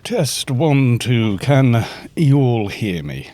Test 1, 2. Can you all hear me?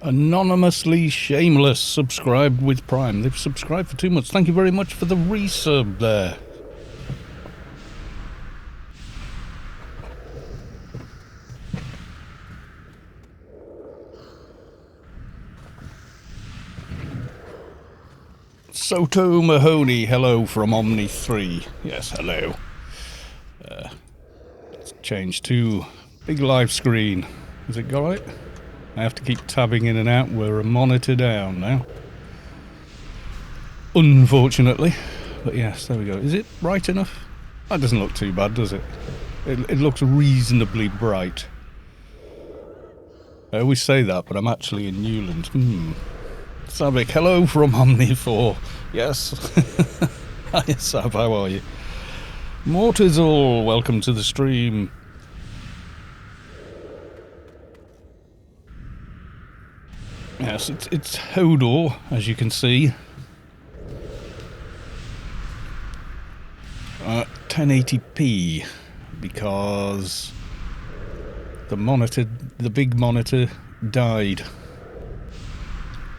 Anonymously Shameless subscribed with Prime. They've subscribed for 2 months. Thank you very much for the resub there. Soto Mahoney, hello from Omni 3. Yes, hello. Let's change to big live screen. Is it alright? I have to keep tabbing in and out. We're a monitor down now. Unfortunately. But yes, there we go. Is it bright enough? That doesn't look too bad, does it? It looks reasonably bright. I always say that, but I'm actually in Newland. Savik, hello from Omni 4. Yes. Hi, Sav, how are you? Mortizal, welcome to the stream. Yes, it's Hodor, as you can see. 1080p, because the big monitor died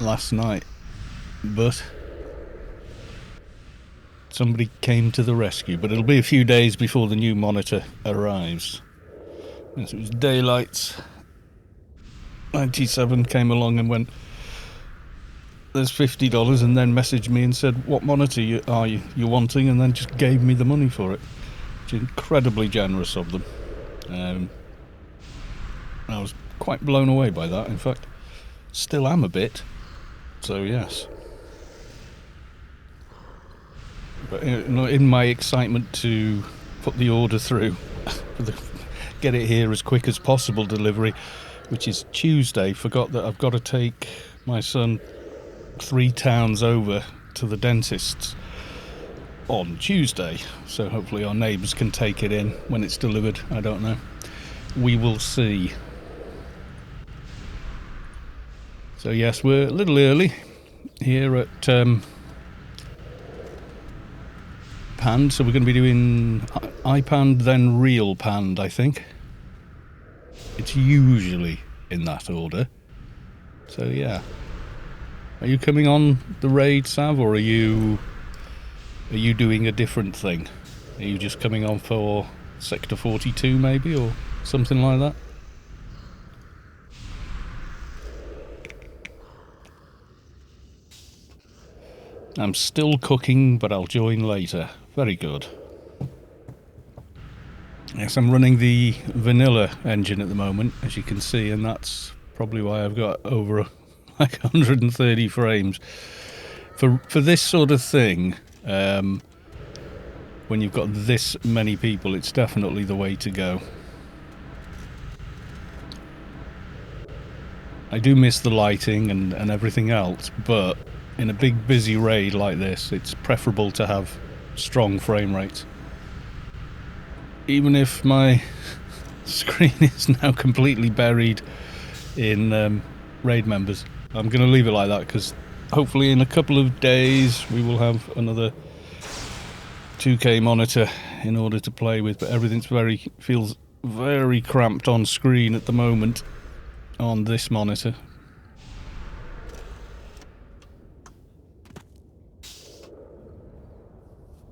last night, but somebody came to the rescue. But it'll be a few days before the new monitor arrives. Yes, it was Daylight 97 came along and went, there's $50, and then messaged me and said, what monitor are you wanting, and then just gave me the money for it, which is incredibly generous of them. I was quite blown away by that. In fact, still am a bit. So yes, but in my excitement to put the order through, get it here as quick as possible delivery, which is Tuesday, forgot that I've got to take my son 3 towns over to the dentist's on Tuesday, so hopefully our neighbours can take it in when it's delivered. I don't know, we will see. So yes, we're a little early here at Pande, so we're going to be doing iPande then real Pande, I think. It's usually in that order. So yeah. Are you coming on the raid, Sav, or are you doing a different thing? Are you just coming on for Sector 42 maybe, or something like that? I'm still cooking, but I'll join later. Very good. Yes, I'm running the vanilla engine at the moment, as you can see, and that's probably why I've got over like 130 frames. For this sort of thing, when you've got this many people, it's definitely the way to go. I do miss the lighting and everything else, but in a big busy raid like this, it's preferable to have strong frame rates. Even if my screen is now completely buried in raid members. I'm going to leave it like that because hopefully in a couple of days we will have another 2K monitor in order to play with, but everything's feels very cramped on screen at the moment on this monitor.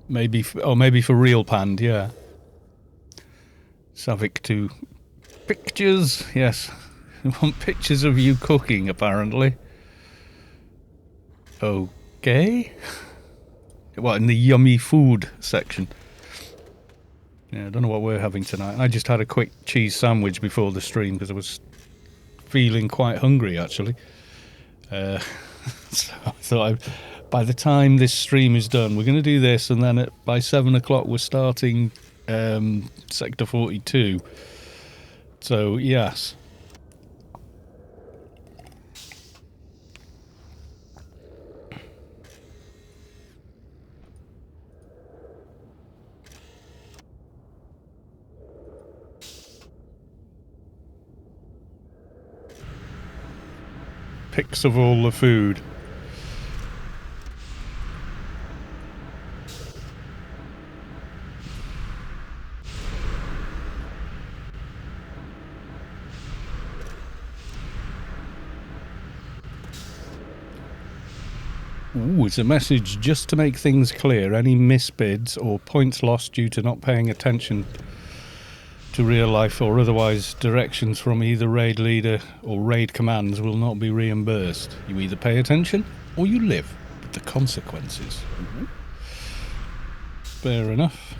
Maybe for real Pande, yeah. Savic to pictures, yes. I want pictures of you cooking, apparently. Okay. What, in the yummy food section? Yeah, I don't know what we're having tonight. I just had a quick cheese sandwich before the stream because I was feeling quite hungry, actually. So I thought by the time this stream is done, we're going to do this, and then by 7 o'clock we're starting Sector 42. So, yes. Pics of all the food. Ooh, it's a message just to make things clear. Any misbids or points lost due to not paying attention to real life or otherwise directions from either raid leader or raid commands will not be reimbursed. You either pay attention or you live with the consequences. Fair enough.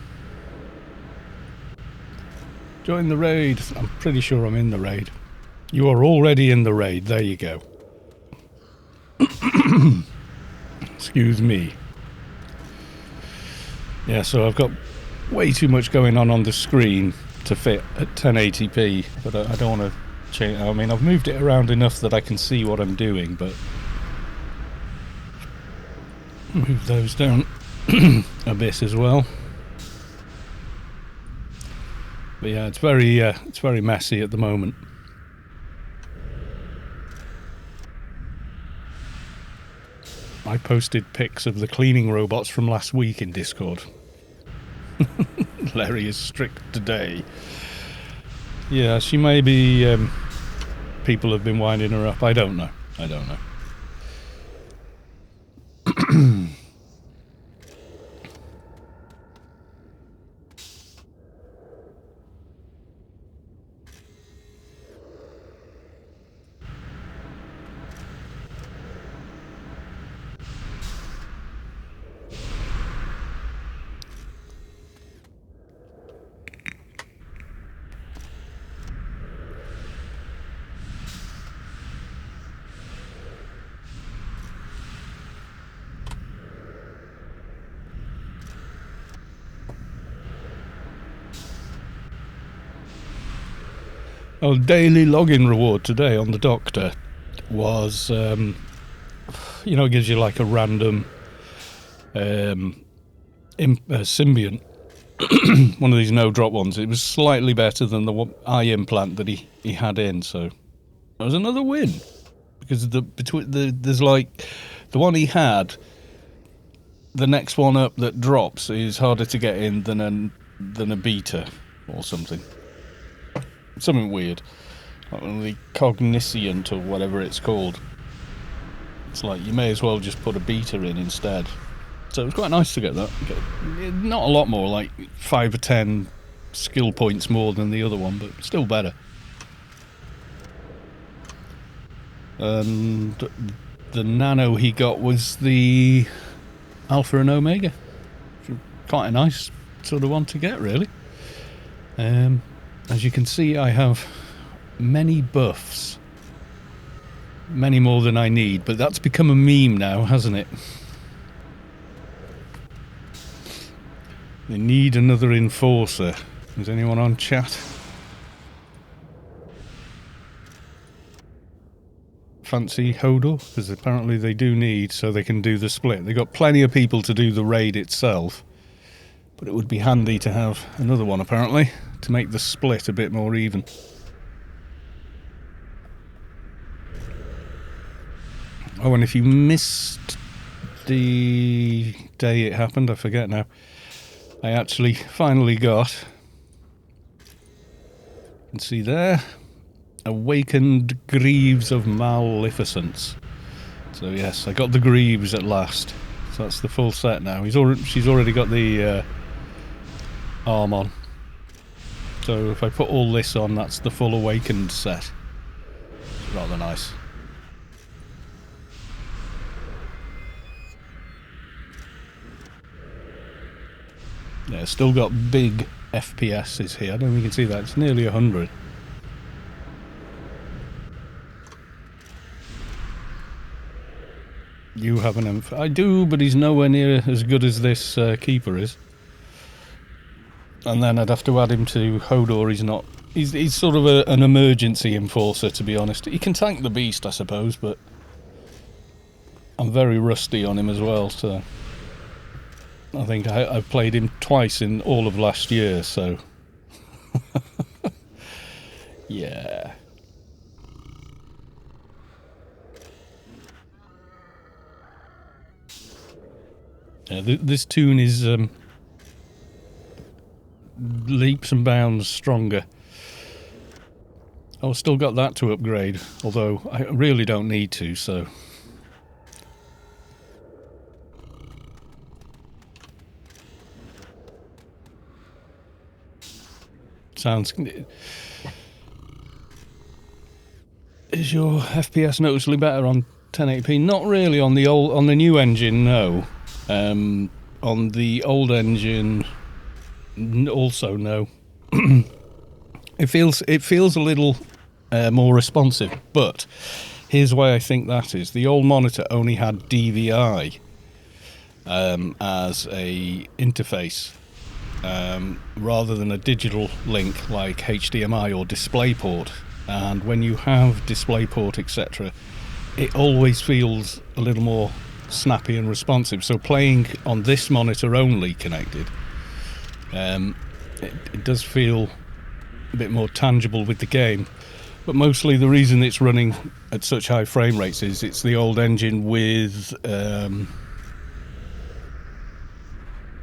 Join the raid. I'm pretty sure I'm in the raid. You are already in the raid. There you go. Excuse me. Yeah, so I've got way too much going on the screen to fit at 1080p, but I don't want to change. I mean, I've moved it around enough that I can see what I'm doing, but move those down a bit as well. But yeah, it's very messy at the moment. I posted pics of the cleaning robots from last week in Discord. Larry is strict today. Yeah, she may be... people have been winding her up. I don't know. Oh, daily login reward today on the Doctor was, it gives you like a random symbiont. One of these no-drop ones. It was slightly better than the eye implant that he had in, so that was another win. Because there's like the one he had, the next one up that drops is harder to get in than a beta or something. Something weird, like one of the Cogniscient or whatever it's called. It's like you may as well just put a beta in instead. So it was quite nice to get that. Not a lot more, like 5 or 10 skill points more than the other one, but still better. And the nano he got was the Alpha and Omega. Quite a nice sort of one to get, really. As you can see, I have many buffs. Many more than I need, but that's become a meme now, hasn't it? They need another enforcer. Is anyone on chat? Fancy Hodor? Because apparently they do need, so they can do the split. They've got plenty of people to do the raid itself, but it would be handy to have another one, apparently, to make the split a bit more even. Oh, and if you missed the day it happened, I forget now, I actually finally got, you can see there, Awakened Greaves of Maleficence. So yes, I got the Greaves at last. So that's the full set now. She's already got the arm on. So if I put all this on, that's the full Awakened set. It's rather nice. Yeah, still got big FPSs here. I don't know if you can see that. It's nearly 100. You have an I do, but he's nowhere near as good as this keeper is. And then I'd have to add him to Hodor. He's not. He's sort of an emergency enforcer, to be honest. He can tank the beast, I suppose, but I'm very rusty on him as well, so I think I've played him twice in all of last year, so yeah. This tune is leaps and bounds stronger. I've still got that to upgrade, although I really don't need to, so sounds. Is your FPS noticeably better on 1080p? Not really on the new engine, no. On the old engine, also no. It feels a little more responsive, but here's why I think that is. The old monitor only had DVI as a interface, rather than a digital link like HDMI or DisplayPort. And when you have DisplayPort, etc., it always feels a little more snappy and responsive. So playing on this monitor only connected, it does feel a bit more tangible with the game. But mostly the reason it's running at such high frame rates is it's the old engine with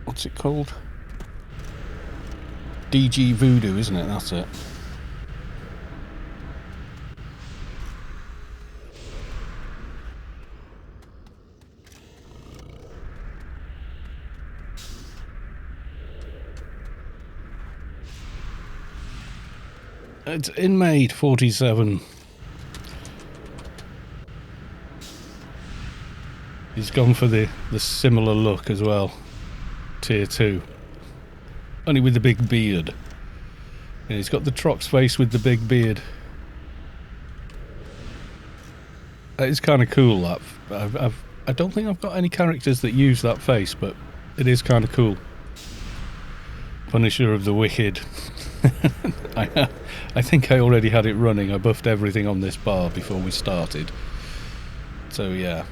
what's it called? DG Voodoo, isn't it? That's it. It's Inmate 47. He's gone for the similar look as well. Tier 2. Only with the big beard. And he's got the Trox face with the big beard. It's kind of cool, that. I don't think I've got any characters that use that face, but it is kind of cool. Punisher of the Wicked. I think I already had it running. I buffed everything on this bar before we started. So yeah.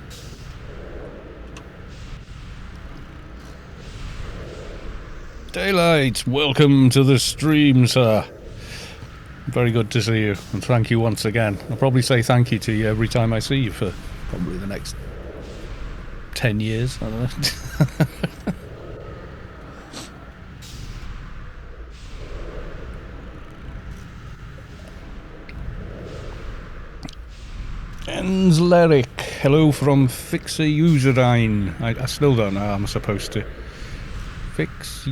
Daylight, welcome to the stream, sir. Very good to see you, and thank you once again. I'll probably say thank you to you every time I see you for probably the next 10 years. I don't know. Ensleric, hello from Fixer Userine. I still don't know how I'm supposed to fix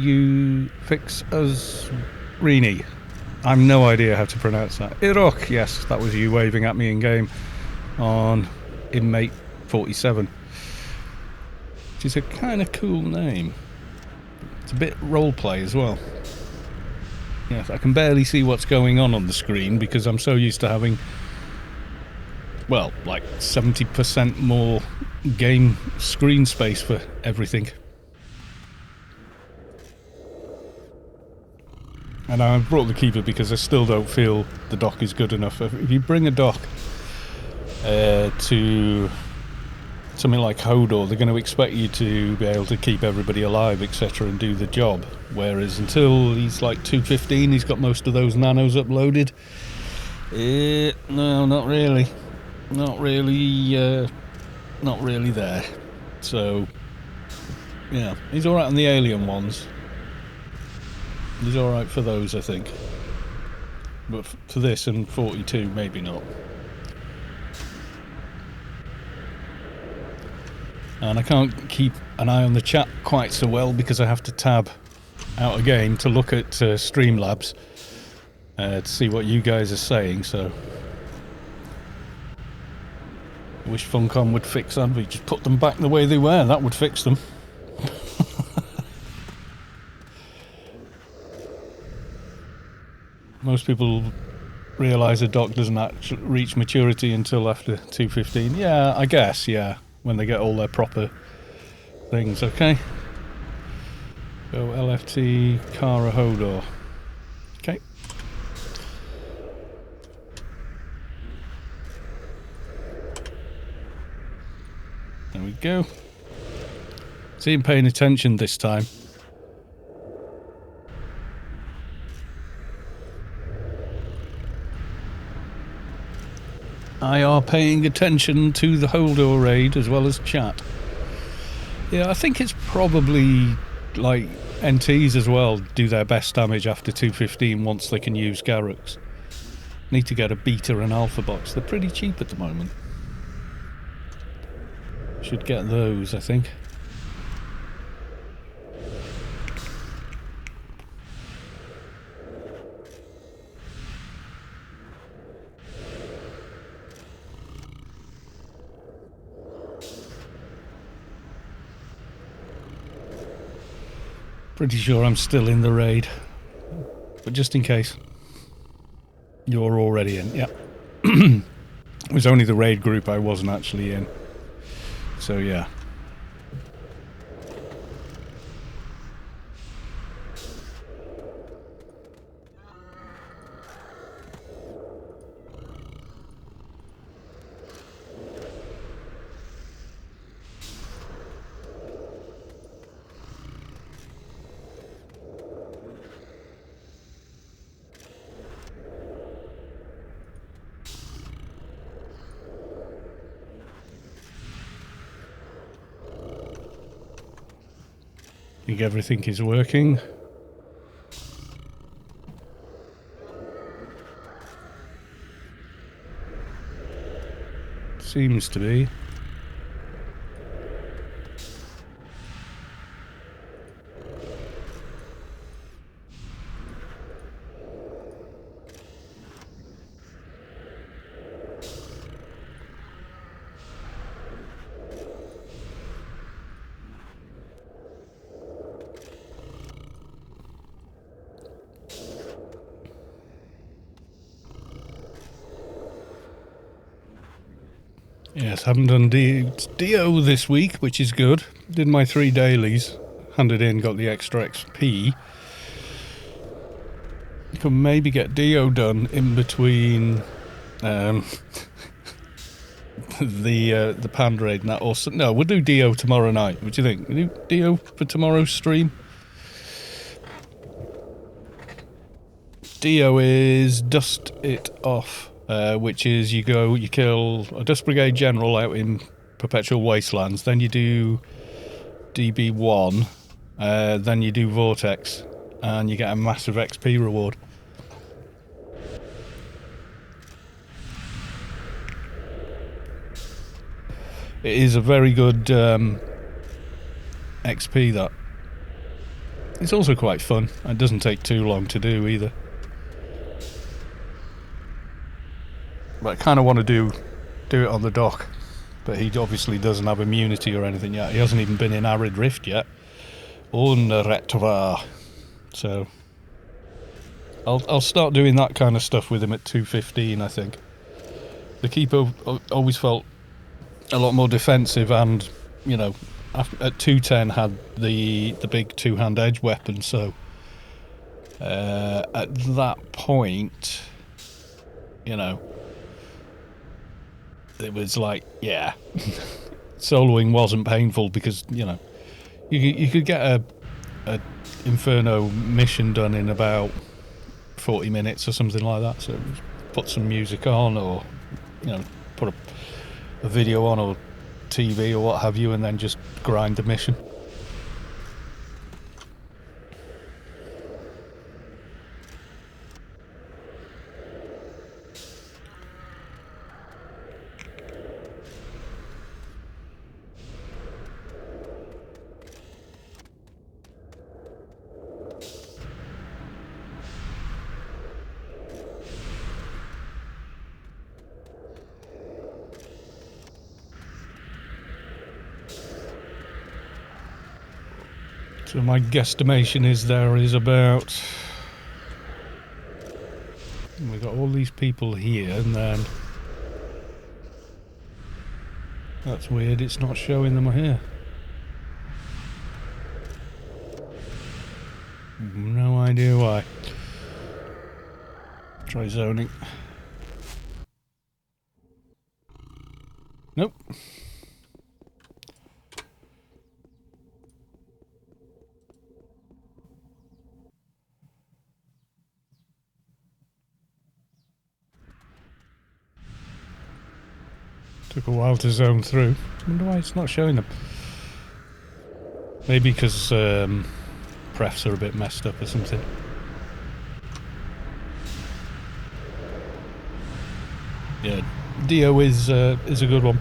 us Rini. I've no idea how to pronounce that. Irok, yes, that was you waving at me in game on Inmate 47, which is a kind of cool name. It's a bit roleplay as well. Yes, I can barely see what's going on the screen because I'm so used to having, well, like 70% more game screen space for everything. And I brought the keeper because I still don't feel the dock is good enough. If you bring a dock to something like Hodor, they're going to expect you to be able to keep everybody alive, etc., and do the job. Whereas until he's like 215, he's got most of those nanos uploaded. No, not really. Not really. Not really there. So, yeah, he's all right on the alien ones. He's all right for those, I think. But for this and 42, maybe not. And I can't keep an eye on the chat quite so well because I have to tab out again to look at Streamlabs to see what you guys are saying. So I wish Funcom would fix that. We just put them back the way they were. That would fix them. Most people realise a dock doesn't actually reach maturity until after 215. Yeah, I guess, yeah. When they get all their proper things, okay? So LFT, Kara, Hodor. Okay. There we go. See him paying attention this time. I are paying attention to the Hodor raid as well as chat. Yeah, I think it's probably like NTs as well do their best damage after 215 once they can use Garrux. Need to get a beta and alpha box. They're pretty cheap at the moment. Should get those, I think. Pretty sure I'm still in the raid, but just in case. You're already in, yeah. It was only the raid group I wasn't actually in, so yeah. I think everything is working. Seems to be. Yes, haven't done DO this week, which is good. Did my 3 dailies, handed in, got the extra XP. You can maybe get DO done in between the Pande raid and that. Or no, we'll do DO tomorrow night. What do you think? We'll do DO for tomorrow's stream. DO is Dust It Off. Which is you kill a Dust Brigade General out in Perpetual Wastelands, then you do DB1, then you do Vortex, and you get a massive XP reward. It is a very good XP, that. It's also quite fun. It doesn't take too long to do either. But I kind of want to do it on the dock. But he obviously doesn't have immunity or anything yet. He hasn't even been in Arid Rift yet. Un retva. So I'll start doing that kind of stuff with him at 215, I think. The Keeper always felt a lot more defensive, and, you know, at 210 had the big two-hand edge weapon, so at that point, you know, it was like, yeah, soloing wasn't painful because, you know, you could get a Inferno mission done in about 40 minutes or something like that. So put some music on, or, you know, put a video on, or TV or what have you, and then just grind the mission. So my guesstimation is there is about... We've got all these people here, and then... That's weird, it's not showing them here. No idea why. Try zoning. Nope. Took a while to zone through. I wonder why it's not showing them. Maybe because prefs are a bit messed up or something. Yeah, Dio is a good one.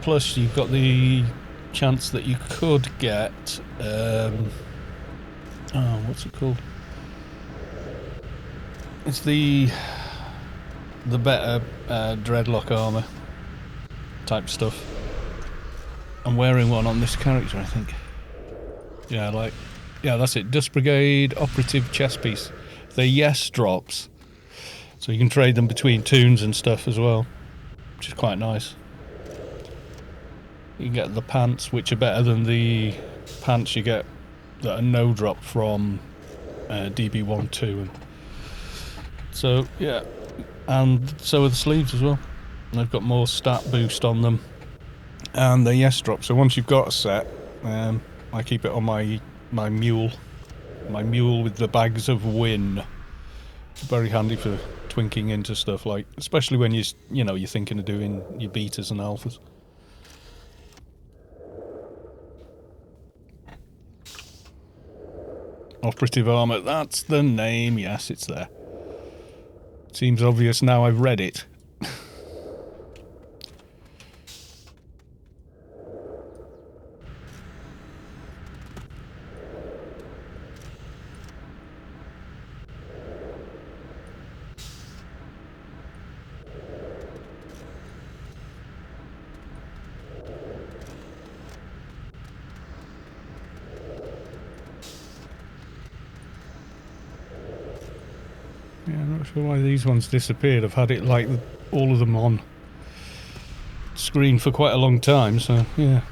Plus, you've got the chance that you could get what's it called? It's the better dreadlock armor type stuff. I'm wearing one on this character, I think. Yeah, that's it. Dust Brigade Operative Chest Piece. They're yes drops, so you can trade them between tunes and stuff as well, which is quite nice. You can get the pants, which are better than the pants you get that are no drop from DB12. And so, yeah. And so are the sleeves as well. And they've got more stat boost on them. And they're yes drop. So once you've got a set, I keep it on my mule. My mule with the bags of win. Very handy for twinking into stuff, like, especially when you're thinking of doing your betas and alphas. Operative armor, that's the name. Yes, it's there. Seems obvious now I've read it. Yeah, I'm not sure why these ones disappeared. I've had it like all of them on screen for quite a long time, so yeah.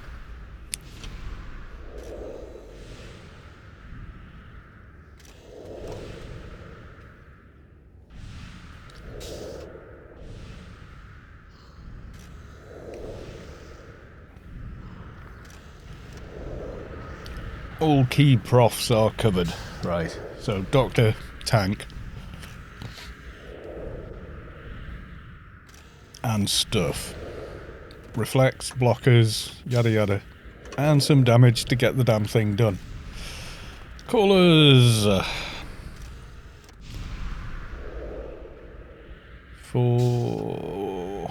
All key profs are covered. Right, so Doctor, tank, and stuff. Reflex, blockers, yada yada. And some damage to get the damn thing done. Callers. For...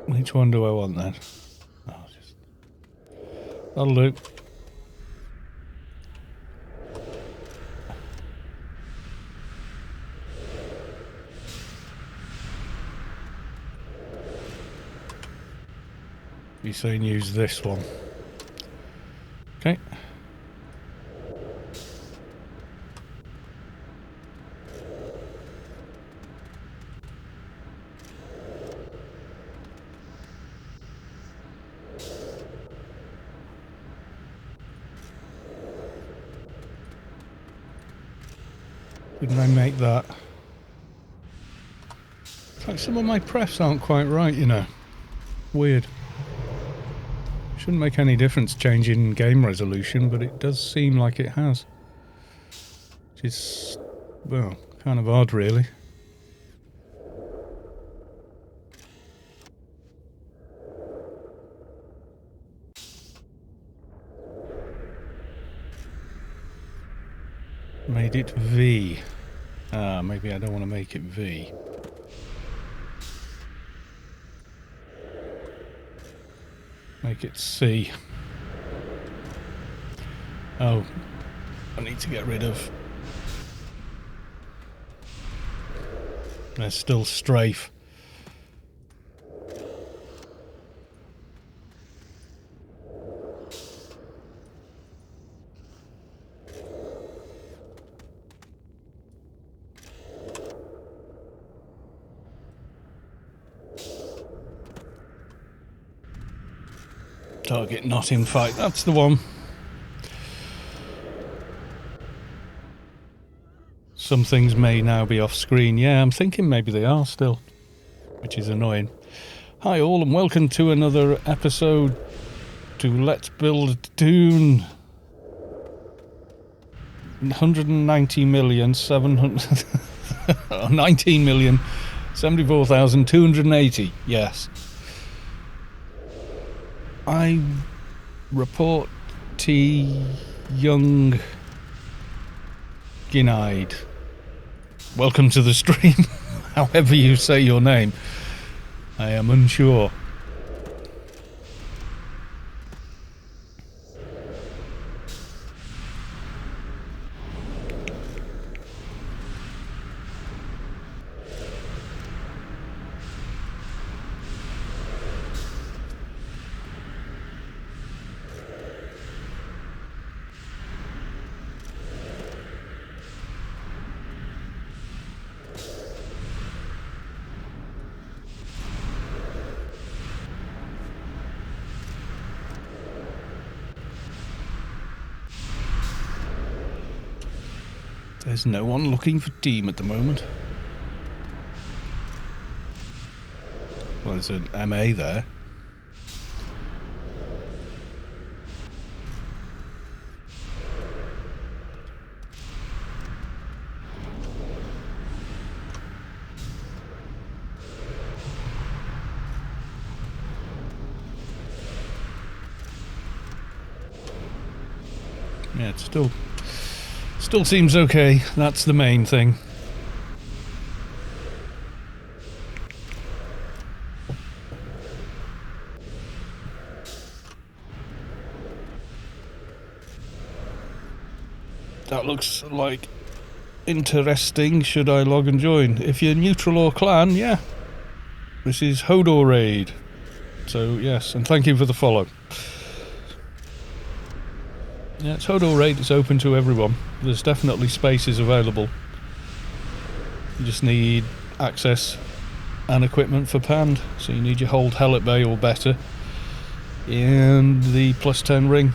Which one do I want then? That'll do. You're saying use this one. Okay. Couldn't I make that? It's like some of my prefs aren't quite right, you know. Weird. Shouldn't make any difference changing game resolution, but it does seem like it has. Which is, well, kind of odd, really. Made it V. Ah, maybe I don't want to make it V. Make it C. Oh, I need to get rid of... There's still strafe. Target not in fight, that's the one. Some things may now be off screen. Yeah, I'm thinking maybe they are still, which is annoying. Hi all and welcome to another episode to Let's Build a Toon. 19,74,280. Yes. I report T. Young Ginide. Welcome to the stream, however you say your name. I am unsure. There's no one looking for team at the moment. Well, there's an MA there. Yeah, it still seems okay. That's the main thing. That looks like interesting. Should I log and join? If you're neutral or clan, yeah. This is Hodor raid. So yes, and thank you for the follow. Yeah, it's Hodor raid. It's open to everyone. There's definitely spaces available. You just need access and equipment for Pande. So you need your hold Hellet Bay or better, and the +10 ring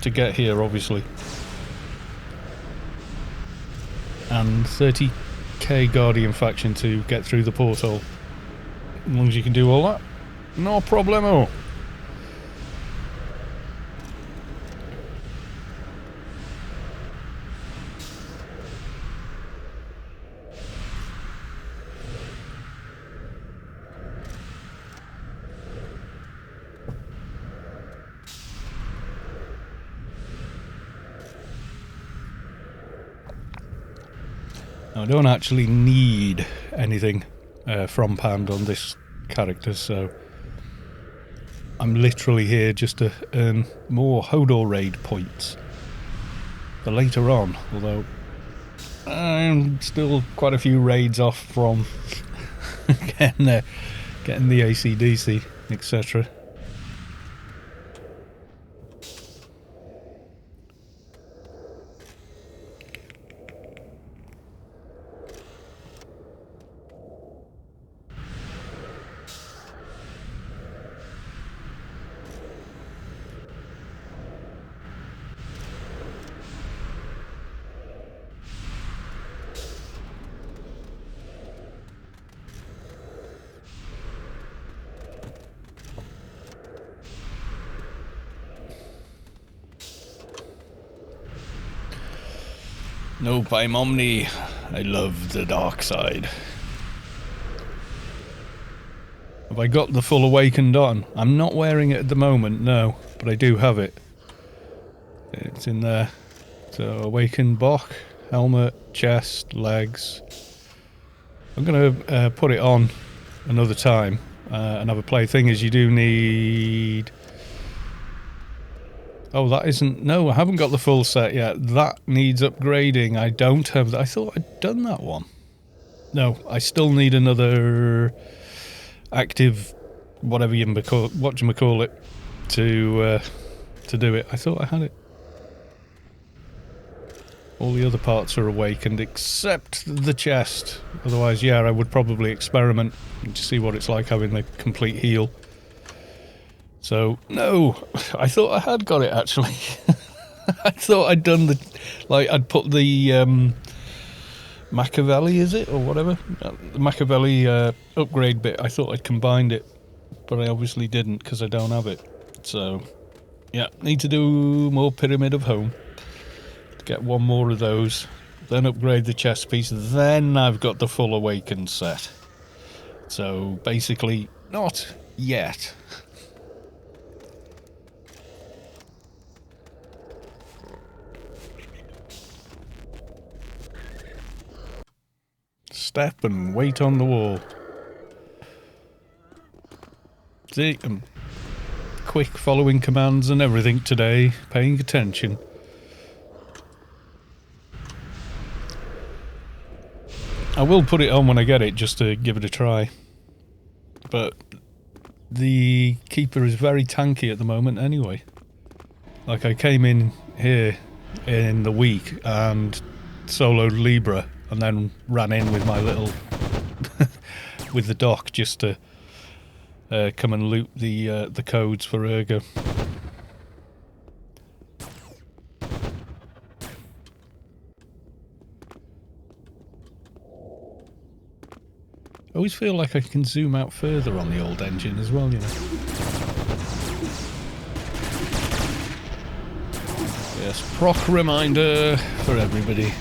to get here, obviously. And 30k Guardian faction to get through the portal. As long as you can do all that, no problemo. I don't actually need anything from Pande on this character, so I'm literally here just to earn more Hodor raid points for later on, although I'm still quite a few raids off from getting the ACDC, etc. Nope, I'm Omni. I love the dark side. Have I got the full awakened on? I'm not wearing it at the moment, no, but I do have it. It's in there. So awakened Bok, helmet, chest, legs. I'm gonna put it on another time and have a play. Thing is, you do need. Oh, that isn't... No, I haven't got the full set yet. That needs upgrading. I don't have that. I thought I'd done that one. No, I still need another active... whatever you call it, to do it. I thought I had it. All the other parts are awakened except the chest. Otherwise, yeah, I would probably experiment to see what it's like having the complete heal. So, no, I thought I had got it, actually. I thought I'd done the... Like, I'd put the Machiavelli, is it? Or whatever? The Machiavelli upgrade bit. I thought I'd combined it. But I obviously didn't, because I don't have it. So, yeah, need to do more Pyramid of Home. Get one more of those. Then upgrade the chest piece. Then I've got the full Awakened set. So, basically, not yet. Step and wait on the wall. See, I'm quick following commands and everything today, paying attention. I will put it on when I get it, just to give it a try. But the keeper is very tanky at the moment anyway. Like, I came in here in the week and soloed Libra and then ran in with my little... with the dock just to come and loot the codes for Ergo. I always feel like I can zoom out further on the old engine as well, you know. Yes, proc reminder for everybody.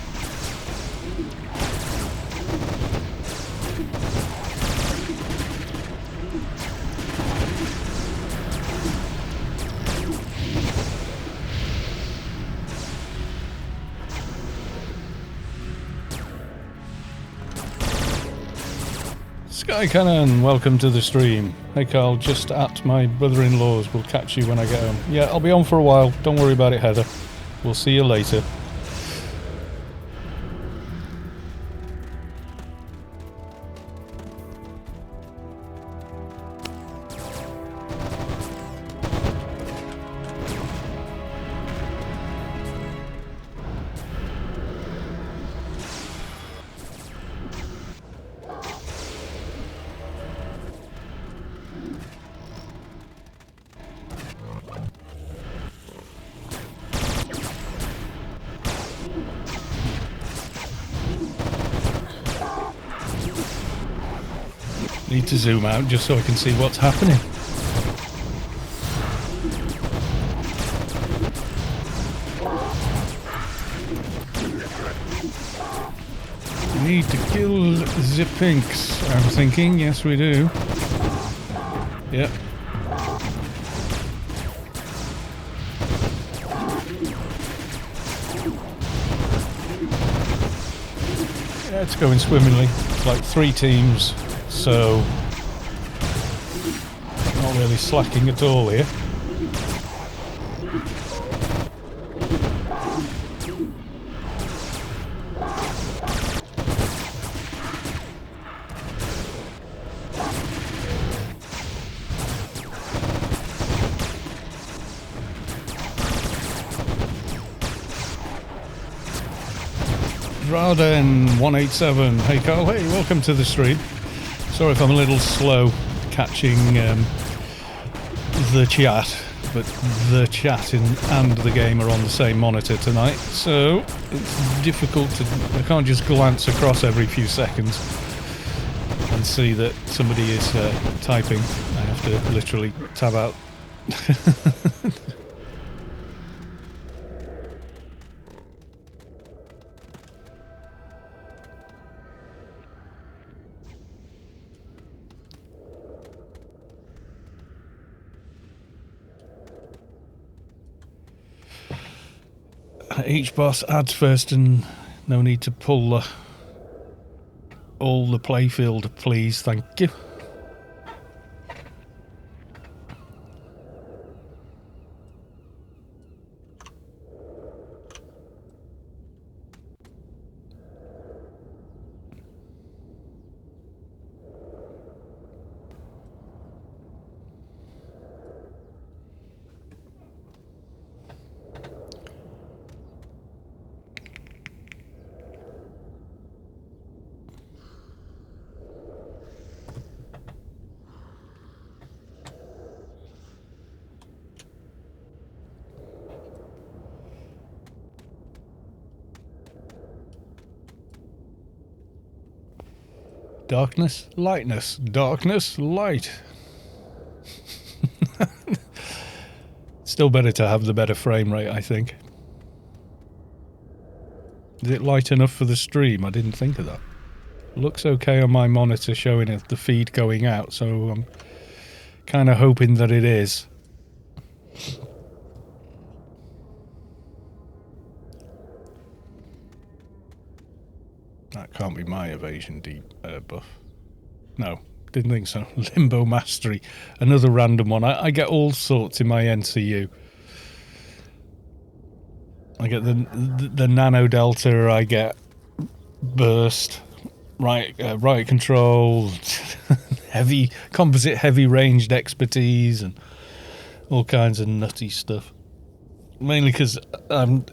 Sky Cannon, welcome to the stream. Hey Carl, just at my brother-in-law's. We'll catch you when I get home. Yeah, I'll be on for a while. Don't worry about it, Heather. We'll see you later. Need to zoom out just so I can see what's happening. Need to kill the pinks, I'm thinking. Yes, we do. Yep. Yeah, it's going swimmingly. It's like 3 teams. So, not really slacking at all here. Draden187, hey Carl, hey, welcome to the stream. Sorry if I'm a little slow catching the chat, but the chat and the game are on the same monitor tonight, so it's difficult to... I can't just glance across every few seconds and see that somebody is typing. I have to literally tab out. each boss adds first, and no need to pull all the playfield, please. Thank you. Darkness, lightness, darkness, light. Still better to have the better frame rate, I think. Is it light enough for the stream? I didn't think of that. Looks okay on my monitor showing the feed going out, so I'm kind of hoping that it is. That can't be my evasion buff. No, didn't think so. Limbo Mastery, another random one. I get all sorts in my NCU. I get the Nano Delta, I get Burst, right control, heavy composite heavy ranged expertise, and all kinds of nutty stuff. Mainly because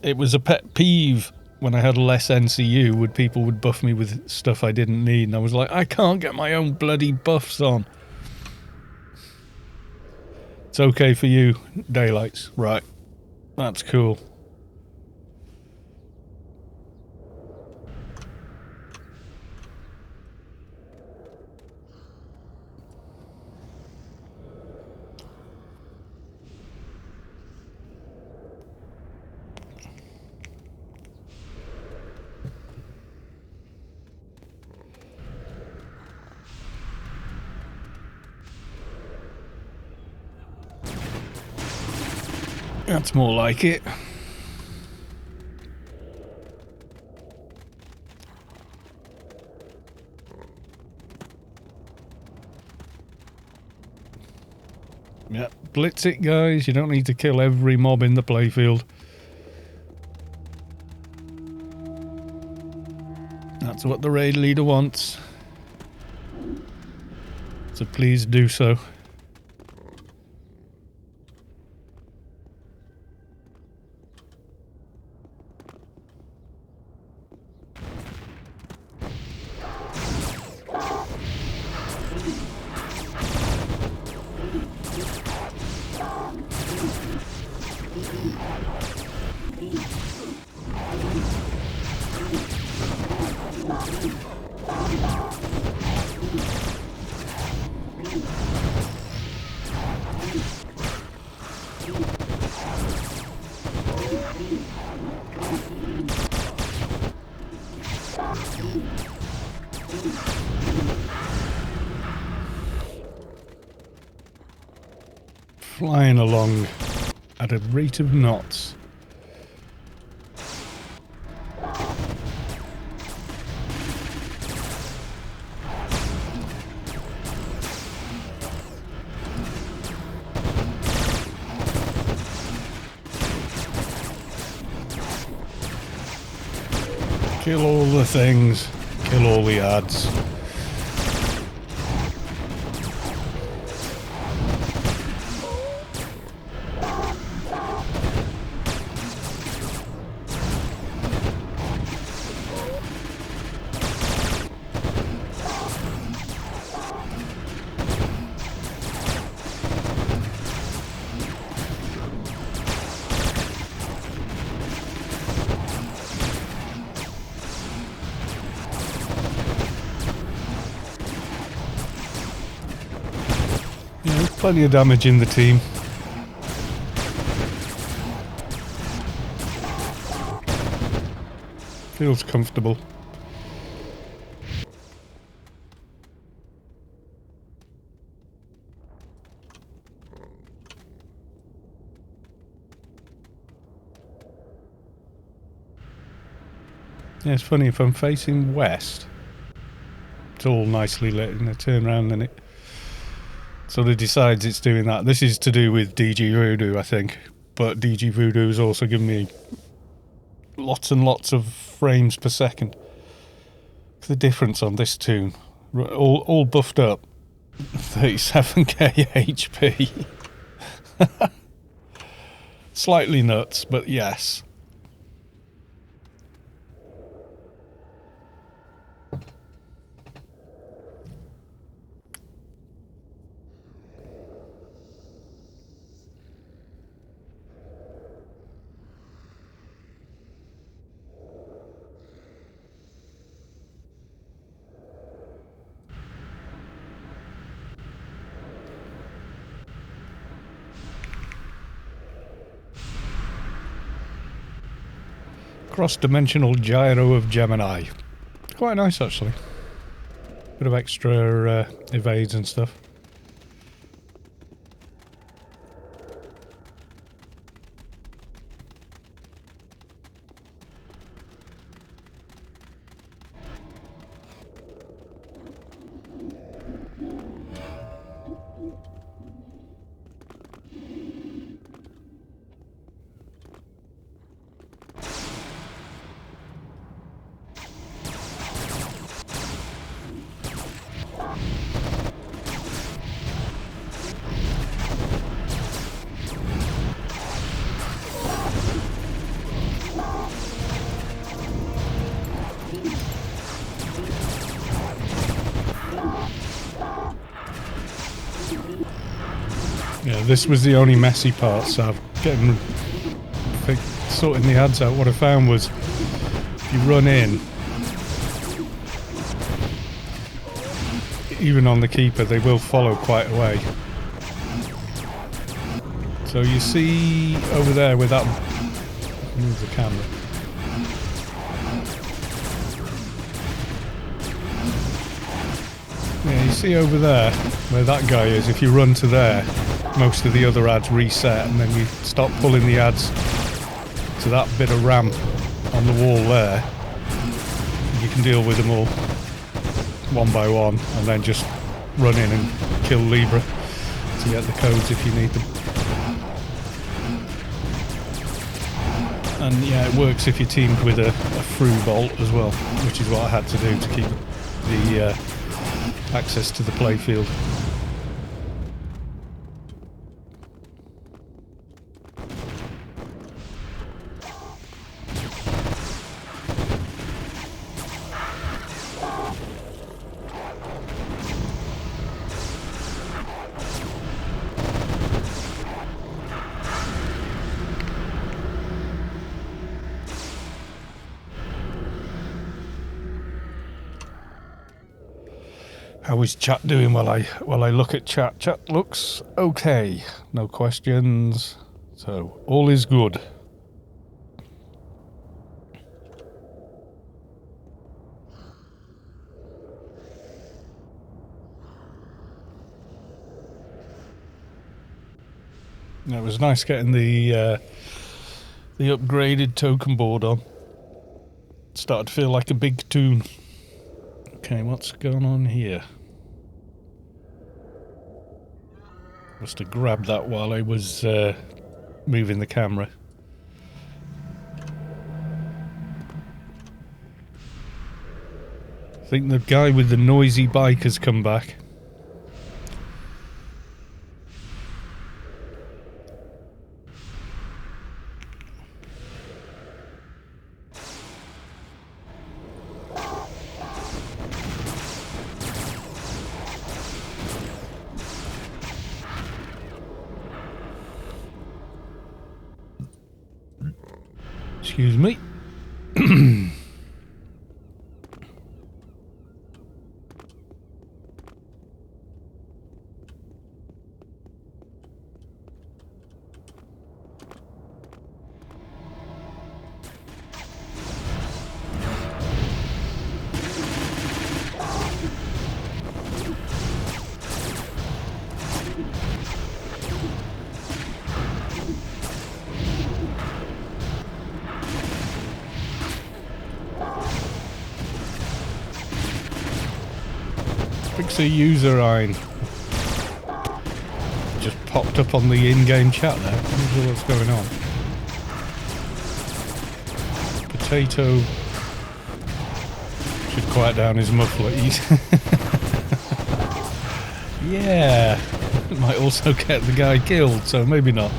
it was a pet peeve when I had less NCU, people would buff me with stuff I didn't need, and I was like, I can't get my own bloody buffs on. It's okay for you, Daylights. Right. That's cool. That's more like it. Yeah, blitz it, guys. You don't need to kill every mob in the playfield. That's what the raid leader wants. So please do so. Flying along at a rate of knots. Kill all the things, kill all the ads. Plenty of damage in the team. Feels comfortable. Yeah, it's funny, if I'm facing west, it's all nicely lit, and I turn around and it sort of decides it's doing that. This is to do with DG Voodoo, I think, but DG Voodoo has also given me lots and lots of frames per second. The difference on this tune, all buffed up, 37k HP. Slightly nuts, but yes. Cross-dimensional gyro of Gemini. Quite nice, actually. Bit of extra evades and stuff. Yeah, this was the only messy part, so sorting the ads out. What I found was, if you run in, even on the keeper, they will follow quite a way. So you see over there with that, move the camera. Yeah, you see over there where that guy is. If you run to there, most of the other ads reset, and then you stop pulling the ads to that bit of ramp on the wall there. You can deal with them all one by one, and then just run in and kill Libra to get the codes if you need them. And yeah, it works if you're teamed with a through bolt as well, which is what I had to do to keep the access to the playfield. How is chat doing while I look at chat? Chat looks okay. No questions. So all is good. It was nice getting the upgraded token board on. It started to feel like a big tune. Okay, what's going on here? Must have grabbed that while I was moving the camera. I think the guy with the noisy bike has come back. Excuse me. Alexa Userine just popped up on the in-game chat there. I wonder what's going on. Potato should quiet down his muffler. Yeah, it might also get the guy killed, so maybe not.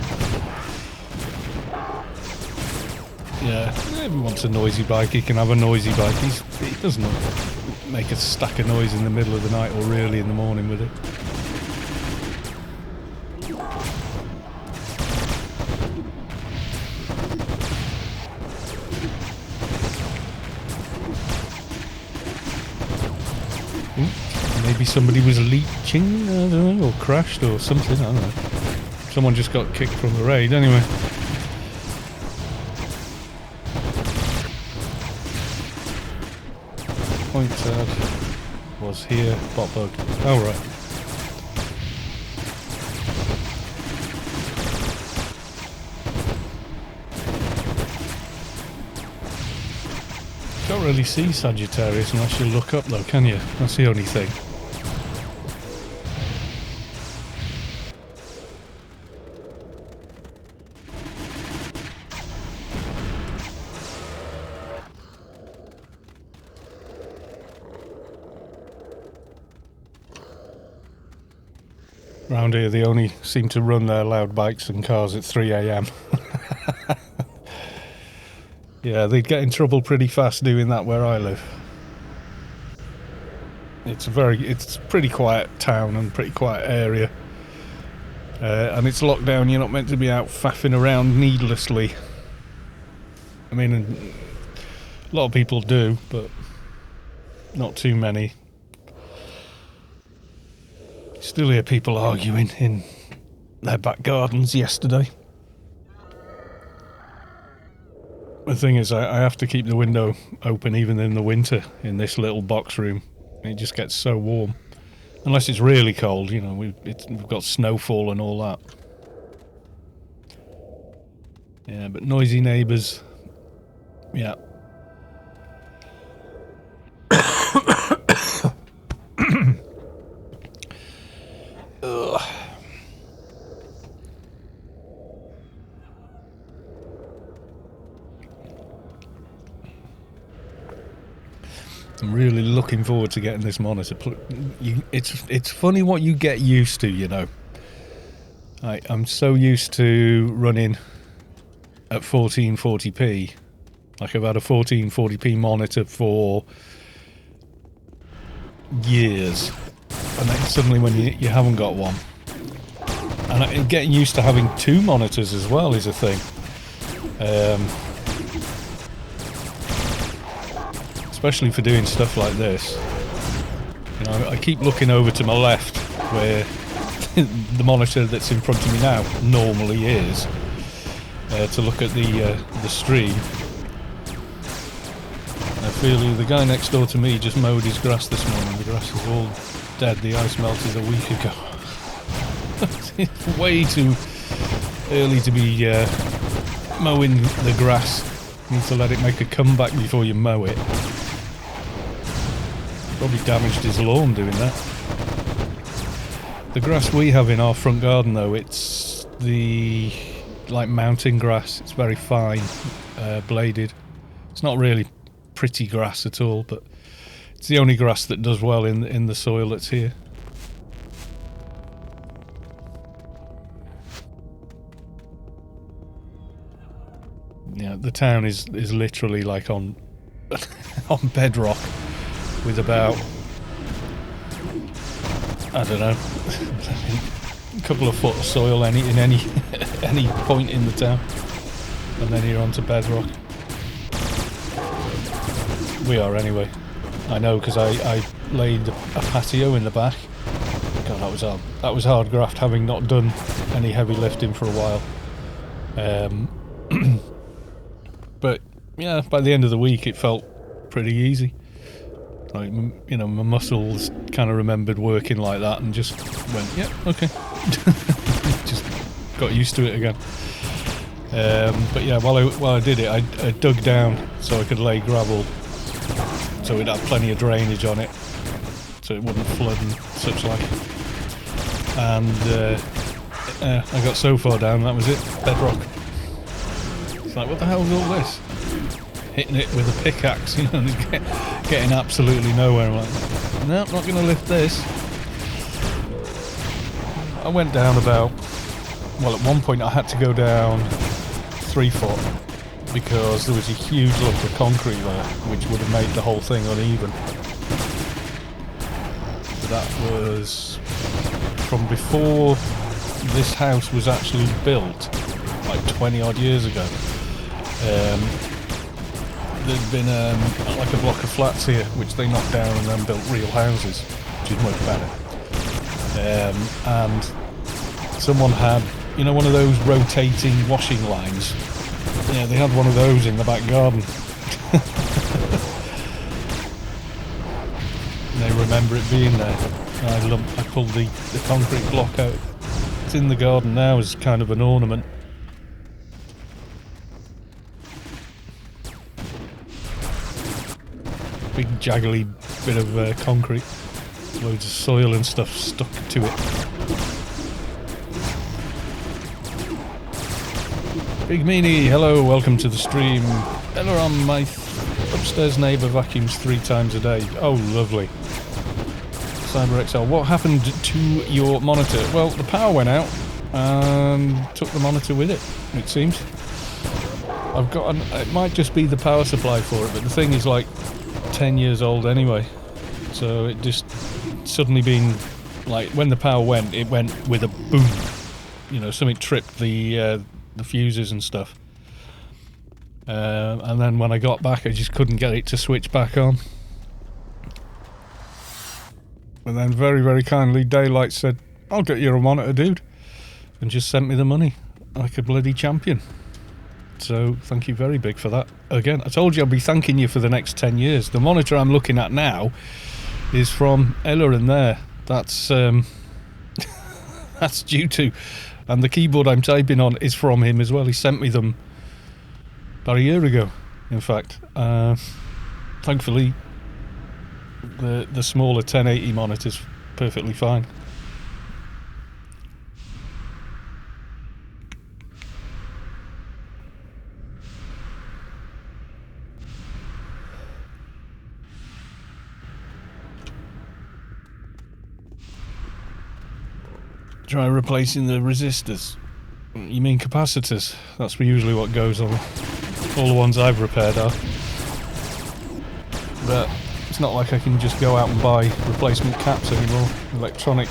Yeah, if he wants a noisy bike, he can have a noisy bike. He doesn't make a stack of noise in the middle of the night or early in the morning with it. Maybe somebody was leeching, I don't know, or crashed or something, I don't know. Someone just got kicked from the raid, anyway. Point ad was here, bot bug. Oh, right. Can't really see Sagittarius unless you look up though, can you? That's the only thing. Round here they only seem to run their loud bikes and cars at 3 AM. Yeah, they'd get in trouble pretty fast doing that where I live. It's a pretty quiet town and pretty quiet area. And it's locked down, you're not meant to be out faffing around needlessly. I mean, a lot of people do, but not too many. Still hear people arguing in their back gardens yesterday. The thing is, I have to keep the window open even in the winter in this little box room. It just gets so warm. Unless it's really cold, you know, we've got snowfall and all that. Yeah, but noisy neighbours, yeah. Ugh. I'm really looking forward to getting this monitor. It's funny what you get used to, you know. I'm so used to running at 1440p. Like I've had a 1440p monitor for years. And then suddenly when you haven't got one. And getting used to having two monitors as well is a thing. Especially for doing stuff like this. You know, I keep looking over to my left where the monitor that's in front of me now normally is to look at the stream. I feel the guy next door to me just mowed his grass this morning. The grass is all dead. The ice melted a week ago. It's way too early to be mowing the grass. You need to let it make a comeback before you mow it. Probably damaged his lawn doing that. The grass we have in our front garden though, it's the like mountain grass. It's very fine, bladed. It's not really pretty grass at all, but it's the only grass that does well in the soil that's here. Yeah, the town is literally like on on bedrock with about, I don't know, a couple of foot of soil in any any point in the town, and then you're onto bedrock. We are anyway. I know because I laid a patio in the back. God, that was hard. That was hard graft, having not done any heavy lifting for a while. But yeah, by the end of the week, it felt pretty easy. Like, you know, my muscles kind of remembered working like that and just went, yeah, okay. Just got used to it again. But yeah, while I did it, I dug down so I could lay gravel, so we'd have plenty of drainage on it. so it wouldn't flood and such like. And I got so far down, that was it, bedrock. It's like, what the hell is all this? Hitting it with a pickaxe, and it's getting absolutely nowhere. I'm like, no, I'm not going to lift this. I went down about, well, at one point I had to go down 3 foot because there was a huge lump of concrete there, which would have made the whole thing uneven. So that was from before this house was actually built, like 20 odd years ago. There'd been like a block of flats here, which they knocked down and then built real houses, which is much better. And someone had, you know, one of those rotating washing lines. Yeah, they had one of those in the back garden. And they remember it being there. I pulled the concrete block out. It's in the garden now as kind of an ornament. Big jaggly bit of concrete. Loads of soil and stuff stuck to it. Big Meanie, hello, welcome to the stream. Ella, on my upstairs neighbour vacuums 3 times a day. Oh, lovely. CyberXL, what happened to your monitor? Well, the power went out and took the monitor with it, it seems. I've got it might just be the power supply for it, but the thing is like 10 years old anyway. So it just suddenly been like, when the power went, it went with a boom. You know, something tripped the fuses and stuff. And then when I got back, I just couldn't get it to switch back on. And then very, very kindly, Daylight said, I'll get you a monitor, dude. And just sent me the money like a bloody champion. So thank you very big for that. Again, I told you I'll be thanking you for the next 10 years. The monitor I'm looking at now is from Ella in there. That's that's due to. And the keyboard I'm typing on is from him as well. He sent me them about a year ago, in fact. Thankfully, the smaller 1080 monitor's perfectly fine. Try replacing the resistors. You mean capacitors? That's usually what goes on. All the ones I've repaired are. But it's not like I can just go out and buy replacement caps anymore. Electronic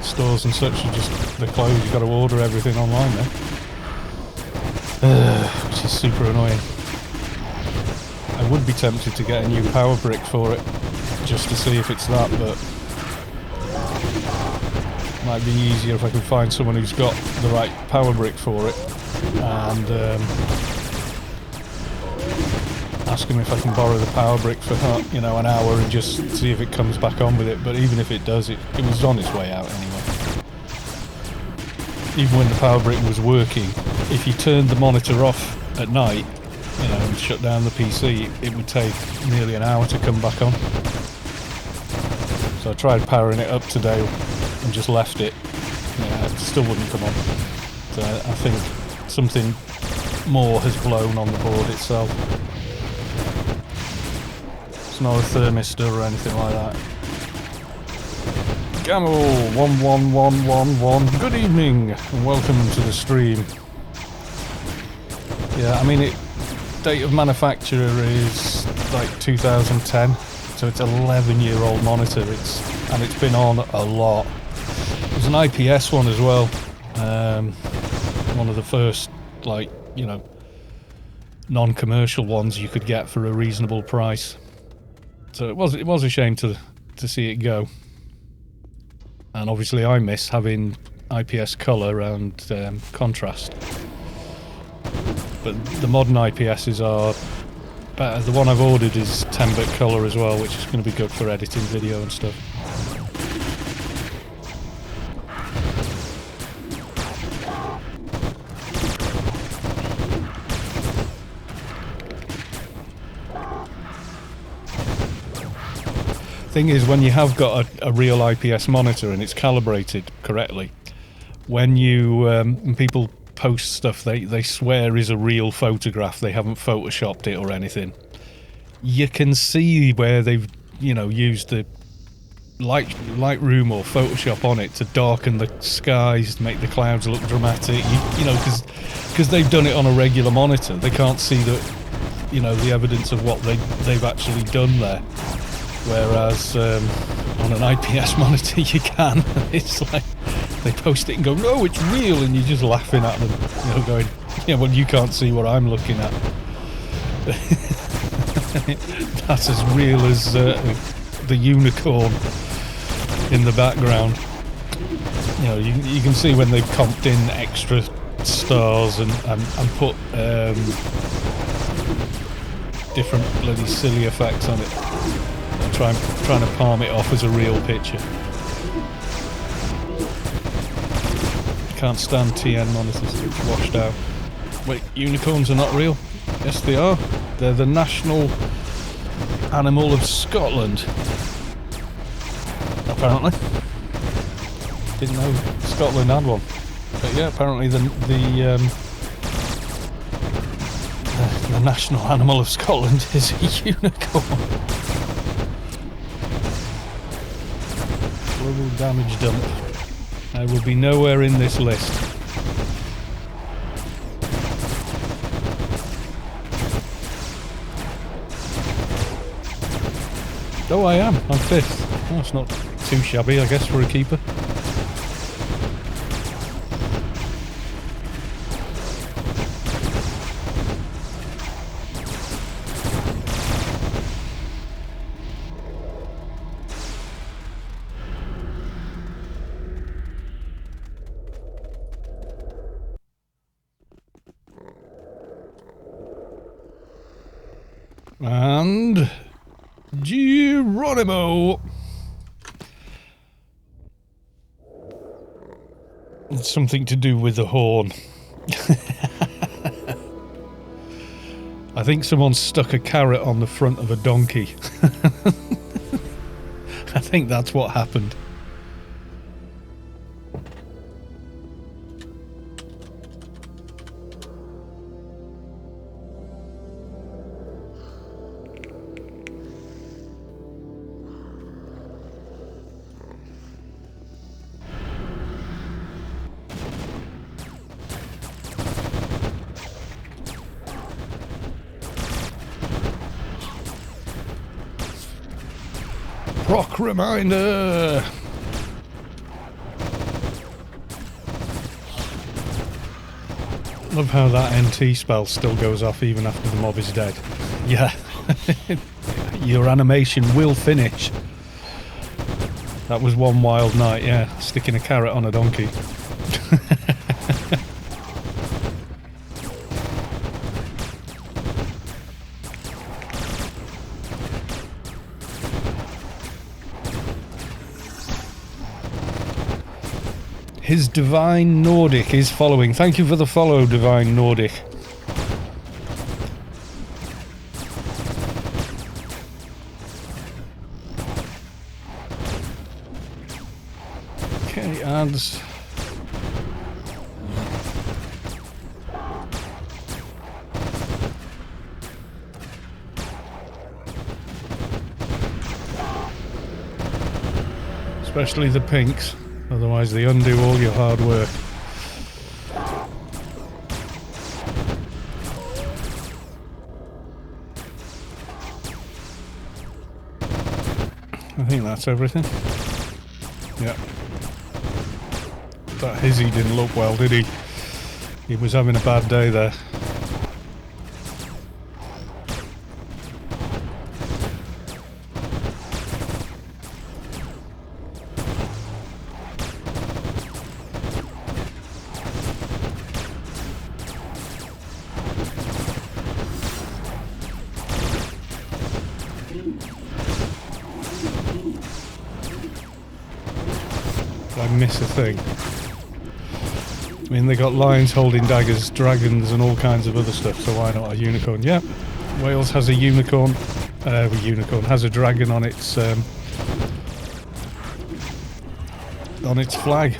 stores and such are just, they're closed. You've got to order everything online now. Which is super annoying. I would be tempted to get a new power brick for it, just to see if it's that, but might be easier if I can find someone who's got the right power brick for it and ask him if I can borrow the power brick for, you know, an hour and just see if it comes back on with it. But even if it does, it was on its way out anyway. Even when the power brick was working, if you turned the monitor off at night, you know, and shut down the PC, it would take nearly an hour to come back on. So I tried powering it up today and just left it. Yeah, it still wouldn't come on. So I think something more has blown on the board itself. It's not a thermistor or anything like that. Gamble11111, good evening and welcome to the stream. Yeah, I mean, date of manufacture is like 2010, so it's an 11-year-old monitor. And it's been on a lot. There's an IPS one as well. One of the first, like, you know, non-commercial ones you could get for a reasonable price. So it was a shame to see it go. And obviously I miss having IPS colour and contrast. But the modern IPSs are better. The one I've ordered is 10-bit colour as well, which is going to be good for editing video and stuff. thing is, when you have got a real IPS monitor and it's calibrated correctly, when you when people post stuff they swear is a real photograph, they haven't photoshopped it or anything, you can see where they've, you know, used the Lightroom or Photoshop on it to darken the skies, make the clouds look dramatic. You know, because they've done it on a regular monitor, they can't see the, you know, the evidence of what they've actually done there. Whereas on an IPS monitor you can. It's like they post it and go, "No, it's real," and you're just laughing at them, you know, going, "Yeah, well, you can't see what I'm looking at." That's as real as the unicorn in the background. You know, you can see when they've comped in extra stars and put different bloody silly effects on it, and trying to palm it off as a real picture. Can't stand TN monitors, it's washed out. Wait, unicorns are not real? Yes, they are. They're the national animal of Scotland, apparently. Didn't know Scotland had one, but yeah, apparently the national animal of Scotland is a unicorn. Global damage dump. I will be nowhere in this list. Oh, I am. I'm 5th. Oh, it's not too shabby, I guess, for a keeper. And Geronimo. It's something to do with the horn. I think someone stuck a carrot on the front of a donkey. I think that's what happened. Proc reminder! Love how that NT spell still goes off even after the mob is dead. Yeah, your animation will finish. That was one wild night, yeah, sticking a carrot on a donkey. His Divine Nordic is following. Thank you for the follow, Divine Nordic. Okay, ads. Especially the pinks. Otherwise they undo all your hard work. I think that's everything. Yeah. That Hizzy didn't look well, did he? He was having a bad day there. I miss a thing. I mean, they got lions holding daggers, dragons and all kinds of other stuff, so why not a unicorn? Yep, Wales has a unicorn, has a dragon on its on its flag.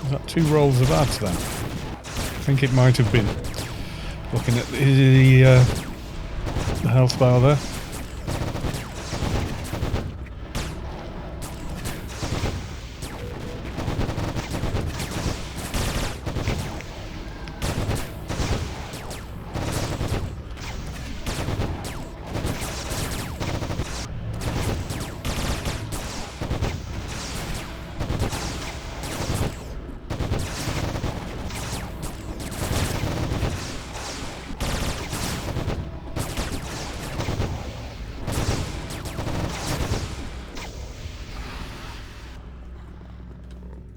Is that 2 rolls of ads then? I think it might have been. Looking at the health bar there.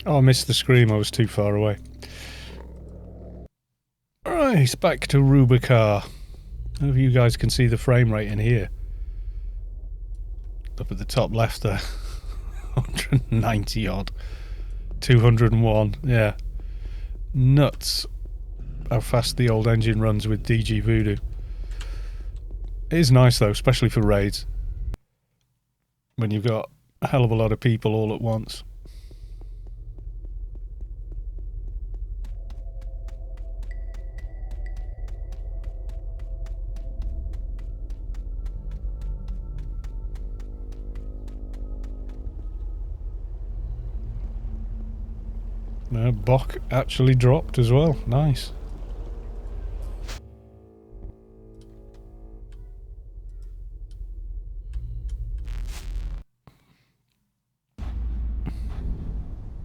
Oh, I missed the scream, I was too far away. Right, back to Rubicar. Hope you guys can see the frame rate in here. Up at the top left there. 190 odd. 201, yeah. Nuts how fast the old engine runs with DG Voodoo. It is nice though, especially for raids. When you've got a hell of a lot of people all at once. No, Bok actually dropped as well. Nice.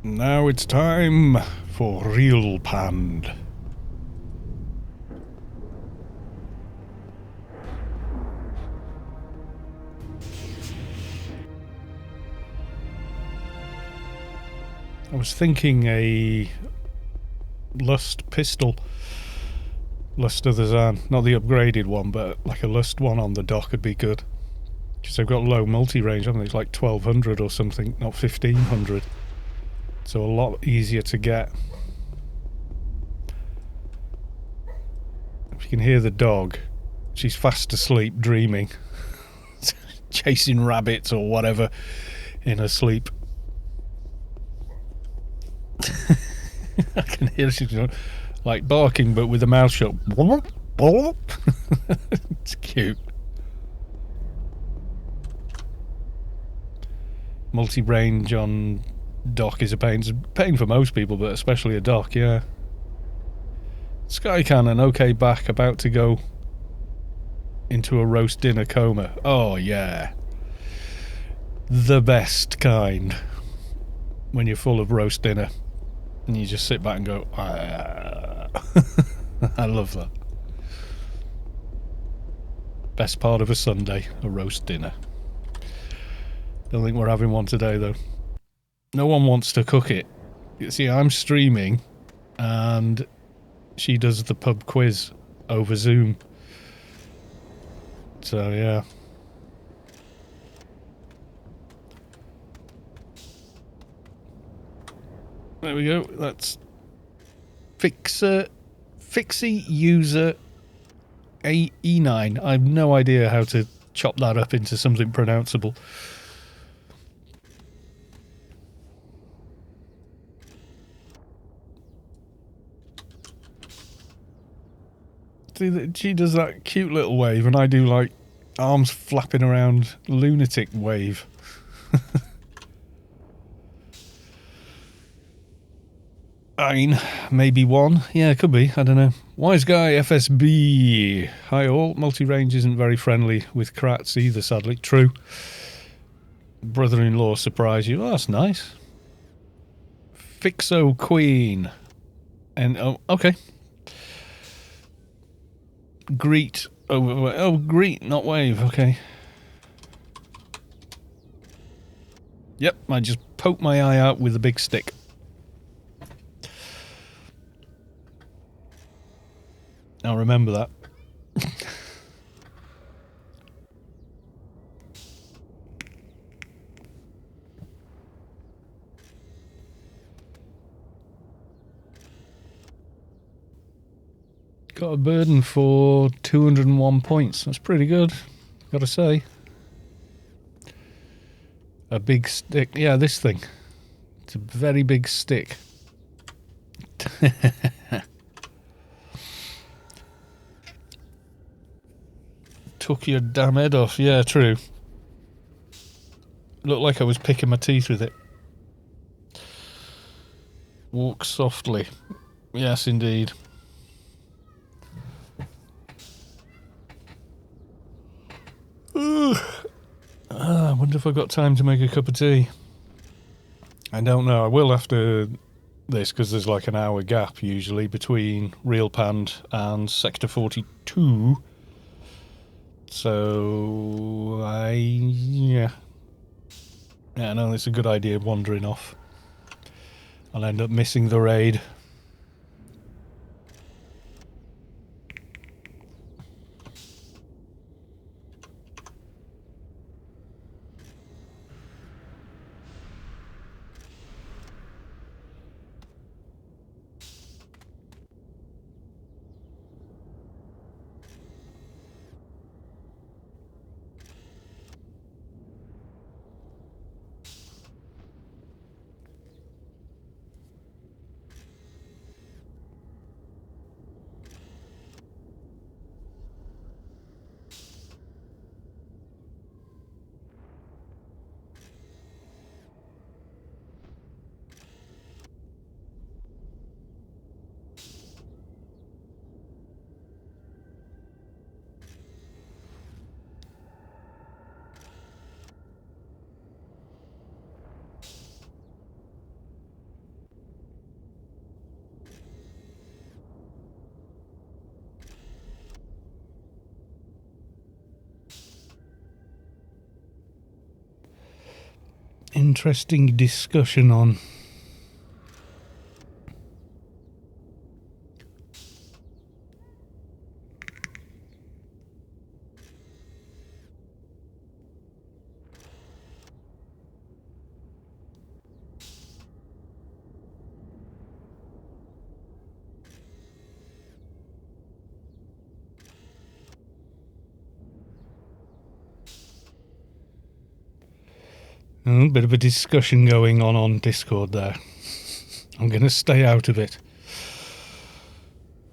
Now it's time for real Pande. I was thinking a Lust pistol. Lust of the Zan. Not the upgraded one, but like a Lust one on the dock would be good. Because they've got low multi-range, haven't they? It's like 1200 or something, not 1500. So a lot easier to get. If you can hear the dog, she's fast asleep, dreaming. Chasing rabbits or whatever in her sleep. I can hear she's like barking but with the mouth shut. It's cute. Multi-range on dock is a pain. It's a pain for most people, but especially a dock, yeah. Sky Cannon, okay, back, about to go into a roast dinner coma. Oh yeah. The best kind. When you're full of roast dinner. And you just sit back and go, ah. I love that. Best part of a Sunday, a roast dinner. Don't think we're having one today though. No one wants to cook it. You see, I'm streaming and she does the pub quiz over Zoom. So yeah. There we go. That's Fixie user E9. I have no idea how to chop that up into something pronounceable. See, she does that cute little wave, and I do like arms flapping around lunatic wave. Maybe one. Yeah, it could be. I don't know. Wise Guy FSB. Hi all. Multi-range isn't very friendly with Kratz either, sadly. True. Brother-in-law surprise you. Oh, that's nice. Fixo Queen. And, oh, okay. Greet. Oh, greet, not wave. Okay. Yep, I just poke my eye out with a big stick. I'll remember that. Got a burden for 201 points. That's pretty good, gotta say. A big stick. Yeah, this thing. It's a very big stick. Took your damn head off. Yeah, true. Looked like I was picking my teeth with it. Walk softly. Yes, indeed. I wonder if I've got time to make a cup of tea. I don't know. I will after this, because there's like an hour gap usually between Real Pande and Sector 42. So, yeah, no, it's a good idea wandering off. I'll end up missing the raid. Interesting discussion on. A bit of a discussion going on Discord there. I'm going to stay out of it.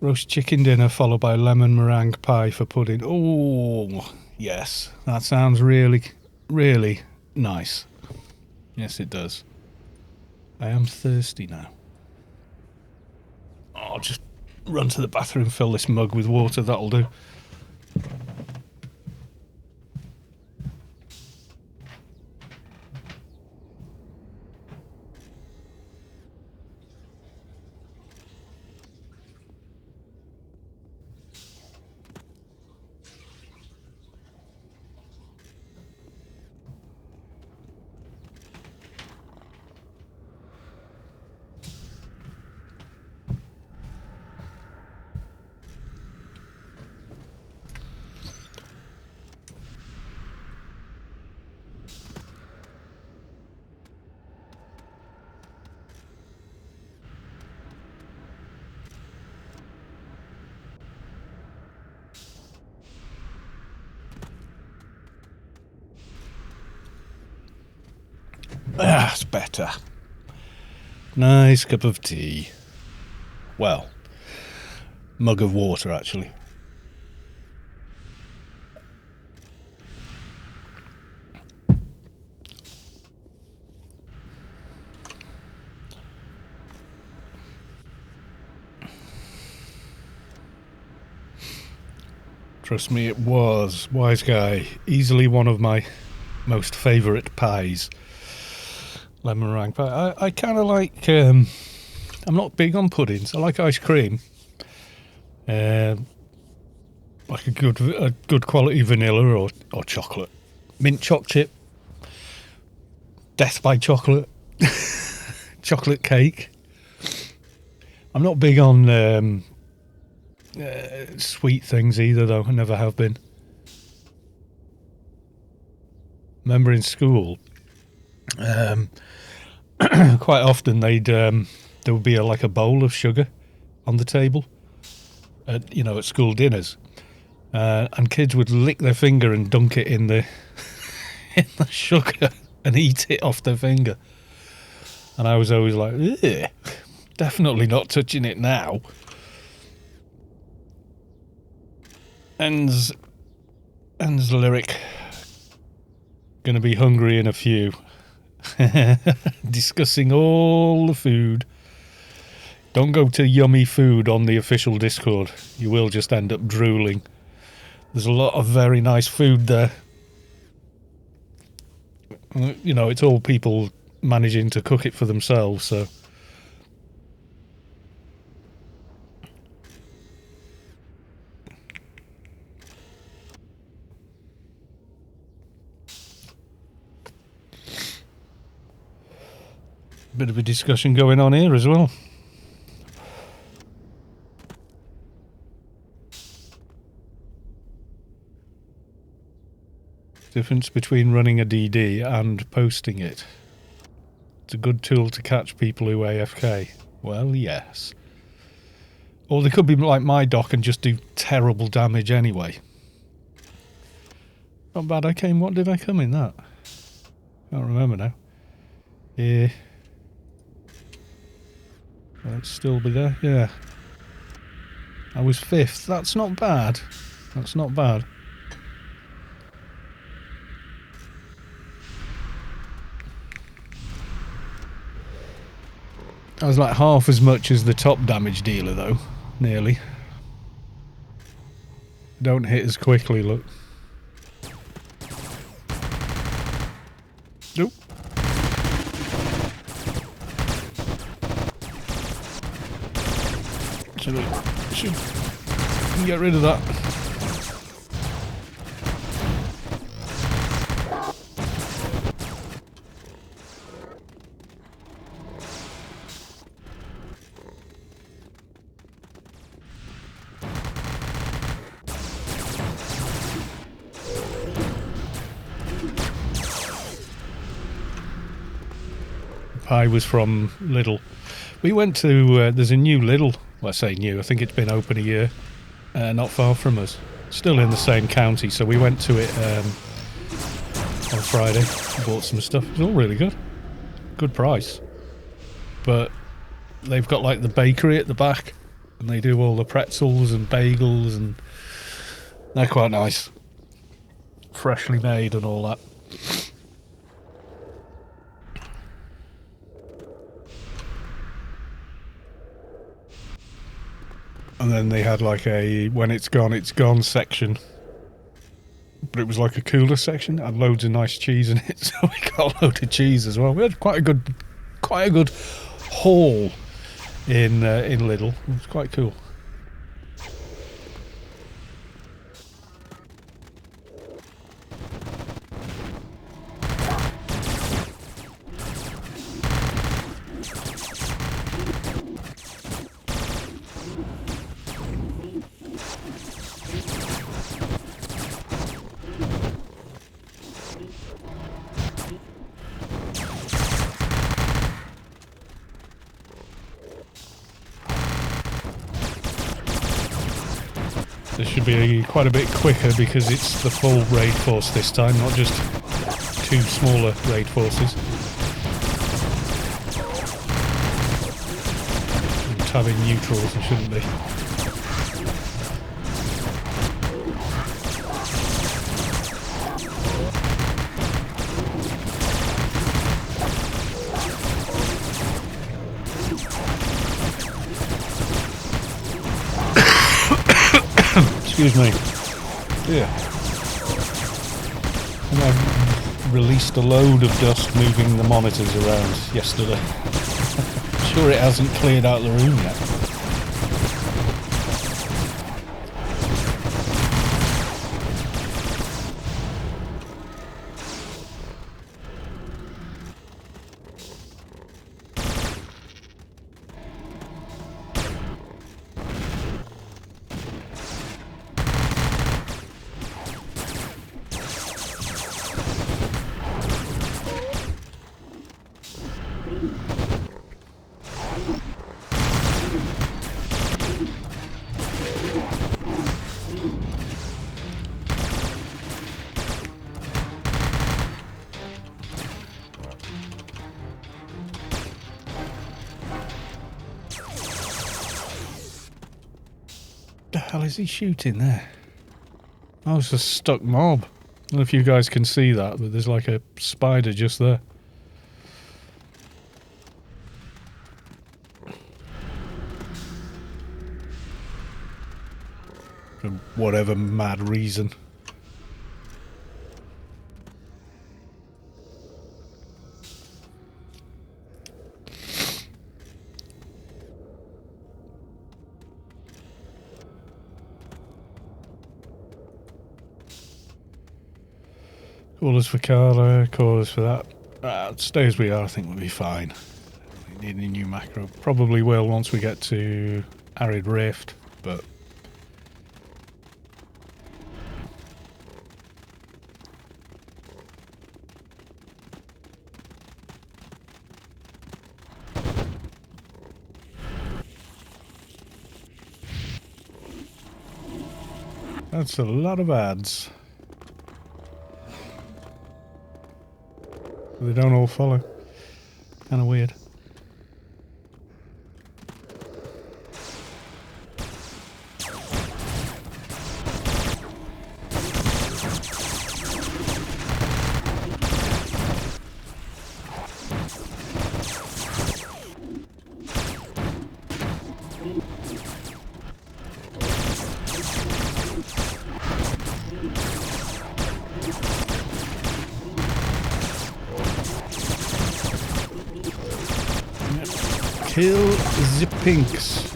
Roast chicken dinner followed by lemon meringue pie for pudding. Oh, yes. That sounds really, really nice. Yes, it does. I am thirsty now. I'll just run to the bathroom, fill this mug with water. That'll do. That's better. Nice cup of tea. Well, mug of water, actually. Trust me, it was. Wise guy. Easily one of my most favourite pies. Lemon meringue pie. I kind of like... I'm not big on puddings. I like ice cream. Like a good quality vanilla or chocolate. Mint choc chip. Death by chocolate. Chocolate cake. I'm not big on sweet things either, though. I never have been. Remember in school, quite often there would be like a bowl of sugar on the table at school dinners, and kids would lick their finger and dunk it in the in the sugar. and eat it off their finger. And I was always like, ugh, definitely not touching it now. Ends lyric. Gonna be hungry in a few. Discussing all the food. Don't go to yummy food on the official Discord. You will just end up drooling. There's a lot of very nice food there. You know, it's all people managing to cook it for themselves, so... Bit of a discussion going on here as well. Difference between running a DD and posting it. It's a good tool to catch people who AFK. Well, yes. Or they could be like my doc and just do terrible damage anyway. Not bad. What did I come in that? Can't remember now. Yeah. I'd still be there. Yeah. I was 5th. That's not bad. That's not bad. I was like half as much as the top damage dealer though, nearly. Don't hit as quickly, look. Nope. Should get rid of that. Pie was from Lidl. We went to, there's a new Lidl, well I say new, I think it's been open a year, not far from us. Still in the same county, so we went to it on Friday, bought some stuff. It was all really good. Good price. But they've got like the bakery at the back, and they do all the pretzels and bagels, and they're quite nice. Freshly made and all that. And then they had like a when it's gone section. But it was like a cooler section. It had loads of nice cheese in it, so we got a load of cheese as well. We had quite a good haul in Lidl. It was quite cool. This should be quite a bit quicker because it's the full raid force this time, not just 2 smaller raid forces. And having neutrals, it shouldn't be. Excuse me. Yeah. And I've released a load of dust moving the monitors around yesterday. Sure it hasn't cleared out the room yet. The hell is he shooting there? Oh, it's a stuck mob. I don't know if you guys can see that, but there's like a spider just there. For whatever mad reason. Callers for Carla, callers for that. Stay as we are, I think we'll be fine. We need a new macro. Probably will once we get to Arid Rift, but... That's a lot of ads. They don't all follow. Kind of weird. Kill the pinks.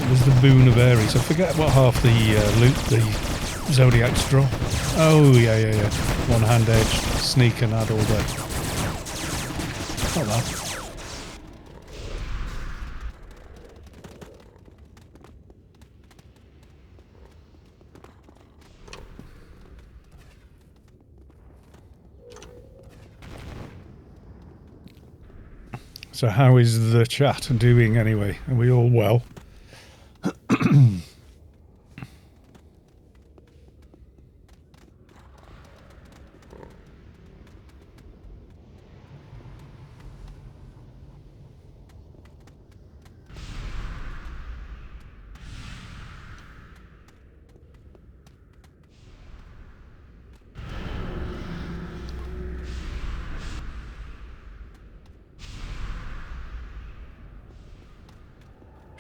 Was the boon of Ares. I forget what half the loot the Zodiac's draw. Oh, yeah. One-hand edge, sneak and add all day. Not bad. So how is the chat doing anyway? Are we all well?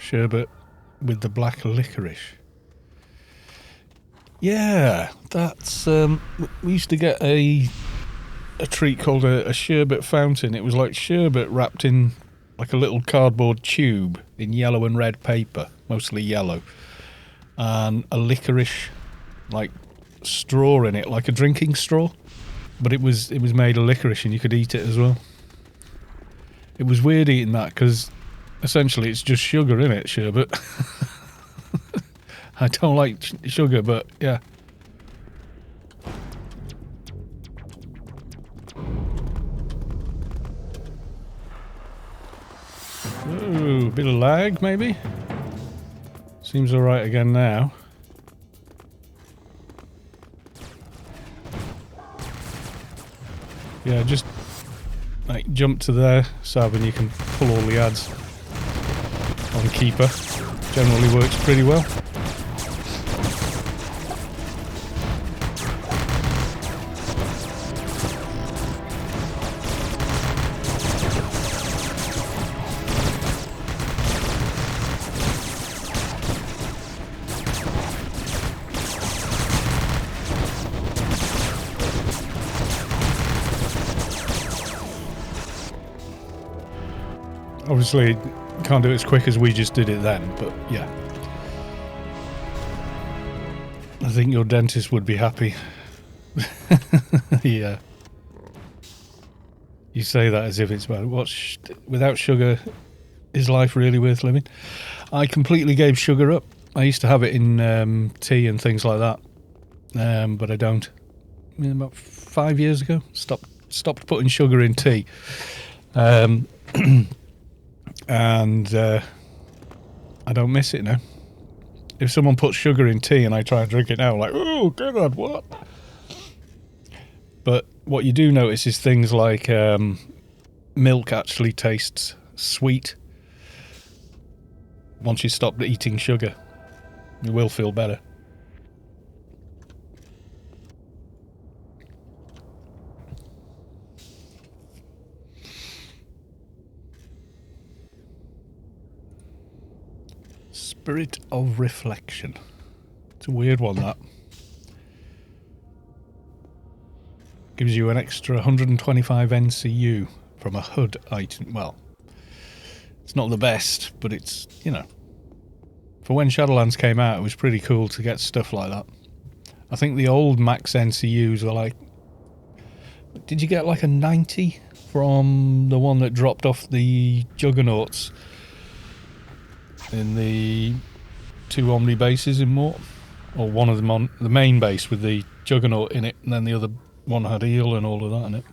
Sherbet with the black licorice. Yeah, that's we used to get a treat called a sherbet fountain. It was like sherbet wrapped in like a little cardboard tube in yellow and red paper, mostly yellow, and a licorice like straw in it, like a drinking straw, but it was made of licorice and you could eat it as well. It was weird eating that because essentially it's just sugar in it, sherbet. I don't like sugar, but yeah. Ooh, bit of lag maybe. Seems alright again now. Yeah, just like jump to there, Sab, and you can pull all the ads on Keeper. Generally works pretty well. Obviously, can't do it as quick as we just did it then, but yeah. I think your dentist would be happy. Yeah. You say that as if it's bad. Without sugar, is life really worth living? I completely gave sugar up. I used to have it in tea and things like that. but I don't. About 5 years ago, stopped putting sugar in tea, and I don't miss it now. If someone puts sugar in tea and I try and drink it now, I'm like, oh God, what? But what you do notice is things like milk actually tastes sweet. Once you stop eating sugar, you will feel better. Spirit of Reflection. It's a weird one, that. Gives you an extra 125 NCU from a HUD item. Well, it's not the best, but it's, you know, for when Shadowlands came out, it was pretty cool to get stuff like that. I think the old max NCUs were like... Did you get like a 90 from the one that dropped off the Juggernauts in the 2 Omni bases in Mort? Or one of them on the main base with the Juggernaut in it, and then the other one had Eel and all of that in it.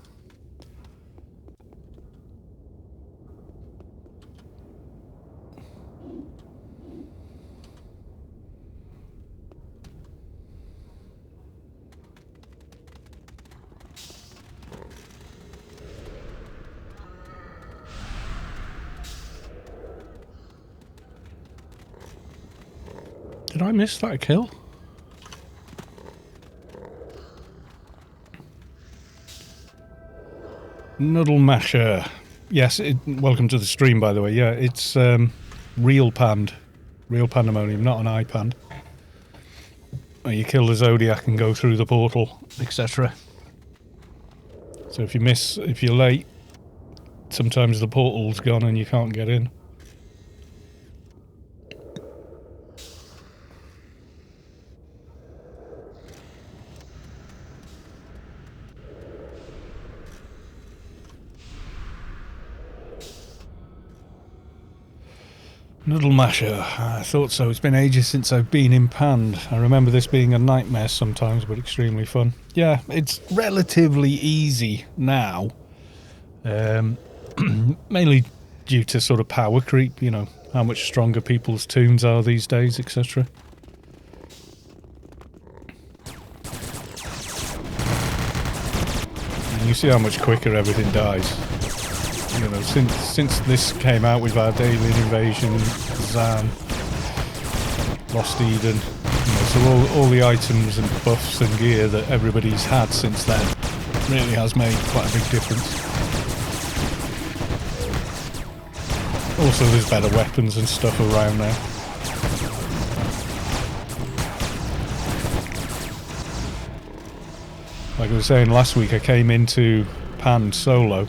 Did I miss that kill? Noodle Masher. Yes, welcome to the stream, by the way. Yeah, it's real Pande. Real Pandemonium, not an iPande. Where you kill the Zodiac and go through the portal, etc. So if you're late, sometimes the portal's gone and you can't get in. Noodle Masher. I thought so. It's been ages since I've been in Pande. I remember this being a nightmare sometimes, but extremely fun. Yeah, it's relatively easy now. Mainly due to sort of power creep, you know, how much stronger people's toons are these days, etc. And you see how much quicker everything dies. You know, since this came out, we've had Alien Invasion, Zan, Lost Eden, you know, so all the items and buffs and gear that everybody's had since then really has made quite a big difference. Also, there's better weapons and stuff around now. Like I was saying last week, I came into Pande solo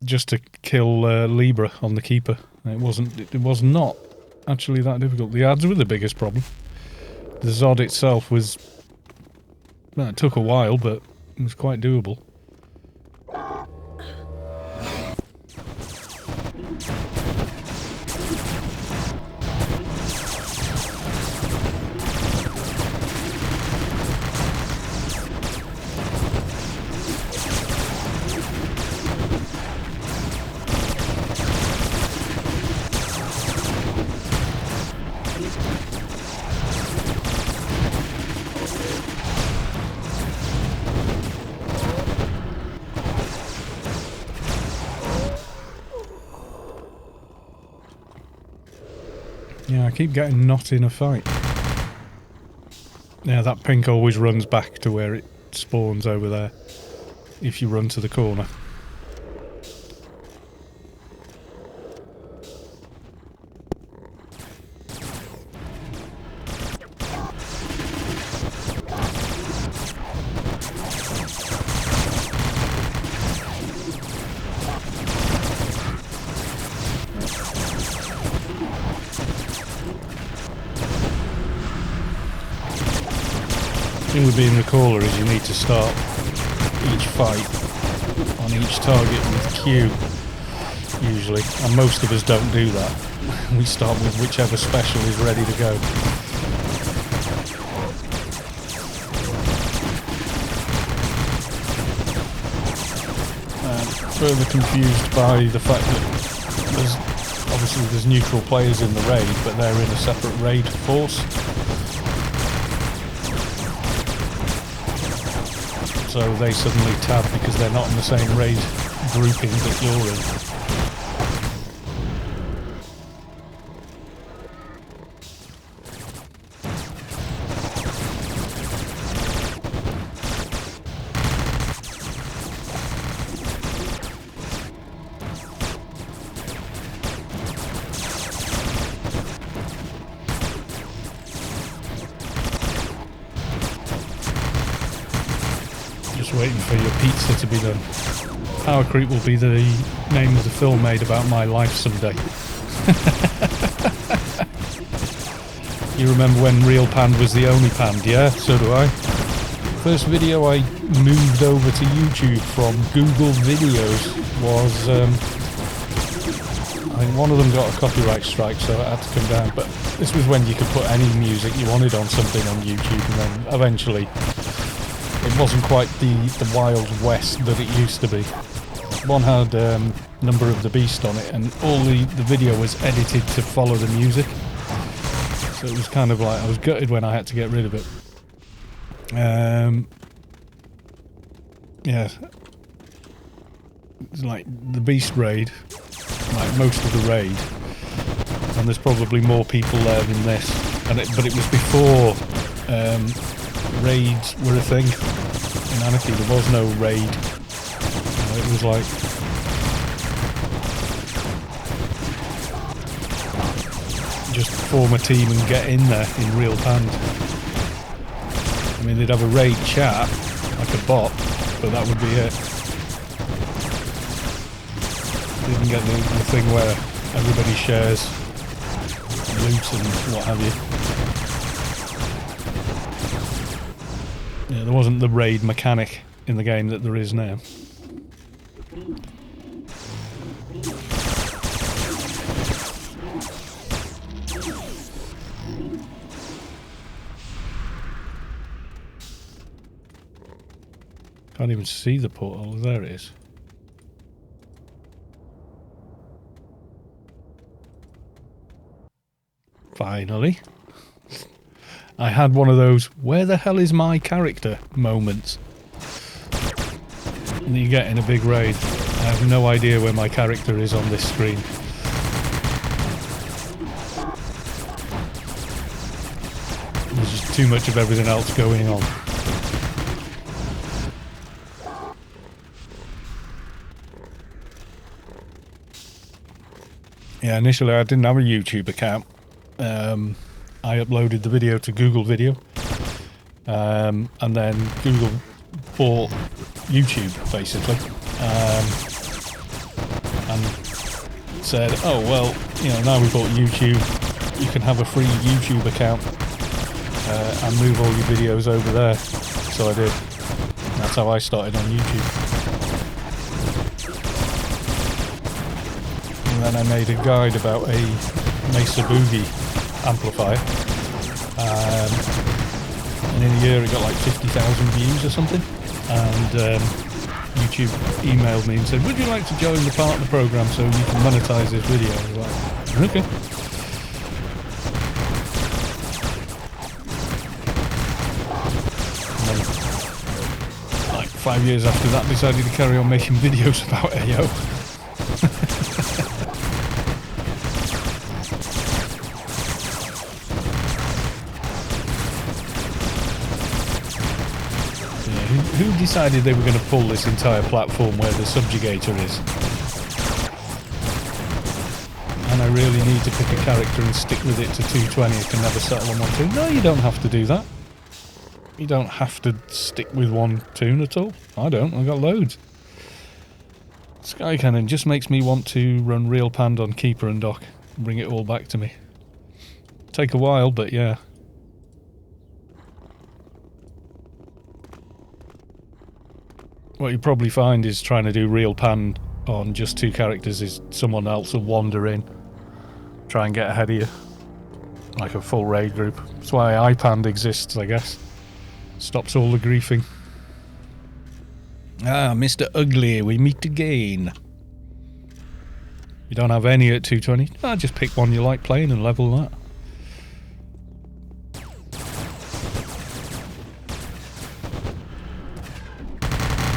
just to kill Libra on the Keeper. It was not actually that difficult. The ads were the biggest problem. The Zod itself was... Well, it took a while, but it was quite doable. Yeah, I keep getting not in a fight. Yeah, that pink always runs back to where it spawns over there, if you run to the corner. The thing with being the caller is you need to start each fight on each target with Q, usually, and most of us don't do that. We start with whichever special is ready to go. further confused by the fact that there's neutral players in the raid, but they're in a separate raid force. So they suddenly tab because they're not in the same raid grouping that you're in. Just waiting for your pizza to be done. Power Creep will be the name of the film made about my life someday. You remember when Real Pande was the only Pande? Yeah, so do I. First video I moved over to YouTube from Google Videos was, I think one of them got a copyright strike, so it had to come down. But this was when you could put any music you wanted on something on YouTube, and then eventually it wasn't quite the Wild West that it used to be. One had Number of the Beast on it, and all the video was edited to follow the music. So it was kind of like, I was gutted when I had to get rid of it. Yeah. It's like the Beast raid, like most of the raid, and there's probably more people there than this. But it was before raids were a thing. In Anarchy there was no raid. It was like just form a team and get in there in Real Pande. I mean, they'd have a raid chat, like a bot, but that would be it. They didn't get the thing where everybody shares loot and what have you. Yeah, there wasn't the raid mechanic in the game that there is now. Can't even see the portal. There it is. Finally. I had one of those, where the hell is my character moments. And you get in a big raid. I have no idea where my character is on this screen. There's just too much of everything else going on. Yeah, initially I didn't have a YouTube account. I uploaded the video to Google Video, and then Google bought YouTube basically, and said, "Oh well, you know, now we bought YouTube, you can have a free YouTube account and move all your videos over there." So I did. That's how I started on YouTube. And then I made a guide about a Mesa Boogie amplifier, and in a year it got like 50,000 views or something, and YouTube emailed me and said, "Would you like to join the partner program so you can monetize this video?" I was like, okay. And then, like 5 years after that, decided to carry on making videos about AO. Who decided they were going to pull this entire platform where the subjugator is? And I really need to pick a character and stick with it to 220. I can never settle on one tune. No, you don't have to do that. You don't have to stick with one tune at all. I don't. I've got loads. Sky Cannon just makes me want to run Real Pande on Keeper and Dock and bring it all back to me. Take a while, but yeah. What you probably find is trying to do Real Pande on just two characters is someone else will wander in, try and get ahead of you, like a full raid group. That's why iPande exists, I guess. Stops all the griefing. Ah, Mr. Ugly, we meet again. You don't have any at 220? Ah, just pick one you like playing and level that.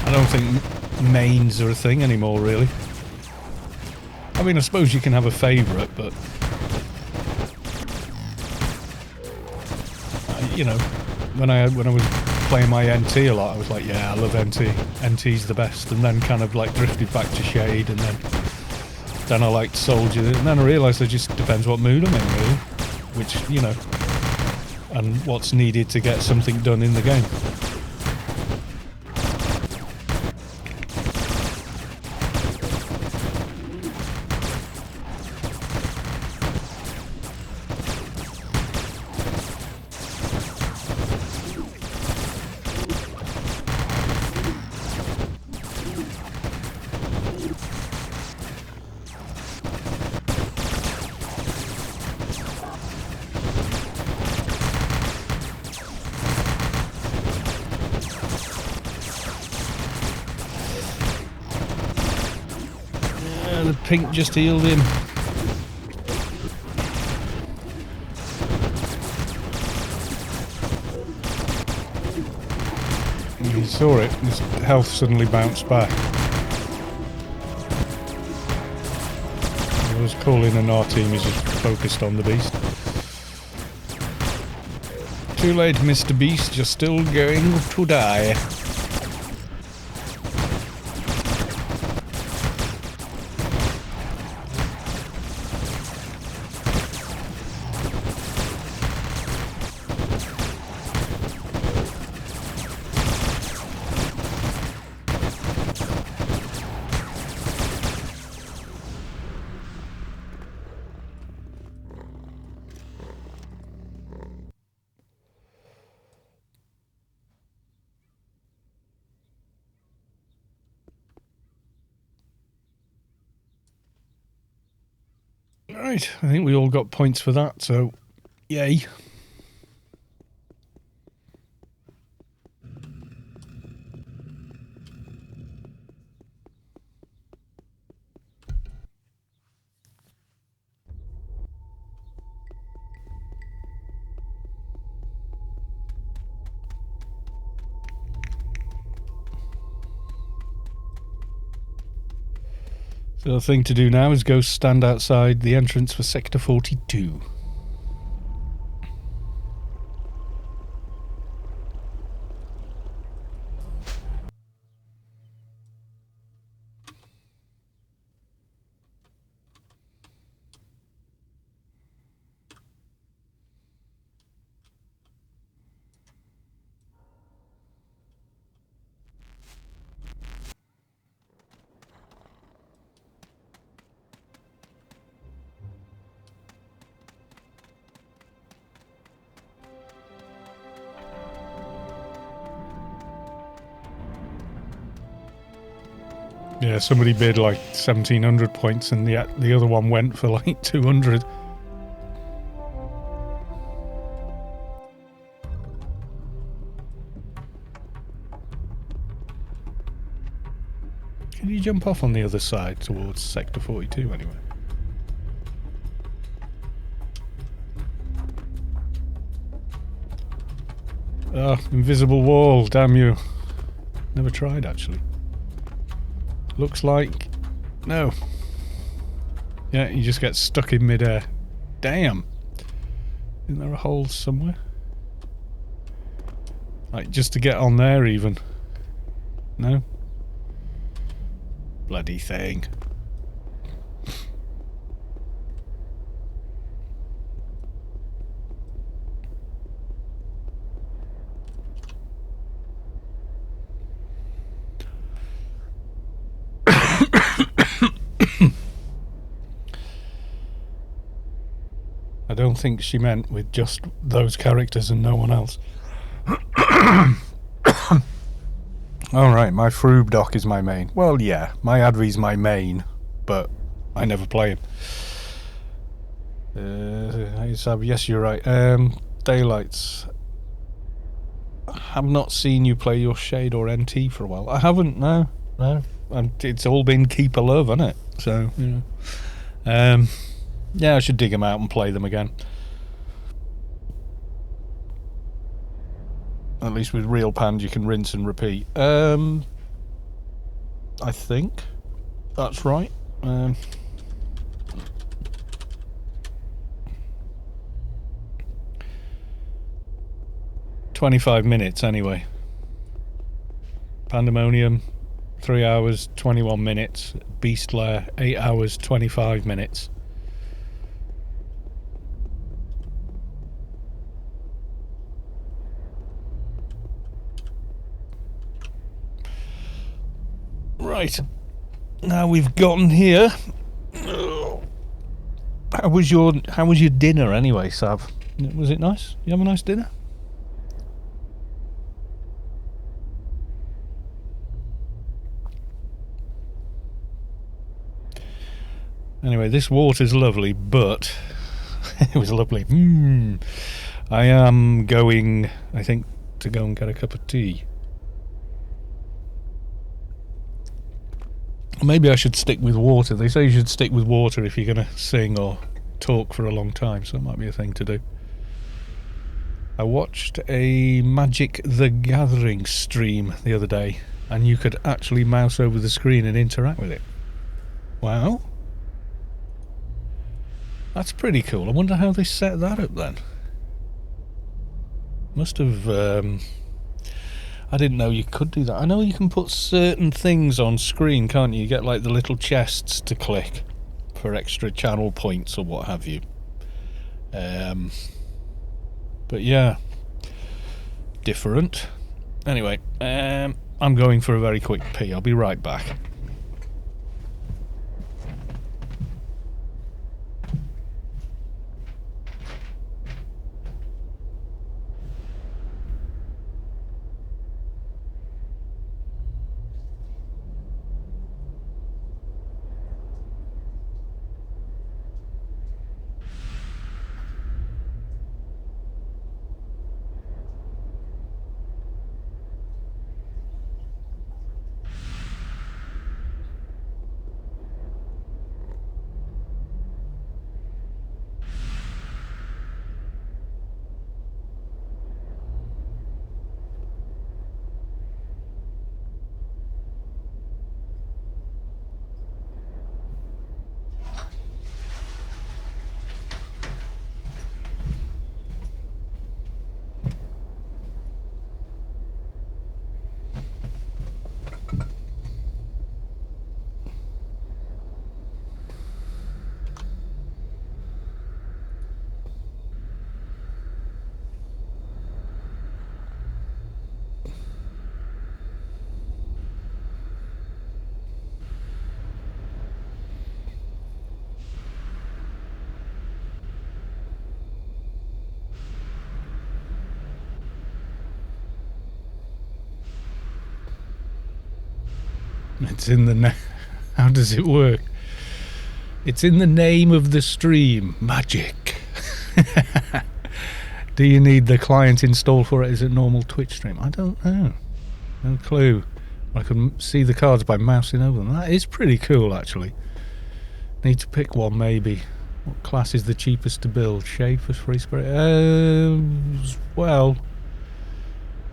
I don't think mains are a thing anymore, really. I mean, I suppose you can have a favourite, but... you know, when I was playing my NT a lot, I was like, yeah, I love NT. NT's the best. And then kind of like drifted back to Shade, and then I liked Soldier. And then I realised it just depends what mood I'm in, really. Which, you know, and what's needed to get something done in the game. The pink just healed him. You saw it, his health suddenly bounced back. I was calling an R team, he's just focused on the beast. Too late, Mr. Beast, you're still going to die. Right, I think we all got points for that, so yay. So the thing to do now is go stand outside the entrance for Sector 42. Yeah, somebody bid like 1,700 points and the other one went for like 200. Can you jump off on the other side towards Sector 42 anyway? Oh, invisible wall, damn you. Never tried actually. Looks like... no. Yeah, you just get stuck in midair. Damn. Isn't there a hole somewhere? Like, just to get on there even. No? Bloody thing. I don't think she meant with just those characters and no one else. Alright, my Froob doc is my main. Well, yeah, my Advi's my main, but I never play him. Yes, you're right. Daylights. have not seen you play your Shade or NT for a while. I haven't, no. And it's all been Keeper Love, hasn't it? So, you know. Yeah, I should dig them out and play them again. At least with real Pande you can rinse and repeat. I think that's right. 25 minutes anyway. Pandemonium, 3 hours, 21 minutes. Beast Lair, 8 hours, 25 minutes. Right, now we've gotten here. How was your dinner anyway, Sav? Was it nice? You have a nice dinner? Anyway, this water's lovely, but it was lovely. I am going, I think, to go and get a cup of tea. Maybe I should stick with water. They say you should stick with water if you're going to sing or talk for a long time, so it might be a thing to do. I watched a Magic the Gathering stream the other day, and you could actually mouse over the screen and interact with it. Wow. That's pretty cool. I wonder how they set that up then. Must have... I didn't know you could do that. I know you can put certain things on screen, can't you? You get like the little chests to click for extra channel points or what have you. But yeah, different. Anyway, I'm going for a very quick pee. I'll be right back. It's in the how does it work? It's in the name of the stream, magic. Do you need the client installed for it as a normal Twitch stream? I don't know. No clue. I can see the cards by mousing over them. That is pretty cool, actually. Need to pick one, maybe. What class is the cheapest to build? Shade for Free Spirit? Well,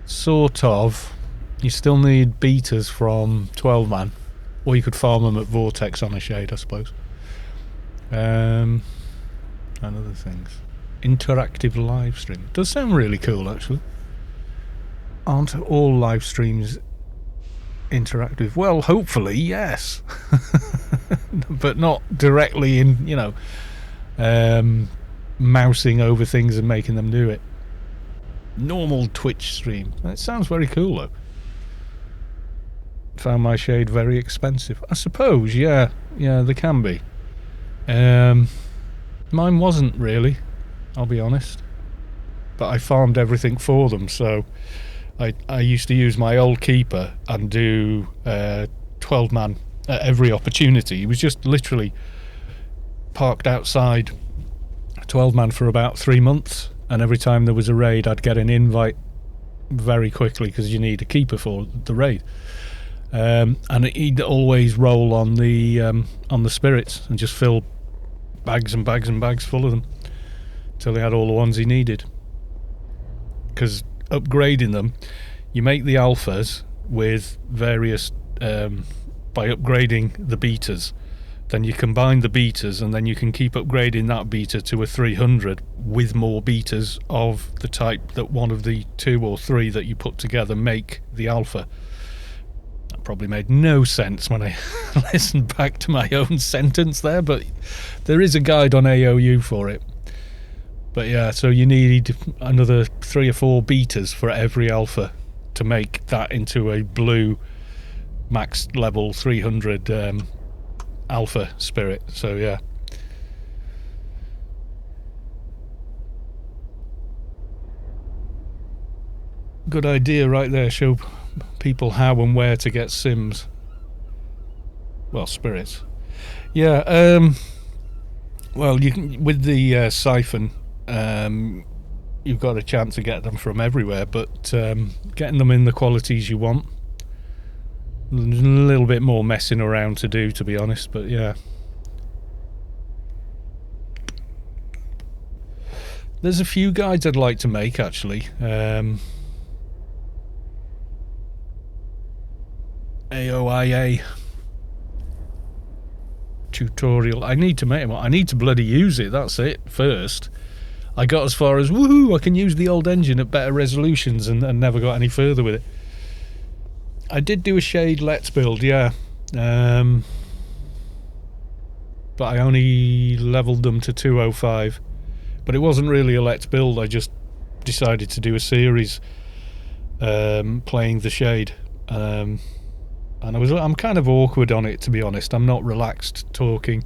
sort of. You still need beaters from 12 man, or you could farm them at Vortex on a Shade, I suppose. And other things. Interactive live stream. Does sound really cool, actually. Aren't all live streams interactive? Well, hopefully, yes. But not directly in, you know, mousing over things and making them do it. Normal Twitch stream. That sounds very cool, though. Found my Shade very expensive. I suppose, yeah. Yeah, they can be. Mine wasn't really, I'll be honest. But I farmed everything for them, so I used to use my old keeper and do 12 man at every opportunity. He was just literally parked outside 12 man for about 3 months, and every time there was a raid I'd get an invite very quickly because you need a keeper for the raid. And he'd always roll on the spirits and just fill bags and bags and bags full of them till he had all the ones he needed. Because upgrading them, you make the alphas with various by upgrading the betas. Then you combine the betas, and then you can keep upgrading that beta to a 300 with more betas of the type that one of the 2 or 3 that you put together make the alpha. That probably made no sense when I listened back to my own sentence there, but there is a guide on AOU for it. But yeah, so you need another 3 or 4 betas for every alpha to make that into a blue max level 300 alpha spirit. So yeah, good idea right there. Show people how and where to get sims, well, spirits. Yeah, well, you can with the siphon, you've got a chance to get them from everywhere, but getting them in the qualities you want, a little bit more messing around to do, to be honest, but yeah. There's a few guides I'd like to make, actually. AOIA tutorial. I need to make one. I need to bloody use it, that's it, first. I got as far as, woohoo, I can use the old engine at better resolutions, and never got any further with it. I did do a Shade Let's build, yeah. But I only leveled them to 205. But it wasn't really a Let's build, I just decided to do a series playing the Shade. And I'm kind of awkward on it, to be honest. I'm not relaxed talking,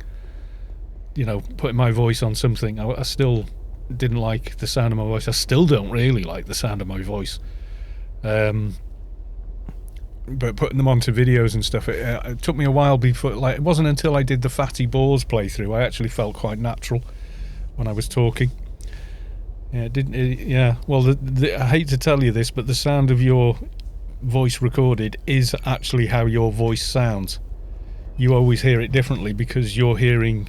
you know, putting my voice on something. I still didn't like the sound of my voice. I still don't really like the sound of my voice. But putting them onto videos and stuff, it took me a while before. Like, it wasn't until I did the Fatty Boars playthrough I actually felt quite natural when I was talking. Yeah, it didn't. Yeah. Well, I hate to tell you this, but the sound of your voice recorded is actually how your voice sounds. You always hear it differently because you're hearing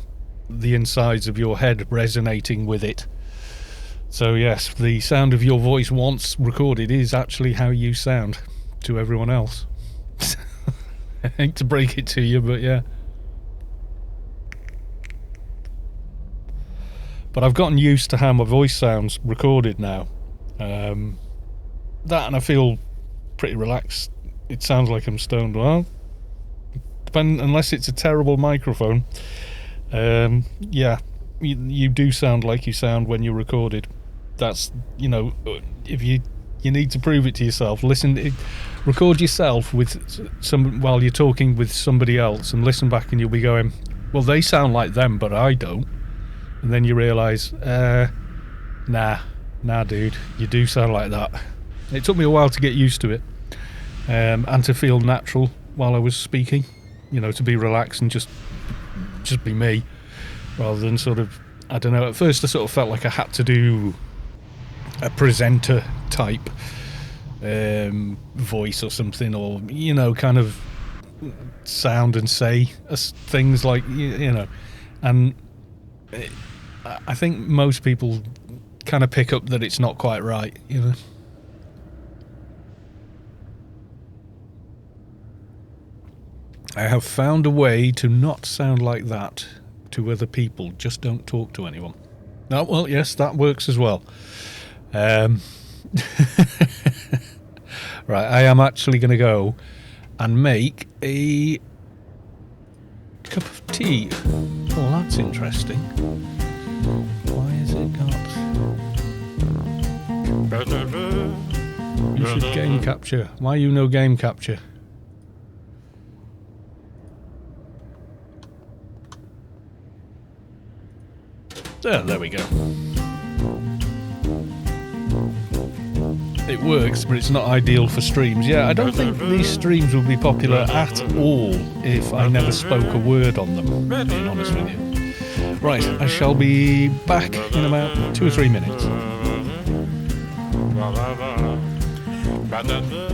the insides of your head resonating with it. So yes, the sound of your voice once recorded is actually how you sound to everyone else. I hate to break it to you, but yeah. But I've gotten used to how my voice sounds recorded now. That, and I feel pretty relaxed. It sounds like I'm stoned. Well, unless it's a terrible microphone. Yeah, you do sound like you sound when you're recorded. That's, you know, if you need to prove it to yourself. Record yourself with some while you're talking with somebody else, and listen back, and you'll be going, well, they sound like them, but I don't. And then you realise, nah, dude, you do sound like that. It took me a while to get used to it, and to feel natural while I was speaking. You know, to be relaxed and just be me, rather than sort of, I don't know. At first, I sort of felt like I had to do a presenter type voice or something, or, you know, kind of sound and say things like, you know, and I think most people kind of pick up that it's not quite right, you know. I have found a way to not sound like that to other people. Just don't talk to anyone. Oh, well, yes, that works as well. Right, I am actually going to go and make a cup of tea. Oh, that's interesting. Why is it not? You should game capture. Why you no game capture? There we go. It works, but it's not ideal for streams. Yeah, I don't think these streams would be popular at all if I never spoke a word on them, being honest with you. Right, I shall be back in about 2 or 3 minutes. Ba-da-da,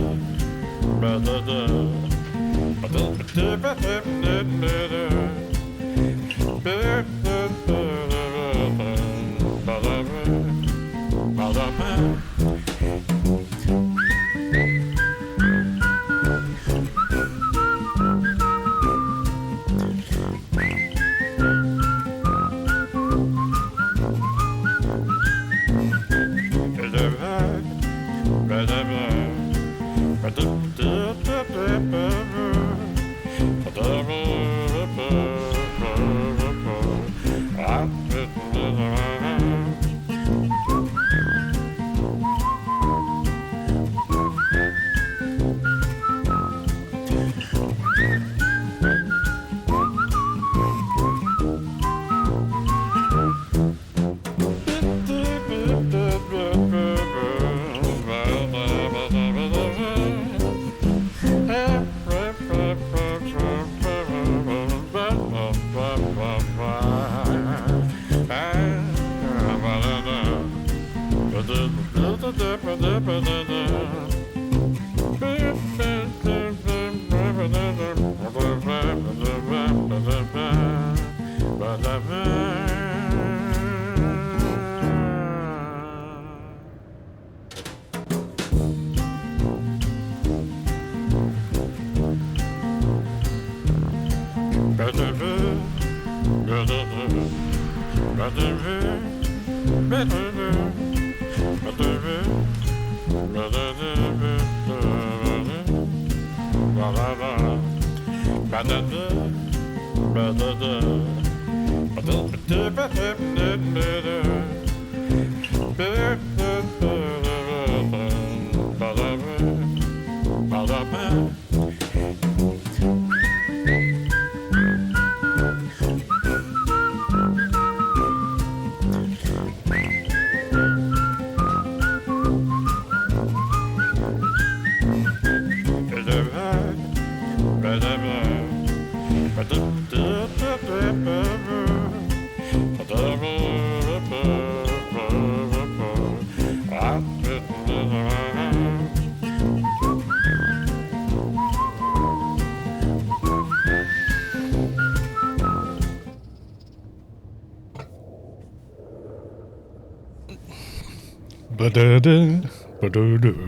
ba-da-da,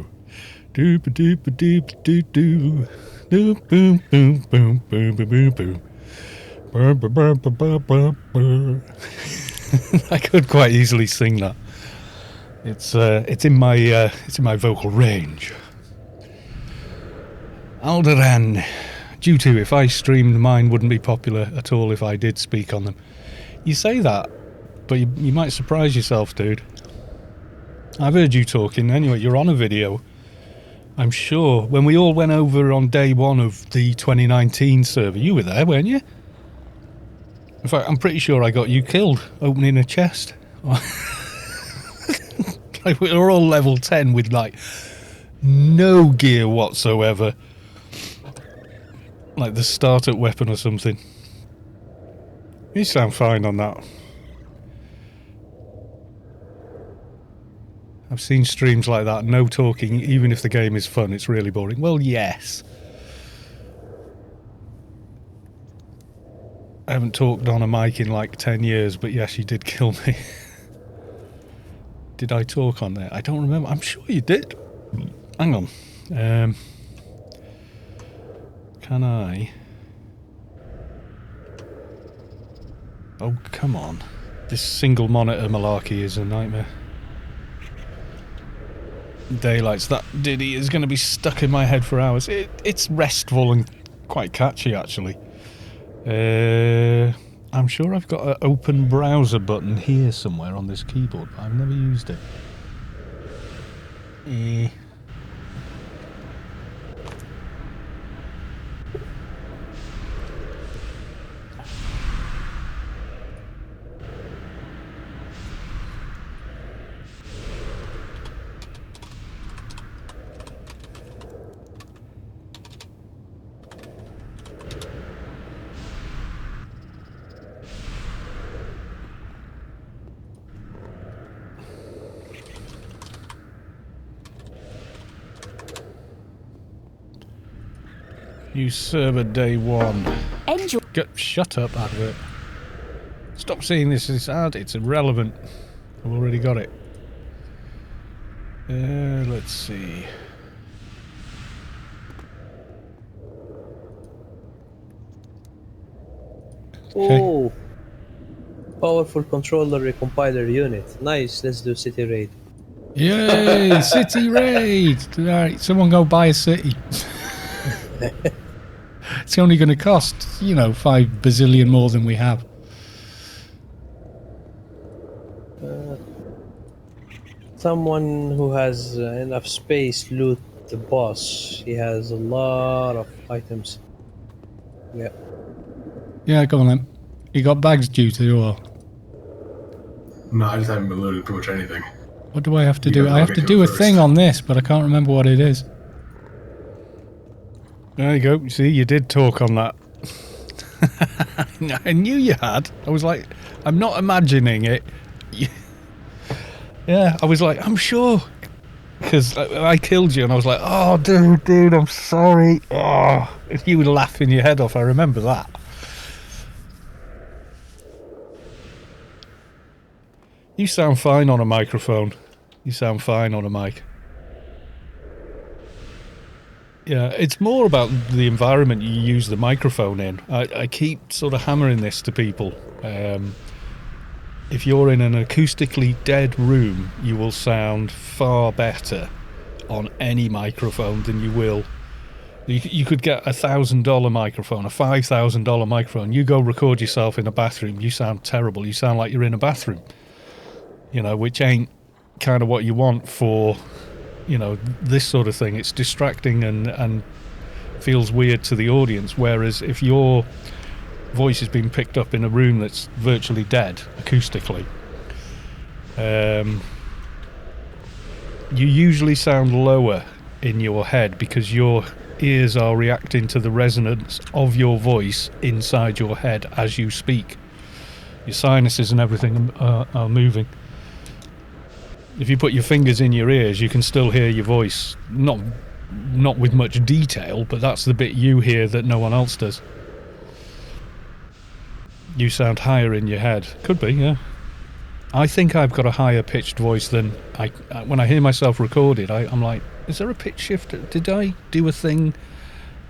doo-ba-doo-ba-doo-ba-doo-doo, doo-boom-boom-boom-boom-boom-boom. Ba-ba-ba-ba-ba-ba. I could quite easily sing that. It's in my vocal range. Alderaan, due to if I streamed, mine wouldn't be popular at all if I did speak on them. You say that, but you might surprise yourself, dude. I've heard you talking anyway. You're on a video. I'm sure when we all went over on day one of the 2019 server, you were there, weren't you? In fact, I'm pretty sure I got you killed opening a chest. Like, we were all level 10 with like no gear whatsoever. Like the startup weapon or something. You sound fine on that. I've seen streams like that, no talking, even if the game is fun, it's really boring. Well, yes. I haven't talked on a mic in like 10 years, but yes, you did kill me. Did I talk on there? I don't remember. I'm sure you did. Hang on. Can I? Oh, come on. This single monitor malarkey is a nightmare. Daylights, that ditty is going to be stuck in my head for hours. It's restful and quite catchy, actually. I'm sure I've got an open browser button here somewhere on this keyboard, but I've never used it. New server day 1. Enjoy. Shut up, advert. Stop saying this is ad. It's irrelevant. I've already got it. Let's see. Oh, powerful controller recompiler unit. Nice. Let's do city raid. Yay! City raid! Alright, someone go buy a city. It's only going to cost, 5 bazillion more than we have. Someone who has enough space loot the boss. He has a lot of items. Yeah. Yeah, go on then. You got bags due to, or? No, I just haven't been loaded pretty much anything. What do I have to You do? guys I all have to get do to a it thing first. on this, but I can't remember what it is. There you go. See, you did talk on that. I knew you had. I was like, I'm not imagining it. Yeah, I was like, I'm sure. Because I killed you and I was like, oh, dude, I'm sorry. Oh, if you were laughing your head off, I remember that. You sound fine on a microphone. You sound fine on a mic. Yeah, it's more about the environment you use the microphone in. I keep sort of hammering this to people. If you're in an acoustically dead room, you will sound far better on any microphone than you will. You could get $1,000 microphone, a $5,000 microphone. You go record yourself in a bathroom, you sound terrible. You sound like you're in a bathroom. Which ain't kind of what you want for, this sort of thing. It's distracting and feels weird to the audience. Whereas if your voice is being picked up in a room that's virtually dead acoustically, you usually sound lower in your head because your ears are reacting to the resonance of your voice inside your head as you speak. Your sinuses and everything are moving. If you put your fingers in your ears, you can still hear your voice, not with much detail, but that's the bit you hear that no one else does. You sound higher in your head. Could be, yeah. I think I've got a higher pitched voice than when I hear myself recorded. I'm like, is there a pitch shift? Did I do a thing?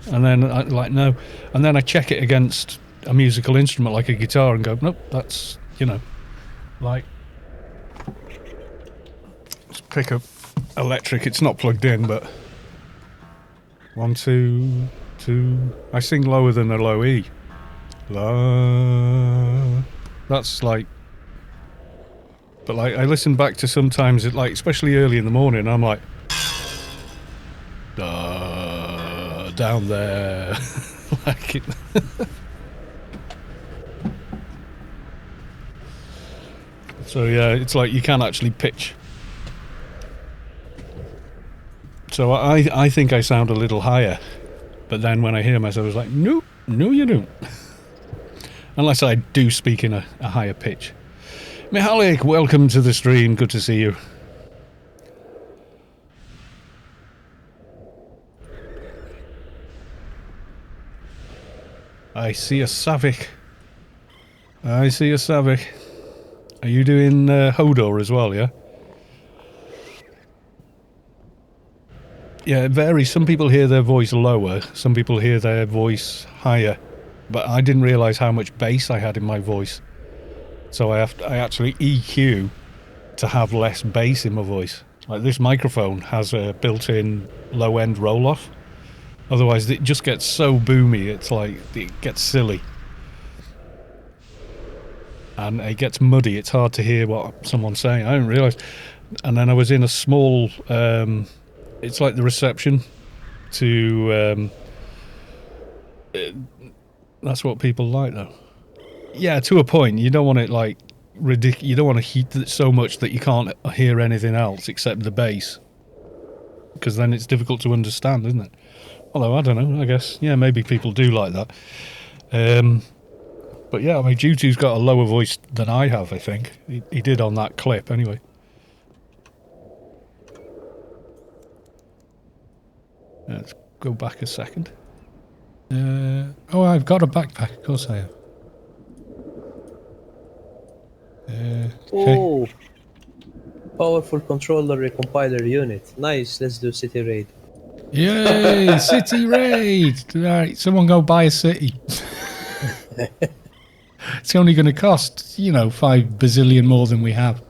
And then no. And then I check it against a musical instrument like a guitar and go, nope, that's, like. Let's pick up electric. It's not plugged in, but 1, 2, 2. I sing lower than a low E. La. That's like. But I listen back to sometimes it especially early in the morning. I'm like, down there, like it. So yeah, it's like you can actually pitch. So I think I sound a little higher, but then when I hear myself, I was like, no, you don't. Unless I do speak in a higher pitch. Mihalik, welcome to the stream. Good to see you. I see a Savik. Are you doing Hodor as well, yeah? Yeah, it varies. Some people hear their voice lower. Some people hear their voice higher. But I didn't realise how much bass I had in my voice. So I actually EQ to have less bass in my voice. Like this microphone has a built-in low-end roll-off. Otherwise it just gets so boomy, it's like, it gets silly. And it gets muddy, it's hard to hear what someone's saying. I didn't realise. And then I was in a small, it's like the reception to, that's what people like though. Yeah, to a point. You don't want it like ridiculous. You don't want to heat it so much that you can't hear anything else except the bass, because then it's difficult to understand, isn't it? Although I don't know. I guess maybe people do like that. But yeah, I mean, Jutu's got a lower voice than I have. I think he did on that clip anyway. Let's go back a second. Oh, I've got a backpack. Of course I have. Okay. Oh, powerful controller recompiler unit. Nice. Let's do city raid. Yay! City raid! Right, someone go buy a city. It's only going to cost, 5 bazillion more than we have.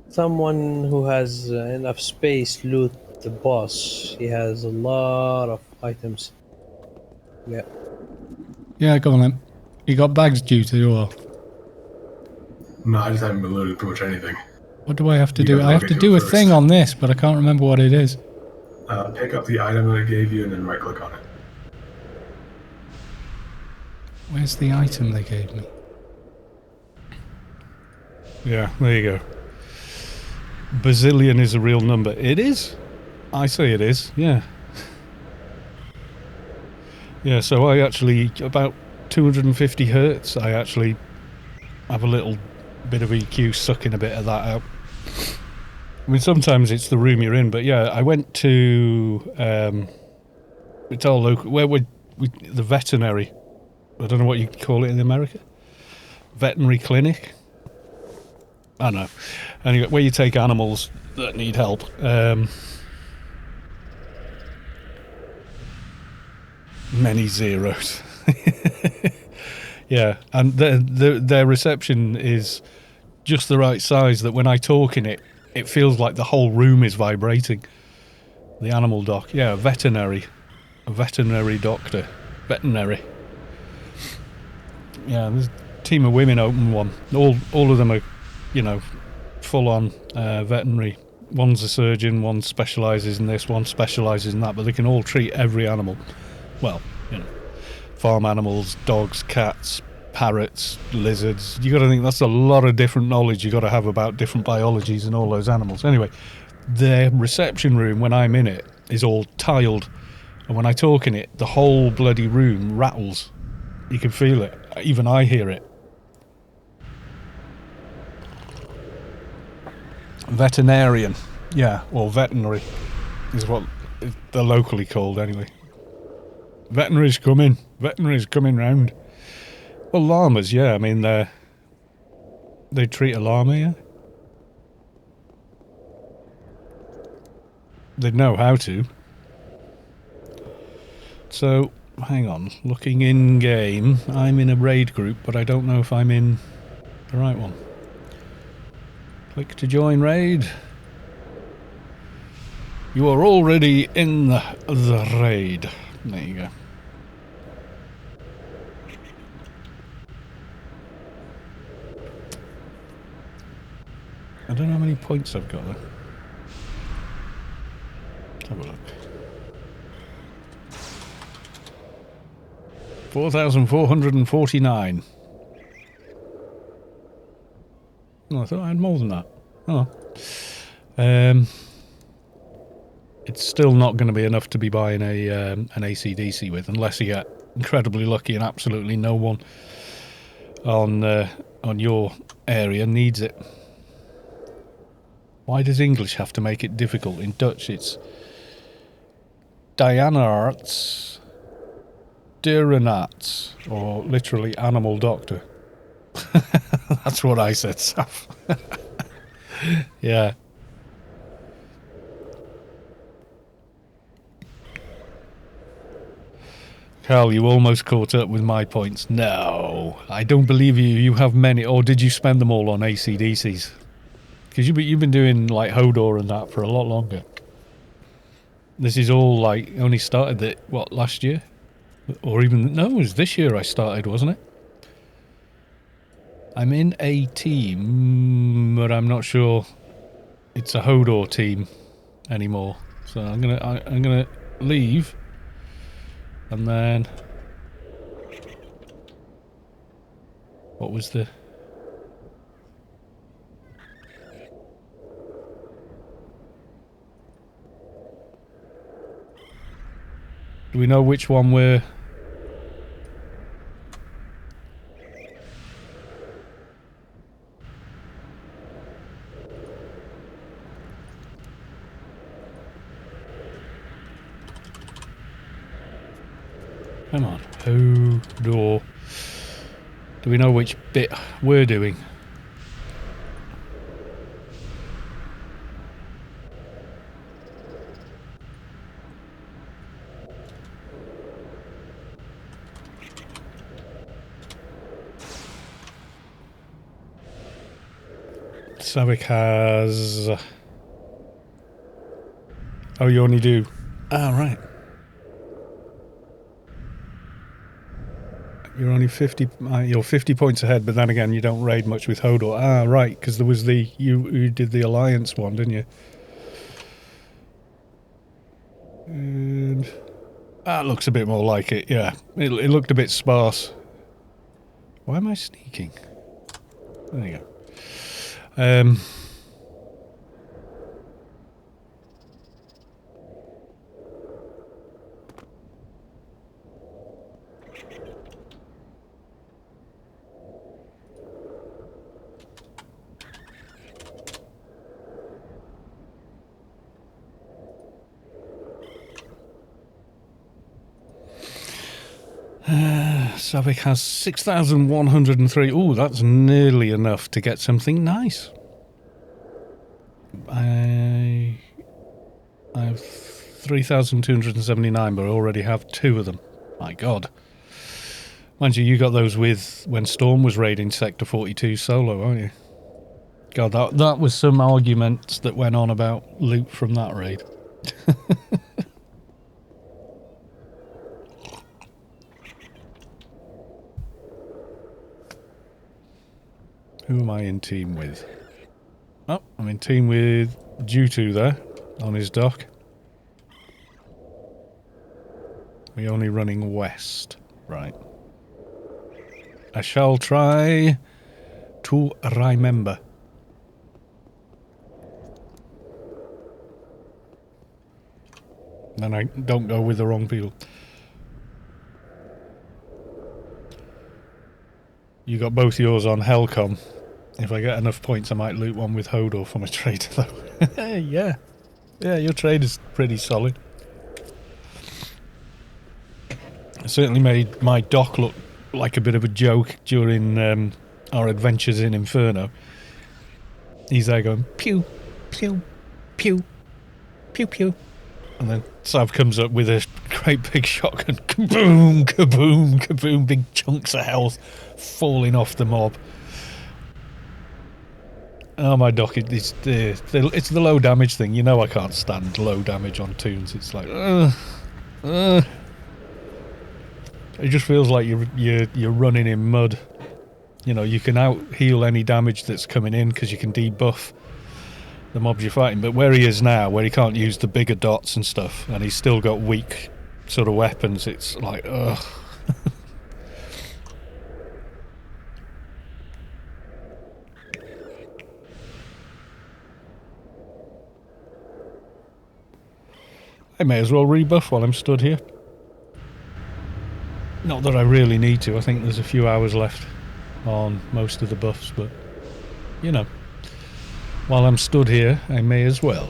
Someone who has enough space loot the boss. He has a lot of items. Yeah. Yeah, go on then. You got bags due to, or No, I just haven't been loaded pretty much anything. what do I have to You do? guys I all have get to to do it a first. thing on this, but I can't remember what it is. Pick up the item that I gave you and then right click on it. Where's the item they gave me? Yeah, there you go. Bazillion is a real number. It is? I say it is, yeah. Yeah, so I actually, about 250 hertz, I actually have a little bit of EQ sucking a bit of that out. I mean, sometimes it's the room you're in, but yeah, I went to, it's all local, where we the veterinary, I don't know what you call it in America, veterinary clinic. I don't know. Anyway, where you take animals that need help. Many zeros. Yeah, and their reception is just the right size that when I talk in it, it feels like the whole room is vibrating. The animal doc, yeah, a veterinary doctor, veterinary. Yeah, there's a team of women open one. All of them are, full on veterinary. One's a surgeon, one specialises in this, one specialises in that, but they can all treat every animal. Well, farm animals, dogs, cats, parrots, lizards. You got to think that's a lot of different knowledge you got to have about different biologies and all those animals. Anyway, their reception room when I'm in it is all tiled, and when I talk in it, the whole bloody room rattles. You can feel it. Even I hear it. Veterinarian, yeah, or veterinary is what they're locally called anyway. Veterinary's coming round. Well, llamas, yeah, I mean, they treat a llama, yeah. They'd know how to. So, hang on, looking in game, I'm in a raid group, but I don't know if I'm in the right one. Click to join raid. You are already in the raid. There you go. I don't know how many points I've got though. Let's have a look. 4,449. Oh, I thought I had more than that. Oh. It's still not going to be enough to be buying an AC/DC with, unless you get incredibly lucky and absolutely no one on your area needs it. Why does English have to make it difficult? In Dutch, it's Dianarts, Dierenarts, or literally animal doctor. That's what I said, Saf. Yeah. Carl, you almost caught up with my points. No, I don't believe you. You have many, or did you spend them all on AC/DCs? Because you've been doing like Hodor and that for a lot longer. This is all like only started last year, or even no, it was this year I started, wasn't it? I'm in a team, but I'm not sure it's a Hodor team anymore. So I'm gonna leave, and then what was the? Do we know which one we're? Come on. Hodor. Do we know which bit we're doing? Savik has... Oh, you only do... Ah, right. You're only 50... you're 50 points ahead, but then again, you don't raid much with Hodor. Ah, right, because there was the... You did the Alliance one, didn't you? And... That looks a bit more like it, yeah. It looked a bit sparse. Why am I sneaking? There you go. Savik has 6,103. Ooh, that's nearly enough to get something nice. I have 3,279, but I already have 2 of them. My God. Mind you, you got those with when Storm was raiding Sector 42 solo, aren't you? God, that was some arguments that went on about loot from that raid. Who am I in team with? Oh, I'm in team with Jutu there, on his dock. We're only running west. Right. I shall try to remember. Then I don't go with the wrong people. You got both yours on Hellcom. If I get enough points, I might loot one with Hodor for my trade, though. Yeah. Yeah, your trade is pretty solid. I certainly made my dock look like a bit of a joke during our adventures in Inferno. He's there going, pew, pew, pew, pew, pew. And then Sav comes up with a great big shotgun. Kaboom, kaboom, kaboom. Big chunks of health falling off the mob. Oh, my dock, it's the low damage thing. You know I can't stand low damage on tunes. It's like, it just feels like you're running in mud. You know, you can out heal any damage that's coming in because you can debuff the mobs you're fighting. But where he is now, where he can't use the bigger dots and stuff, and he's still got weak sort of weapons, it's like, ugh. I may as well rebuff while I'm stood here. Not that I really need to. I think there's a few hours left on most of the buffs, but, you know, while I'm stood here, I may as well.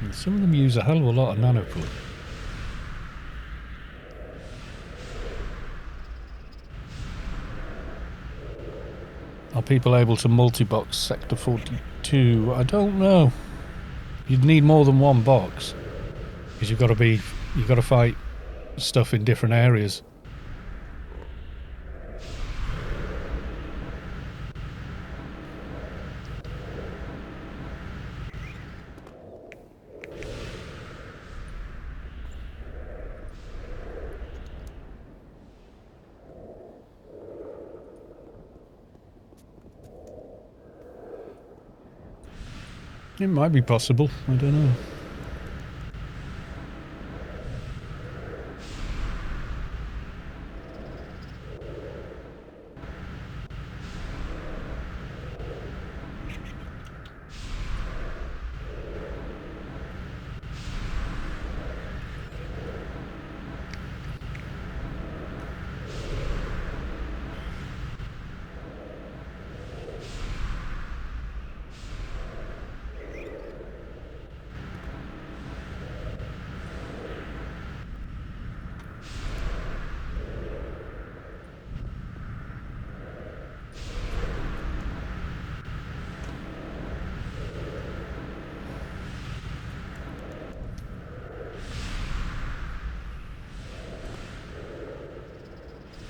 And some of them use a hell of a lot of nanopool. Are people able to multi-box Sector 42? I don't know. You'd need more than one box because you've got to fight stuff in different areas. It might be possible, I don't know.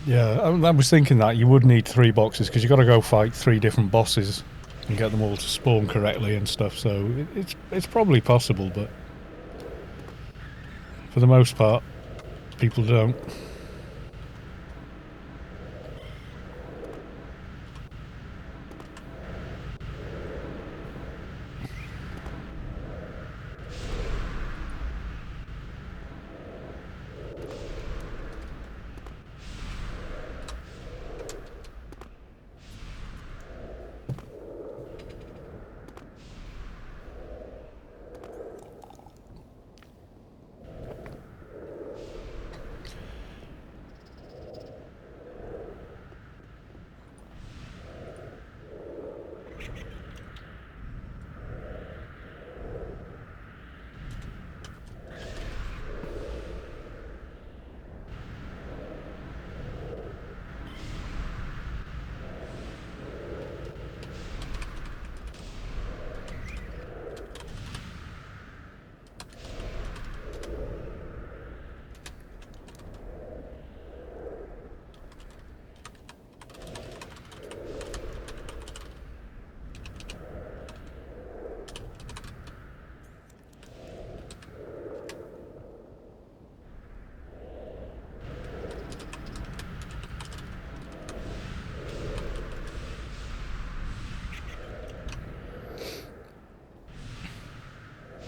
Yeah, I was thinking that you would need 3 boxes because you've got to go fight 3 different bosses and get them all to spawn correctly and stuff. So it's probably possible, but for the most part, people don't.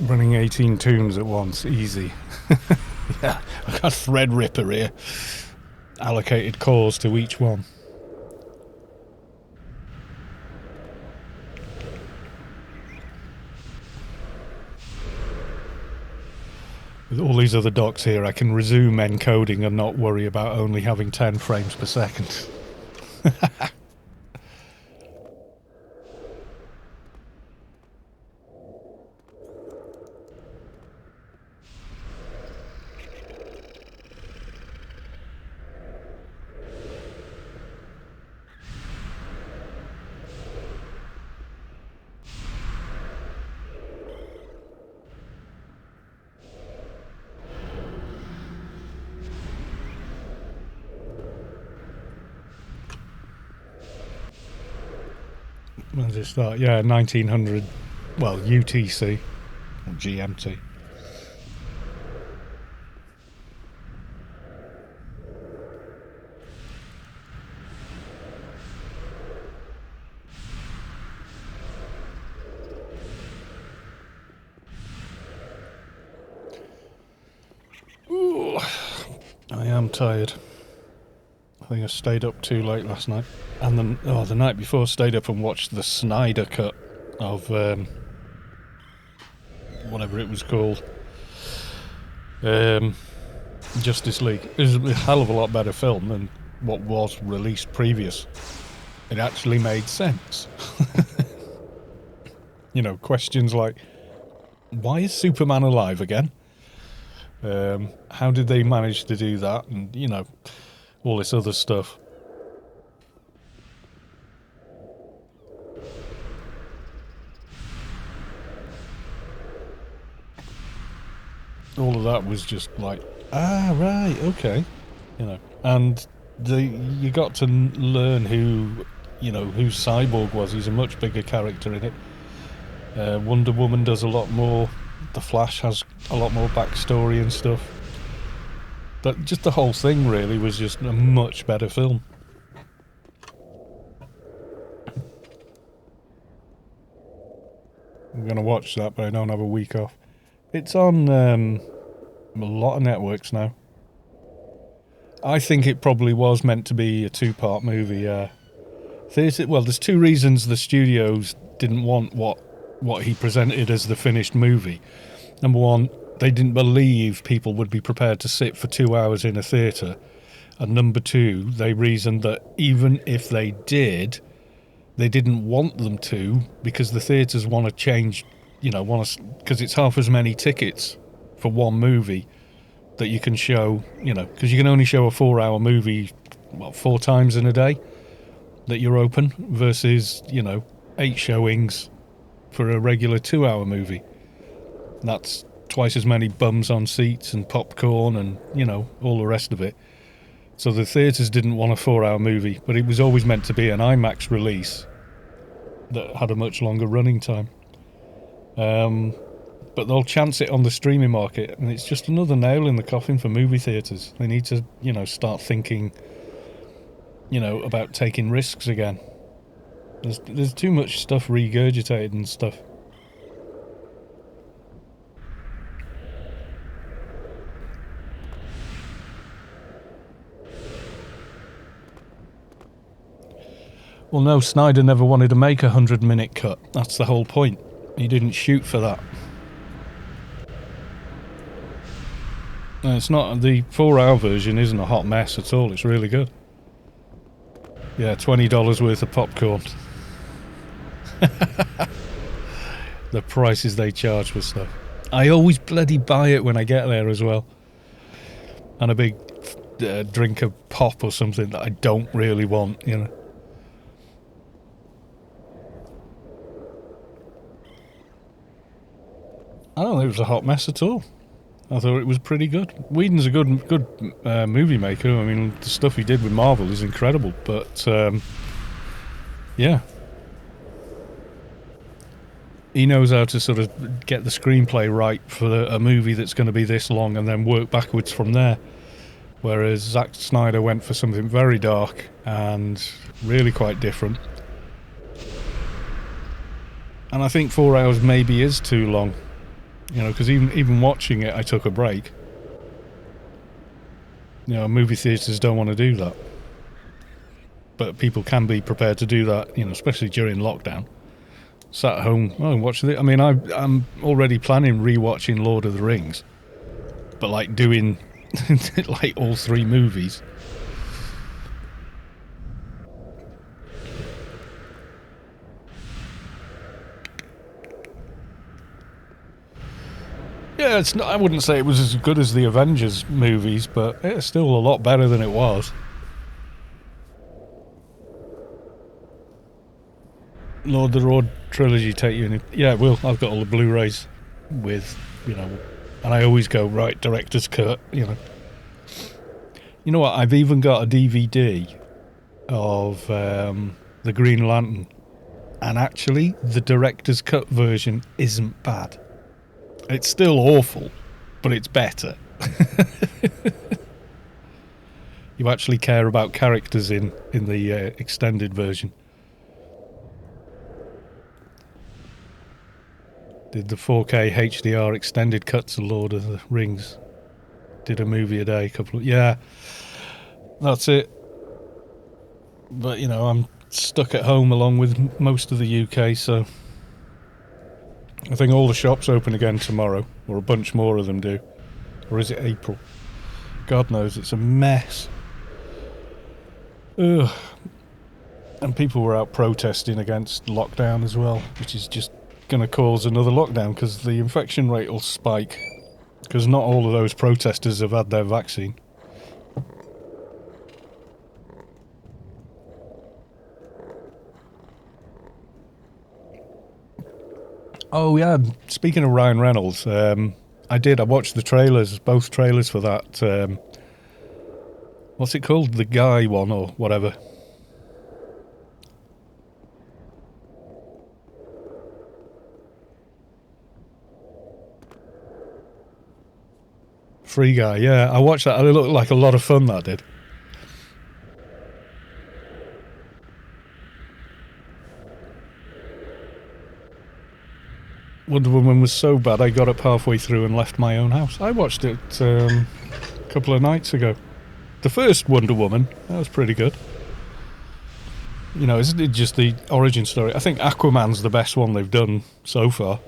Running 18 tombs at once, easy. Yeah, I've got Threadripper here. Allocated cores to each one. With all these other docks here, I can resume encoding and not worry about only having 10 frames per second. When does it start? Yeah, 1900. Well, UTC. Or GMT. Ooh, I am tired. I think I stayed up too late last night. And then, the night before, stayed up and watched the Snyder cut of whatever it was called. Justice League. It was a hell of a lot better film than what was released previous. It actually made sense. You know, questions like, why is Superman alive again? How did they manage to do that? And, you know, all this other stuff. All of that was just like, right, okay, you know. And you got to learn who Cyborg was. He's a much bigger character in it. Wonder Woman does a lot more. The Flash has a lot more backstory and stuff. But just the whole thing really was just a much better film. I'm going to watch that, but I don't have a week off. It's on a lot of networks now. I think it probably was meant to be a 2-part movie. There's 2 reasons the studios didn't want what he presented as the finished movie. Number 1, they didn't believe people would be prepared to sit for 2 hours in a theatre. And number 2, they reasoned that even if they did, they didn't want them to, because the theatres want to change, because it's half as many tickets for one movie that you can show, because you can only show a 4-hour movie, 4 times in a day that you're open, versus, 8 showings for a regular 2-hour movie. That's twice as many bums on seats and popcorn and, all the rest of it. So the theatres didn't want a 4-hour movie, but it was always meant to be an IMAX release that had a much longer running time. But they'll chance it on the streaming market, and it's just another nail in the coffin for movie theatres. They need to, start thinking, about taking risks again. There's too much stuff regurgitated and stuff. Well, no, Snyder never wanted to make a 100-minute cut. That's the whole point. He didn't shoot for that. No, it's not. The 4-hour version isn't a hot mess at all. It's really good. Yeah, $20 worth of popcorn. The prices they charge for stuff. I always bloody buy it when I get there as well. And a big drink of pop or something that I don't really want, I don't think it was a hot mess at all. I thought it was pretty good. Whedon's a good movie maker. I mean, the stuff he did with Marvel is incredible. But, yeah. He knows how to sort of get the screenplay right for a movie that's going to be this long and then work backwards from there. Whereas Zack Snyder went for something very dark and really quite different. And I think 4 hours maybe is too long. Because even watching it, I took a break. Movie theatres don't want to do that. But people can be prepared to do that, especially during lockdown. Sat at home, watching it. I mean, I'm already planning rewatching Lord of the Rings. But, doing, all 3 movies. Yeah, it's not, I wouldn't say it was as good as the Avengers movies, but it's still a lot better than it was. Lord of the Road trilogy take you in. Yeah, well, I've got all the Blu-rays with, and I always go, right, director's cut, You know what, I've even got a DVD of the Green Lantern, and actually, the director's cut version isn't bad. It's still awful, but it's better. You actually care about characters in the extended version. Did the 4K HDR extended cuts of Lord of the Rings. Did a movie a day, yeah. That's it. But, I'm stuck at home along with most of the UK, so I think all the shops open again tomorrow, or a bunch more of them do. Or is it April? God knows, it's a mess. Ugh. And people were out protesting against lockdown as well, which is just going to cause another lockdown because the infection rate will spike. Because not all of those protesters have had their vaccine. Oh yeah, speaking of Ryan Reynolds, I watched the trailers, both trailers for that, what's it called? The Guy one or whatever. Free Guy, yeah, I watched that. It looked like a lot of fun, that did. Wonder Woman was so bad I got up halfway through and left my own house. I watched it a couple of nights ago. The first Wonder Woman, that was pretty good. Isn't it just the origin story? I think Aquaman's the best one they've done so far.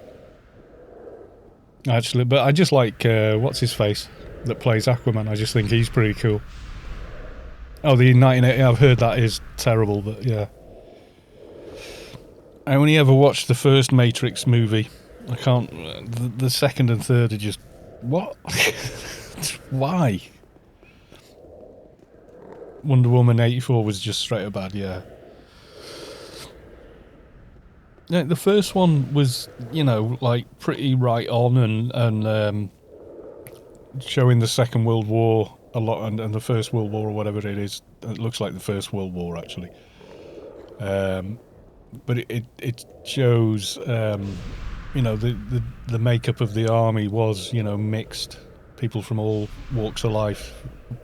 Actually, but I just like, what's his face that plays Aquaman. I just think he's pretty cool. Oh, the 1980, I've heard that is terrible, but yeah. I only ever watched the first Matrix movie. I can't. The second and third are just. What? Why? Wonder Woman 84 was just straight up bad, yeah. Yeah, the first one was, pretty right on and showing the Second World War a lot, and the First World War or whatever it is. It looks like the First World War actually. But it shows, the makeup of the army was, mixed, people from all walks of life,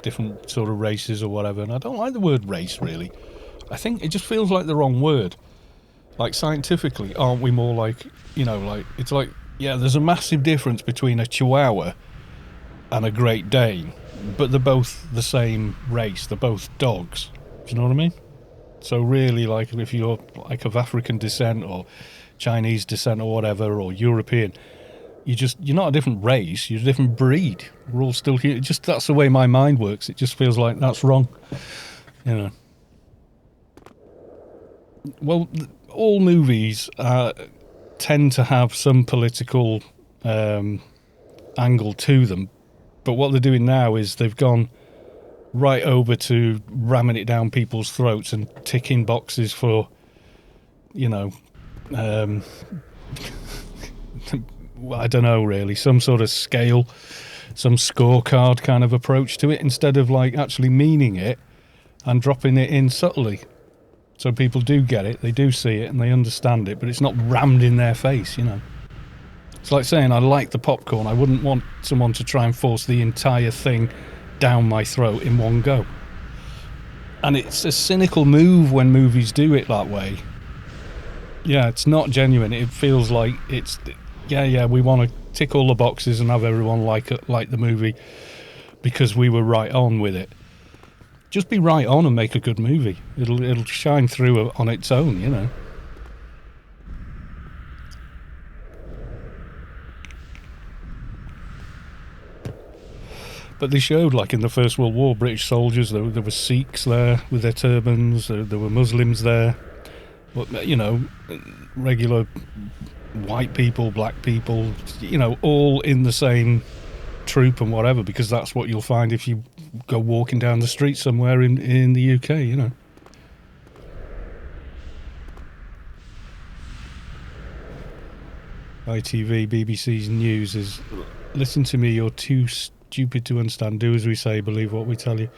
different sort of races or whatever. And I don't like the word race really. I think it just feels like the wrong word. Like scientifically, aren't we more like, it's like, yeah, there's a massive difference between a Chihuahua and a Great Dane, but they're both the same race. They're both dogs. Do you know what I mean? So really, like, if you're like of African descent or Chinese descent or whatever, or European, you're not a different race. You're a different breed. We're all still here. Just that's the way my mind works. It just feels like that's wrong. Well, all movies tend to have some political angle to them, but what they're doing now is they've gone right over to ramming it down people's throats and ticking boxes for, I don't know really, some sort of scale, some scorecard kind of approach to it, instead of like actually meaning it and dropping it in subtly. So people do get it, they do see it, and they understand it, but it's not rammed in their face, It's like saying I like the popcorn. I wouldn't want someone to try and force the entire thing down my throat in one go. And it's a cynical move when movies do it that way. Yeah, it's not genuine. It feels like it's, we want to tick all the boxes and have everyone like the movie because we were right on with it. Just be right on and make a good movie. It'll shine through on its own, But they showed, like in the First World War, British soldiers, there were Sikhs there with their turbans, there were Muslims there, but, regular white people, black people, all in the same troop and whatever, because that's what you'll find if you go walking down the street somewhere in the UK, ITV, BBC's news is, listen to me, you're too stupid to understand, do as we say, believe what we tell you.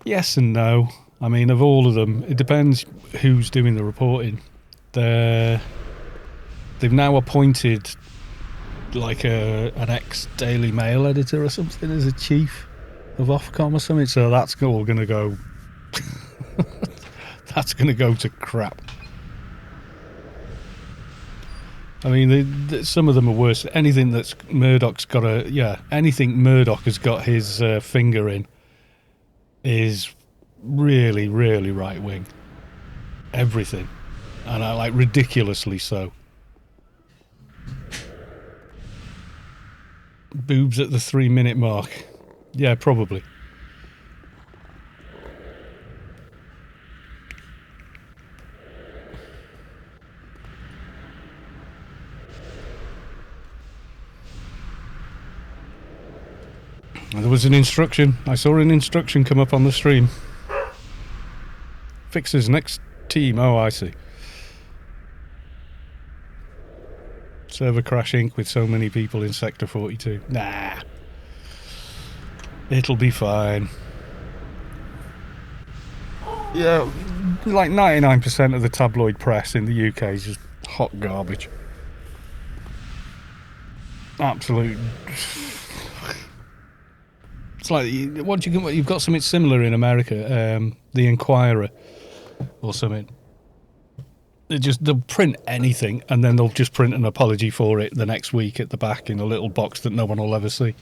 Yes and no. I mean, of all of them, it depends who's doing the reporting. They've now appointed like an ex-Daily Mail editor or something as a chief of Ofcom or something, so that's all going to go that's going to go to crap. I mean, some of them are worse. Anything that's Murdoch's got anything Murdoch has got his finger in is really, really right wing. Everything, and I like ridiculously so. Boobs at the 3-minute mark. Yeah, probably. There was an instruction. I saw an instruction come up on the stream. Fixes next team. Oh, I see. Server crash Inc. with so many people in Sector 42. Nah. It'll be fine. Yeah, like 99% of the tabloid press in the UK is just hot garbage. Absolute. It's like you've got something similar in America, the Inquirer or something. They'll print anything and then they'll just print an apology for it the next week at the back in a little box that no one will ever see.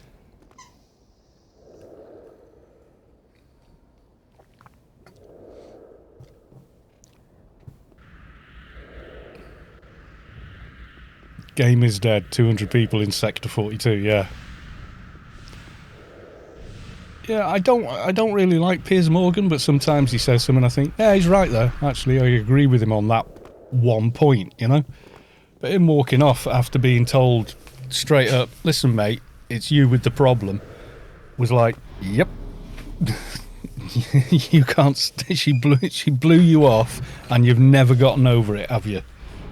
Game is dead. 200 people in Sector 42. Yeah. Yeah, I don't really like Piers Morgan, but sometimes he says something I think, yeah, he's right there. Actually, I agree with him on that one point, But him walking off after being told straight up, listen, mate, it's you with the problem, was like, yep. You can't. She blew you off, and you've never gotten over it, have you?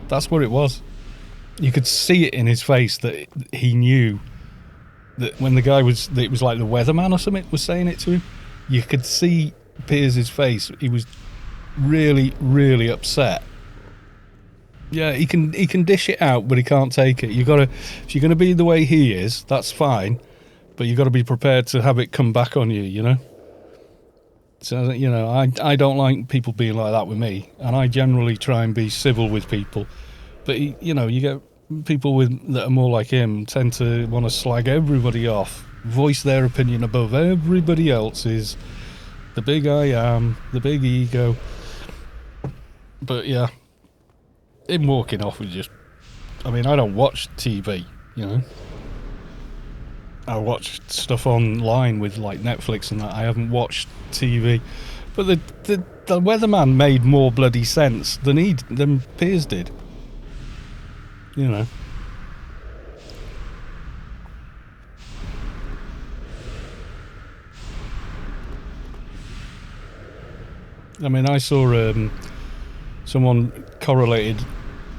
That's what it was. You could see it in his face that he knew that when the guy was, it was like the weatherman or something was saying it to him, you could see Piers' face. He was really, really upset. Yeah, he can dish it out, but he can't take it. You gotta, if you're gonna be the way he is, that's fine, but you got to be prepared to have it come back on you. You know. So you know, I don't like people being like that with me, and I generally try and be civil with people. But you know, you get people that are more like him tend to want to slag everybody off, voice their opinion above everybody else's. The big I am, the big ego. But yeah. Him walking off was just, I mean, I don't watch TV, you know. I watch stuff online with like Netflix and that. I haven't watched TV. But the weatherman made more bloody sense than Piers did. You know. I mean, I saw someone correlated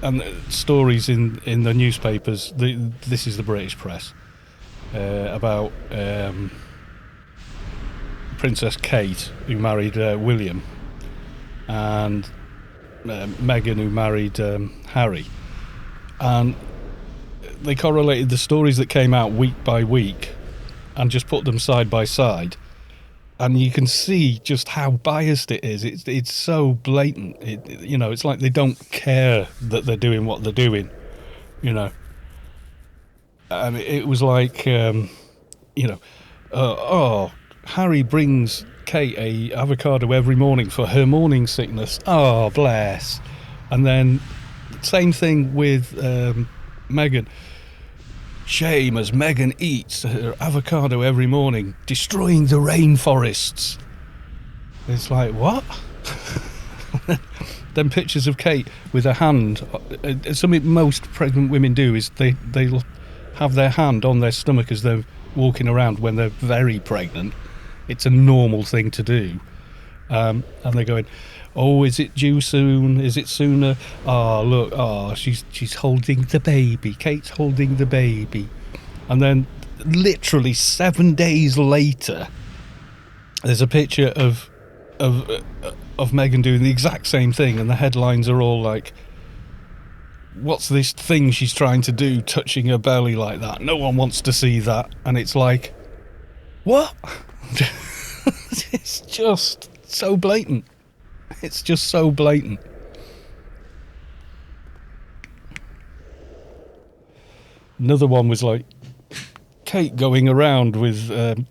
and stories in the newspapers. This is the British press about Princess Kate, who married William, and Meghan, who married Harry, and they correlated the stories that came out week by week and just put them side by side. And you can see just how biased it is. It's so blatant. You know, it's like they don't care that they're doing what they're doing. You know, and it was like, you know, Harry brings Kate a avocado every morning for her morning sickness. Oh, bless. And then same thing with Meghan. Shame as Meghan eats her avocado every morning, destroying the rainforests. It's like, what? Then pictures of Kate with her hand. Something most pregnant women do is they'll have their hand on their stomach as they're walking around when they're very pregnant. It's a normal thing to do. And they're going, oh, is it due soon? Is it sooner? Oh, look, she's holding the baby. Kate's holding the baby. And then literally 7 days later, there's a picture of Meghan doing the exact same thing, and the headlines are all like, what's this thing she's trying to do, touching her belly like that? No one wants to see that. And it's like, what? It's just so blatant. It's just so blatant. Another one was like Kate going around with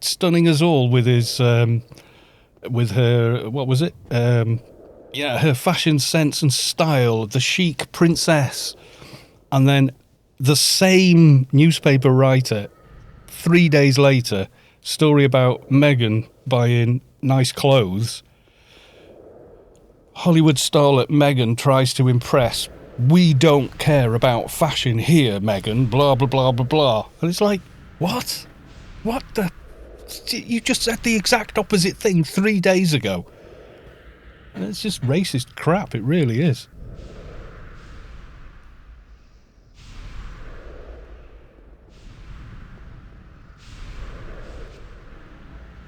stunning us all with his with her, what was it? Her fashion sense and style, the chic princess. And then the same newspaper writer 3 days later, story about Meghan buying nice clothes. Hollywood starlet Meghan tries to impress. We don't care about fashion here, Meghan. Blah, blah, blah, blah, blah. And it's like, what? What the? You just said the exact opposite thing 3 days ago. And it's just racist crap. It really is.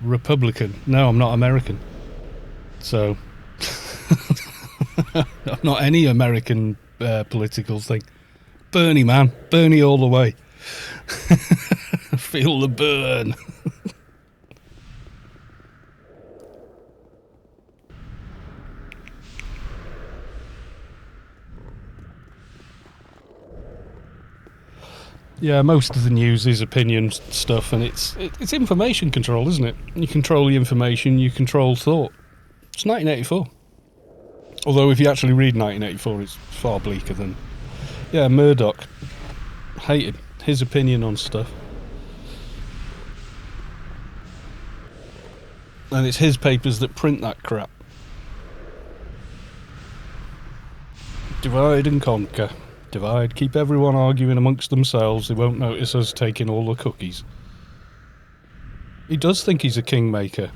Republican. No, I'm not American. So... not any American political thing. Bernie, man. Bernie all the way. Feel the burn. Yeah, most of the news is opinion stuff, and it's information control, isn't it? You control the information, you control thought. It's 1984. Although if you actually read 1984, it's far bleaker than... Yeah, Murdoch. Hated his opinion on stuff. And it's his papers that print that crap. Divide and conquer. Divide, keep everyone arguing amongst themselves. They won't notice us taking all the cookies. He does think he's a kingmaker.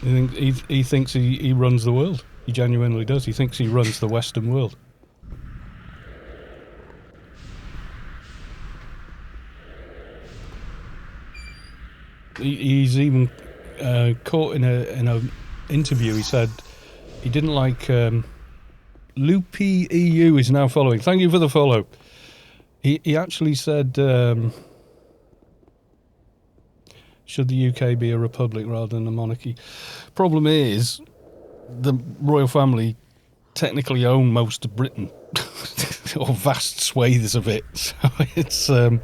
He thinks he runs the world. He genuinely does. He thinks he runs the Western world. He's even caught in a interview. He said he didn't like Loopy EU is now following. Thank you for the follow. He actually said, should the UK be a republic rather than a monarchy? Problem is, the royal family technically own most of Britain, or vast swathes of it. So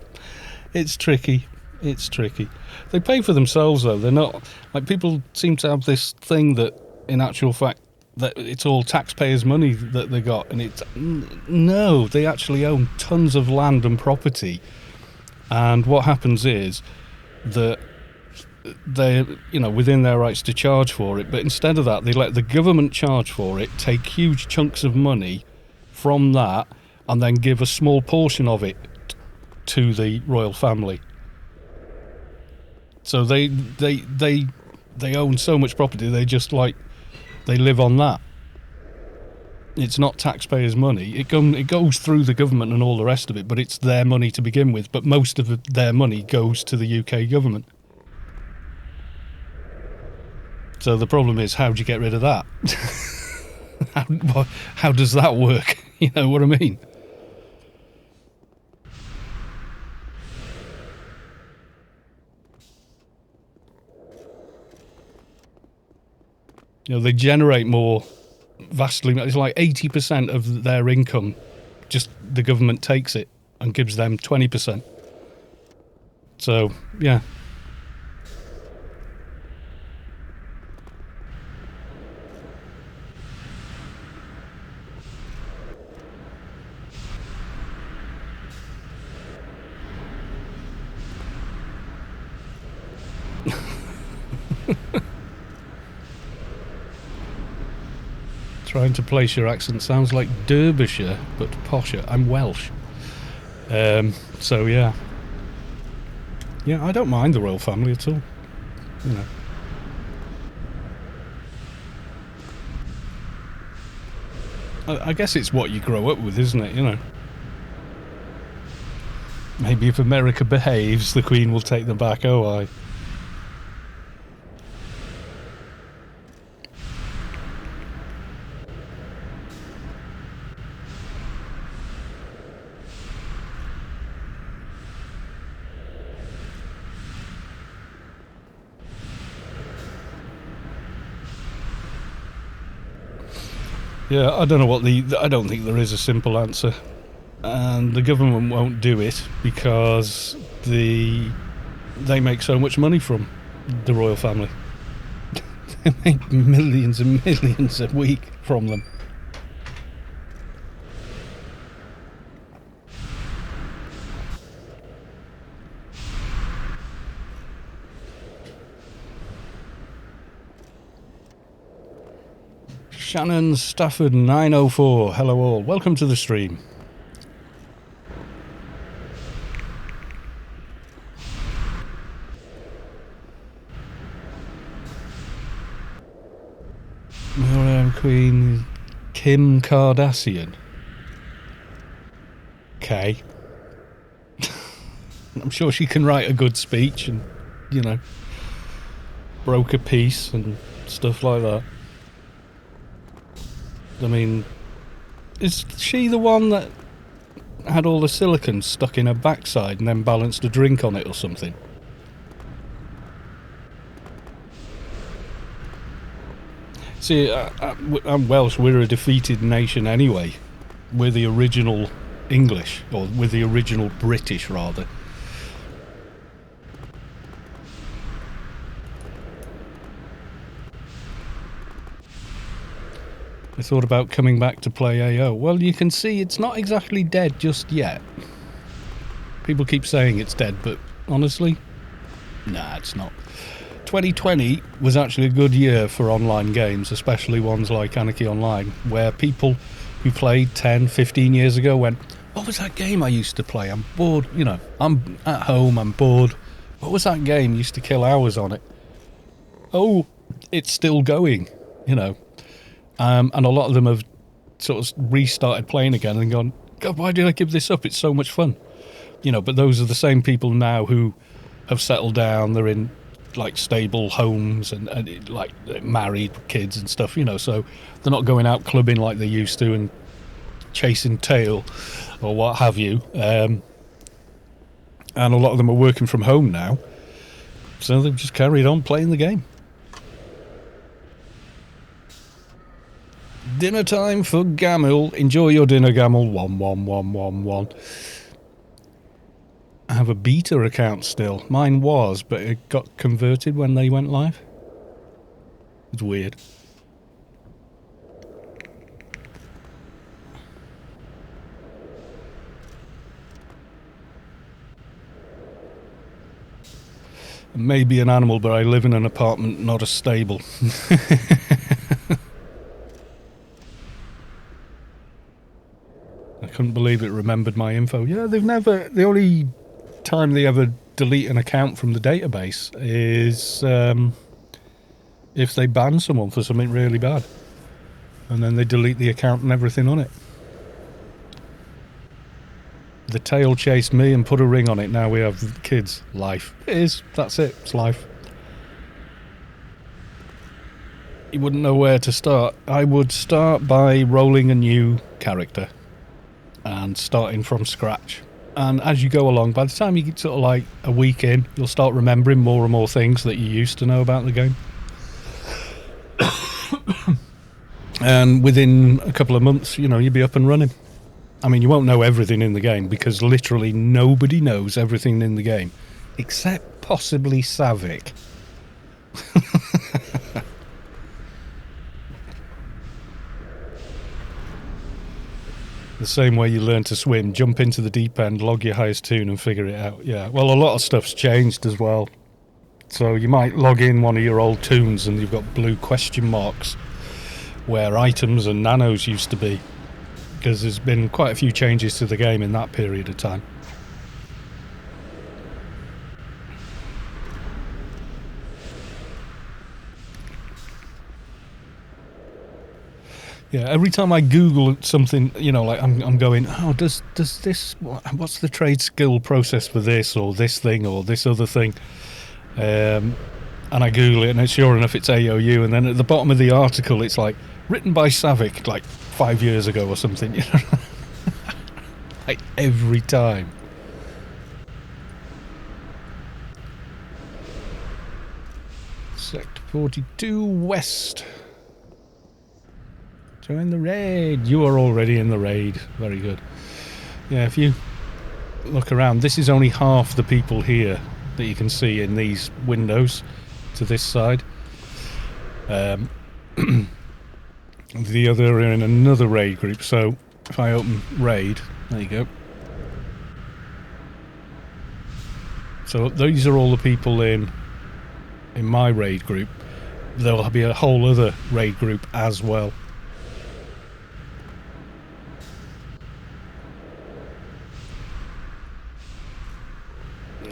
it's tricky. It's tricky. They pay for themselves, though. They're not like people seem to have this thing that, in actual fact, that it's all taxpayers' money that they got, and it's no. They actually own tons of land and property, and what happens is that they're, within their rights to charge for it, but instead of that, they let the government charge for it, take huge chunks of money from that, and then give a small portion of it to the royal family. So they own so much property, they just they live on that. It's not taxpayers' money. It goes through the government and all the rest of it, but it's their money to begin with. But most of their money goes to the UK government. So the problem is, how do you get rid of that? How does that work? You know what I mean? They generate more, vastly. It's like 80% of their income, just the government takes it and gives them 20%. So, yeah. Trying to place your accent sounds like Derbyshire, but posher. I'm Welsh. So, yeah. Yeah, I don't mind the royal family at all. I guess it's what you grow up with, isn't it? Maybe if America behaves, the Queen will take them back. Oh, aye. Yeah, I don't know I don't think there is a simple answer, and the government won't do it because they make so much money from the royal family. They make millions and millions a week from them. Shannon Stafford 904, hello all, welcome to the stream. Queen Kim Kardashian. Okay. I'm sure she can write a good speech and, broker peace and stuff like that. I mean, is she the one that had all the silicone stuck in her backside and then balanced a drink on it or something? See, I'm Welsh, we're a defeated nation anyway. We're the original English, or we're the original British, rather. I thought about coming back to play AO. Well, you can see it's not exactly dead just yet. People keep saying it's dead, but honestly, nah, it's not. 2020 was actually a good year for online games, especially ones like Anarchy Online, where people who played 10, 15 years ago went, what was that game I used to play? I'm bored, I'm at home, I'm bored. What was that game? Used to kill hours on it. Oh, it's still going, and a lot of them have sort of restarted playing again and gone, God, why did I give this up? It's so much fun. But those are the same people now who have settled down. They're in like stable homes and like married kids and stuff, you know, so they're not going out clubbing like they used to and chasing tail or what have you. And a lot of them are working from home now, so they've just carried on playing the game. Dinner time for Gamil. Enjoy your dinner, Gamil. 11111. I have a beta account still. Mine was, but it got converted when they went live. It's weird. Maybe an animal, but I live in an apartment, not a stable. I couldn't believe it remembered my info. Yeah, they've never... The only time they ever delete an account from the database is if they ban someone for something really bad. And then they delete the account and everything on it. The tail chased me and put a ring on it. Now we have kids. Life. It is. That's it. It's life. You wouldn't know where to start. I would start by rolling a new character and starting from scratch. And as you go along, by the time you get sort of like a week in, you'll start remembering more and more things that you used to know about the game. And within a couple of months, you know, you'll be up and running. I mean, you won't know everything in the game because literally nobody knows everything in the game except possibly Savik. The same way you learn to swim, jump into the deep end, log your highest tune and figure it out. Yeah, well, a lot of stuff's changed as well. So you might log in one of your old tunes and you've got blue question marks where items and nanos used to be, because there's been quite a few changes to the game in that period of time. Yeah, every time I Google something, you know, like I'm going, oh, does this, what's the trade skill process for this or this thing or this other thing? And I Google it and sure enough it's AOU, and then at the bottom of the article it's like, written by Savik like 5 years ago or something, you know. Like every time. Sector 42 West. Join the raid. You are already in the raid. Very good. Yeah, if you look around, this is only half the people here that you can see in these windows to this side. The other are in another raid group, so if I open raid, there you go. So these are all the people in my raid group. There'll be a whole other raid group as well.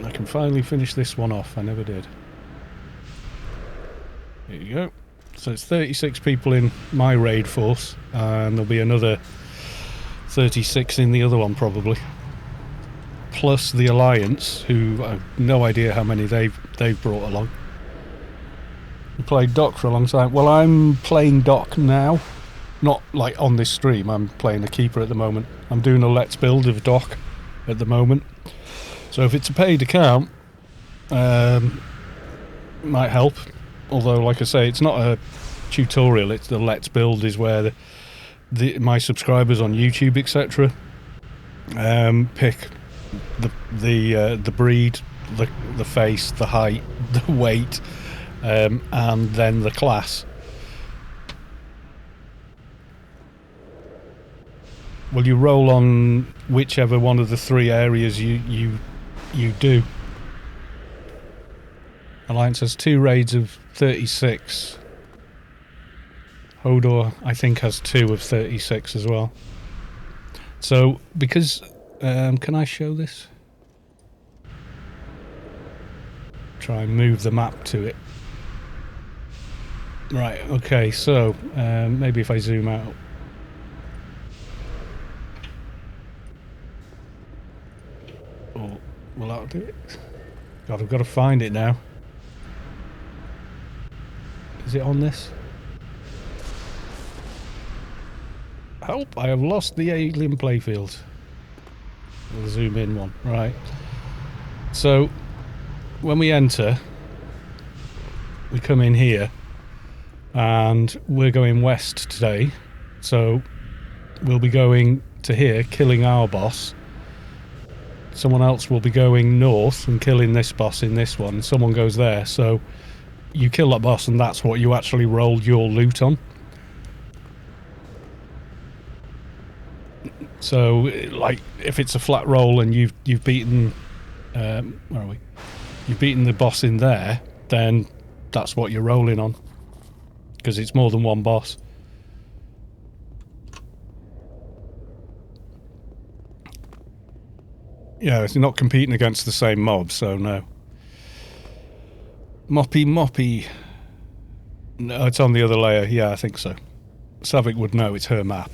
I can finally finish this one off. I never did. There you go. So it's 36 people in my raid force, and there'll be another 36 in the other one probably. Plus the Alliance, who I've no idea how many they've brought along. We played Doc for a long time. Well, I'm playing Doc now. Not like on this stream, I'm playing the Keeper at the moment. I'm doing a Let's Build of Doc at the moment. So if it's a paid account, might help. Although, like I say, it's not a tutorial. It's the Let's Build is where my subscribers on YouTube, etc., pick the breed, the face, the height, the weight, and then the class. Well, you roll on whichever one of the three areas you do. Alliance has 2 raids of 36. Hodor, I think, has 2 of 36 as well. So, because... can I show this? Try and move the map to it. Right, okay, so... maybe if I zoom out. Oh, well, that'll do it. God, I've got to find it now. Is it on this? Help! I have lost the alien playfield. We'll zoom in one. Right. So, when we enter, we come in here, and we're going west today. So, we'll be going to here, killing our boss. Someone else will be going north and killing this boss in this one. Someone goes there. So, you kill that boss, and that's what you actually rolled your loot on. So, like, if it's a flat roll and you've beaten, where are we? You've beaten the boss in there, then that's what you're rolling on, because it's more than one boss. Yeah, it's not competing against the same mob, so no. Moppy. No, it's on the other layer. Yeah, I think so. Savik would know, it's her map.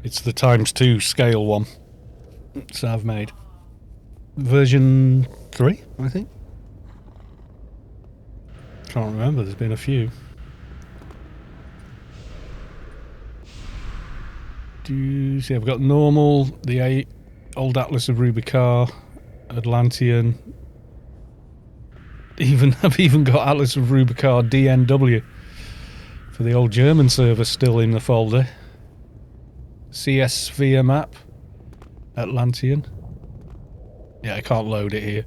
It's the ×2 scale one. So I've made version 3, I think. Can't remember, there's been a few. See, I've got normal, the old Atlas of Rubicar, Atlantean. I've even got Atlas of Rubicar DNW for the old German server still in the folder. CS Sphere map, Atlantean. Yeah, I can't load it here.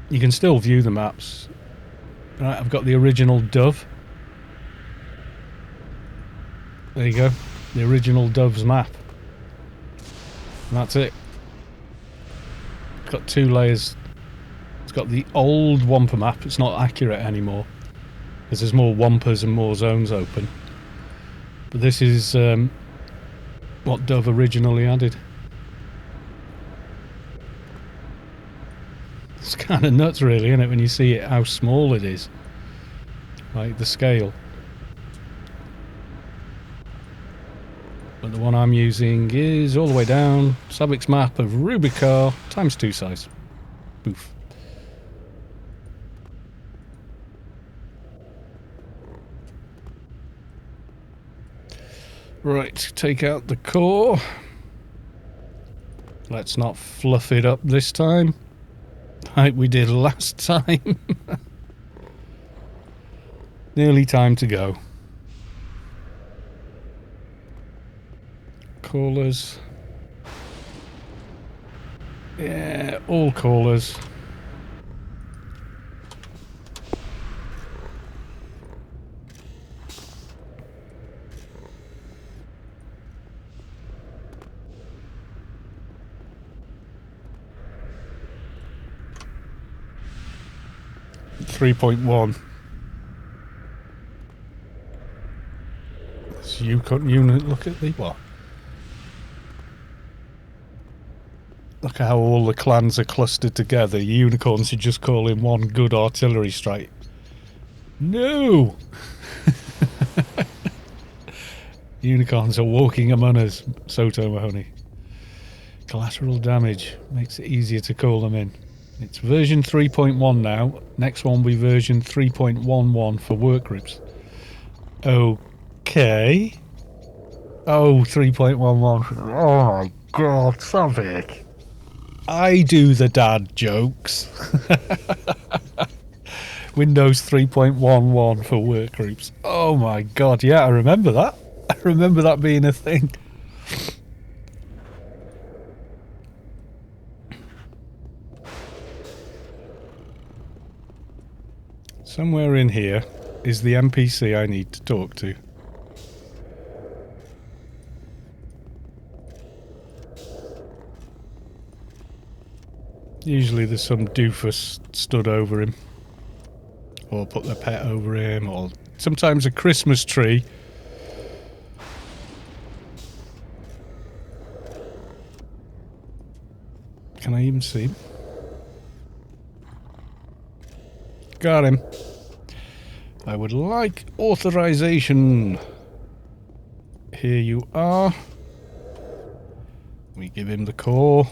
You can still view the maps. Right, I've got the original Dove. There you go. The original Dove's map. And that's it. It's got 2 layers. It's got the old Wampa map. It's not accurate anymore, because there's more Wampas and more zones open. But this is what Dove originally added. It's kind of nuts, really, isn't it, when you see it, how small it is. Like, the scale. But the one I'm using is all the way down. Savik's map of Rubicar ×2 size. Boof. Right, take out the core. Let's not fluff it up this time, like we did last time. Nearly time to go. Callers. Yeah, all callers. .1. So you couldn't unit look at the what? Look at how all the clans are clustered together. Unicorns should just call in one good artillery strike. No! Unicorns are walking among us, Soto Mahoney. Collateral damage makes it easier to call them in. It's version 3.1 now. Next one will be version 3.11 for workgroups. Okay. Oh, 3.11. Oh my god, Savik. I do the dad jokes. Windows 3.11 for workgroups. Oh my god, yeah, I remember that. I remember that being a thing. Somewhere in here is the NPC I need to talk to. Usually there's some doofus stood over him, or put their pet over him, or sometimes a Christmas tree. Can I even see him? Got him. I would like authorization. Here you are. We give him the core.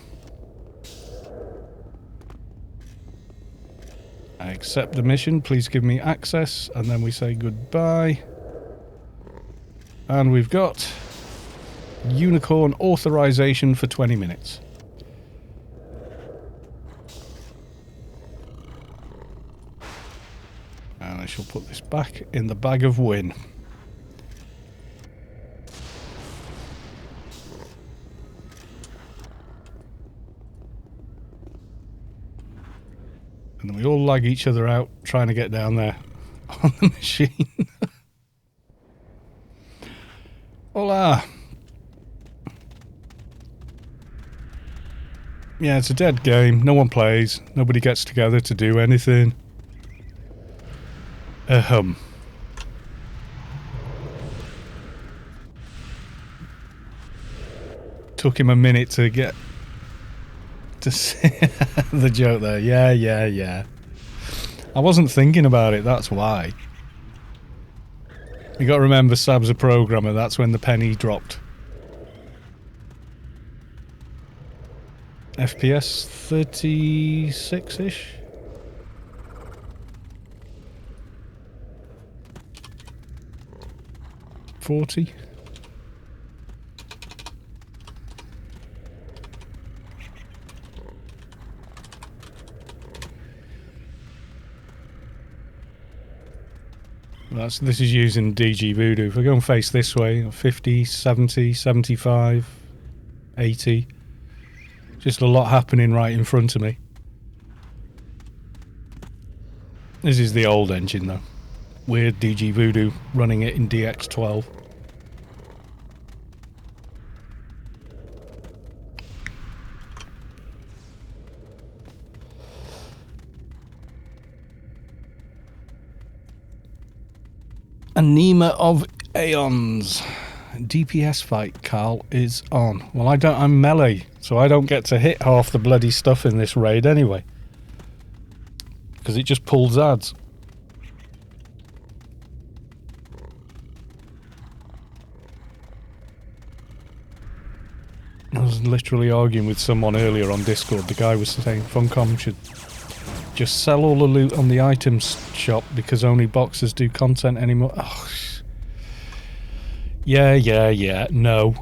I accept the mission. Please give me access. And then we say goodbye. And we've got unicorn authorization for 20 minutes. And I shall put this back in the bag of win. And then we all lag each other out trying to get down there on the machine. Hola! Yeah, it's a dead game. No one plays. Nobody gets together to do anything. Took him a minute to get to see the joke there. Yeah. I wasn't thinking about it, that's why. You got to remember, Sab's a programmer. That's when the penny dropped. FPS 36-ish. 40. This is using DG Voodoo. If I go and face this way, 50, 70, 75, 80. Just a lot happening right in front of me. This is the old engine though. Weird DG Voodoo running it in DX12. Anema of Aeons. DPS fight, Carl, is on. Well, I'm melee, so I don't get to hit half the bloody stuff in this raid anyway. Because it just pulls ads. I was literally arguing with someone earlier on Discord. The guy was saying Funcom should just sell all the loot on the items shop because only boxers do content anymore. Oh, yeah, no.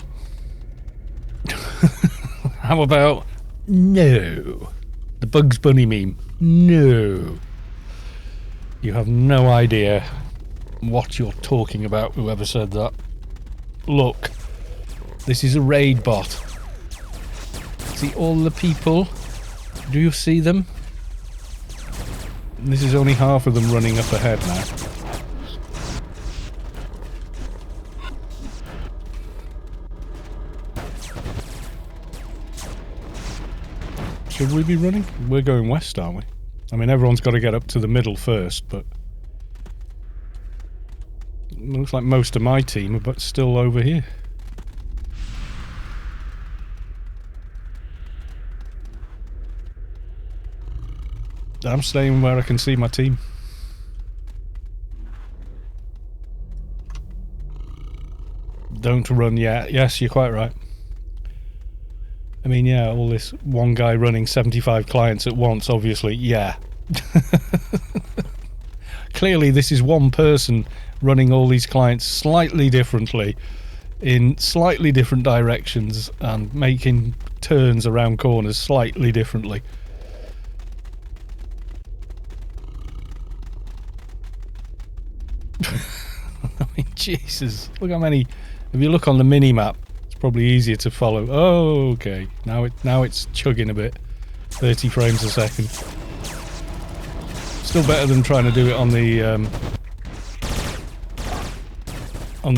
How about no? The Bugs Bunny meme. No. You have no idea what you're talking about, whoever said that. Look, this is a raid bot. See all the people? Do you see them? This is only half of them running up ahead now. Should we be running? We're going west, aren't we? I mean, everyone's got to get up to the middle first, but it looks like most of my team are still over here. I'm staying where I can see my team. Don't run yet. Yes, you're quite right. I mean, yeah, all this one guy running 75 clients at once, obviously, yeah. Clearly, this is one person running all these clients slightly differently, in slightly different directions, and making turns around corners slightly differently. I mean, Jesus, look how many. If you look on the mini map, it's probably easier to follow. Oh, okay. Now it's chugging a bit. 30 frames a second. Still better than trying to do it on the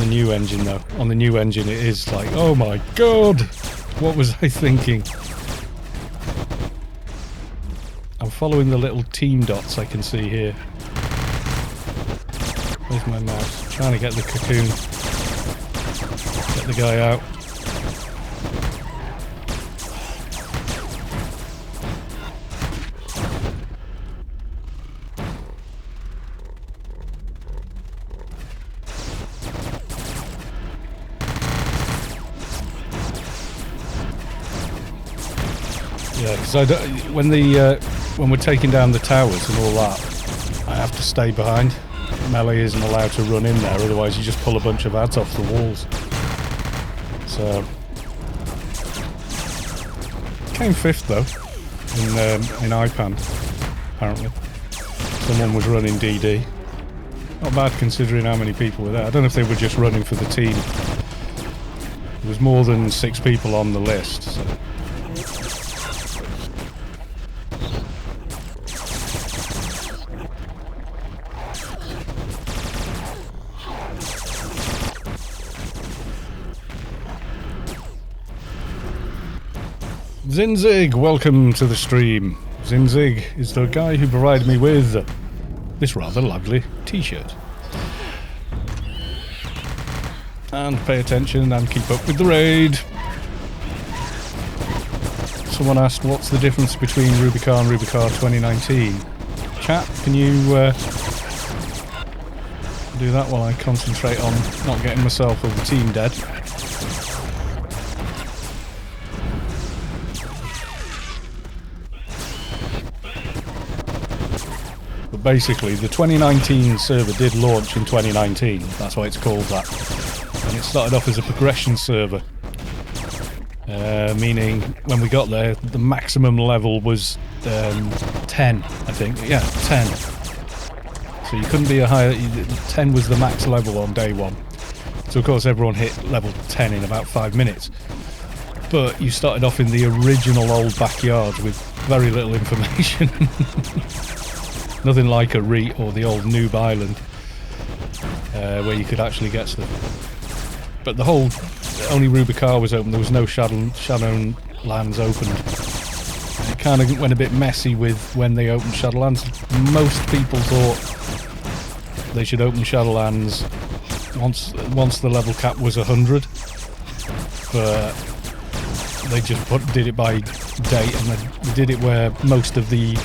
new engine, though. On the new engine, it is like, oh my god, what was I thinking? I'm following the little team dots I can see here. Where's my mouse? Trying to get the cocoon. Get the guy out. So when we're taking down the towers and all that, I have to stay behind. Melee isn't allowed to run in there, otherwise you just pull a bunch of ads off the walls. So came 5th though in iPande, apparently. Someone was running DD. Not bad considering how many people were there. I don't know if they were just running for the team. There was more than 6 people on the list. So. Zinzig, welcome to the stream. Zinzig is the guy who provided me with this rather lovely t-shirt. And pay attention and keep up with the raid. Someone asked what's the difference between Rubicar and Rubicar 2019. Chat, can you do that while I concentrate on not getting myself or the team dead? Basically, the 2019 server did launch in 2019, that's why it's called that. And it started off as a progression server. Meaning, when we got there, the maximum level was 10, I think. Yeah, 10. So you couldn't be a higher... 10 was the max level on day 1. So of course everyone hit level 10 in about 5 minutes. But you started off in the original old backyard with very little information. Nothing like a REIT or the old Noob Island, where you could actually get stuff. But the whole, only Rubicar was open, there was no Shadowlands opened. And it kind of went a bit messy with when they opened Shadowlands. Most people thought they should open Shadowlands once the level cap was 100. But they just did it by date, and they did it where most of the